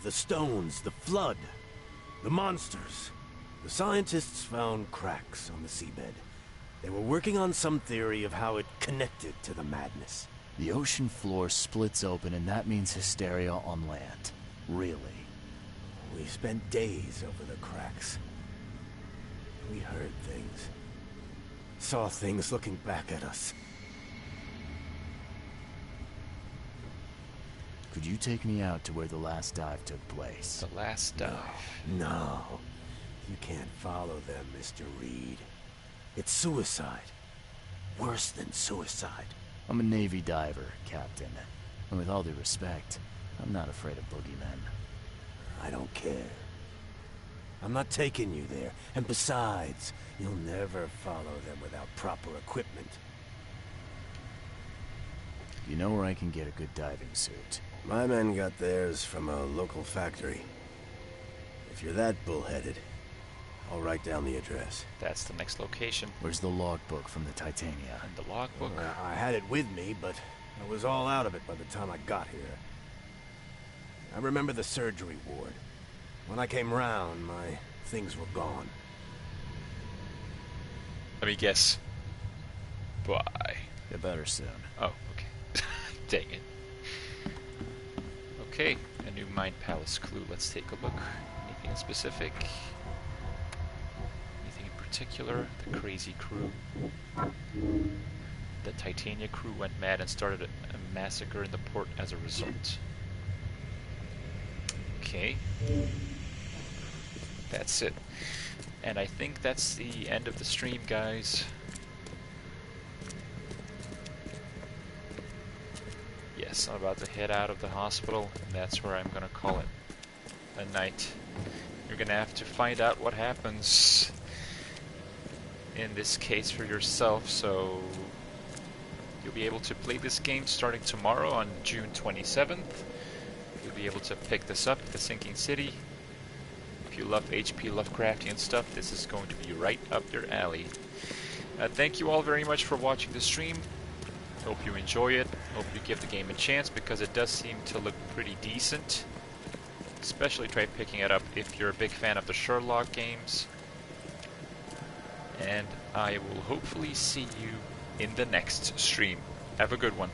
The stones, the flood, the monsters. The scientists found cracks on the seabed. They were working on some theory of how it connected to the madness. The ocean floor splits open, and that means hysteria on land. Really? We spent days over the cracks. We heard things. Saw things looking back at us. Could you take me out to where the last dive took place? The last dive? No. You can't follow them, Mr. Reed. It's suicide. Worse than suicide. I'm a Navy diver, Captain. And with all due respect, I'm not afraid of boogeymen. I don't care. I'm not taking you there. And besides, you'll never follow them without proper equipment. You know where I can get a good diving suit? My men got theirs from a local factory. If you're that bullheaded, I'll write down the address. That's the next location. Where's the logbook from the Titania? And the logbook? I had it with me, but I was all out of it by the time I got here. I remember the surgery ward. When I came round, my things were gone. Let me guess. Bye. Get better soon. Oh, okay. Dang it. Okay, a new Mind Palace clue. Let's take a look. Anything specific? Anything in particular? The crazy crew. The Titania crew went mad and started a massacre in the port as a result. Okay. That's it. And I think that's the end of the stream, guys. Yes, I'm about to head out of the hospital, and that's where I'm gonna call it a night. You're gonna have to find out what happens in this case for yourself, so you'll be able to play this game starting tomorrow on June 27th. You'll be able to pick this up at the Sinking City. If you love HP Lovecraftian stuff, this is going to be right up your alley. Thank you all very much for watching the stream. Hope you enjoy it. Hope you give the game a chance, because it does seem to look pretty decent. Especially try picking it up if you're a big fan of the Sherlock games. And I will hopefully see you in the next stream. Have a good one.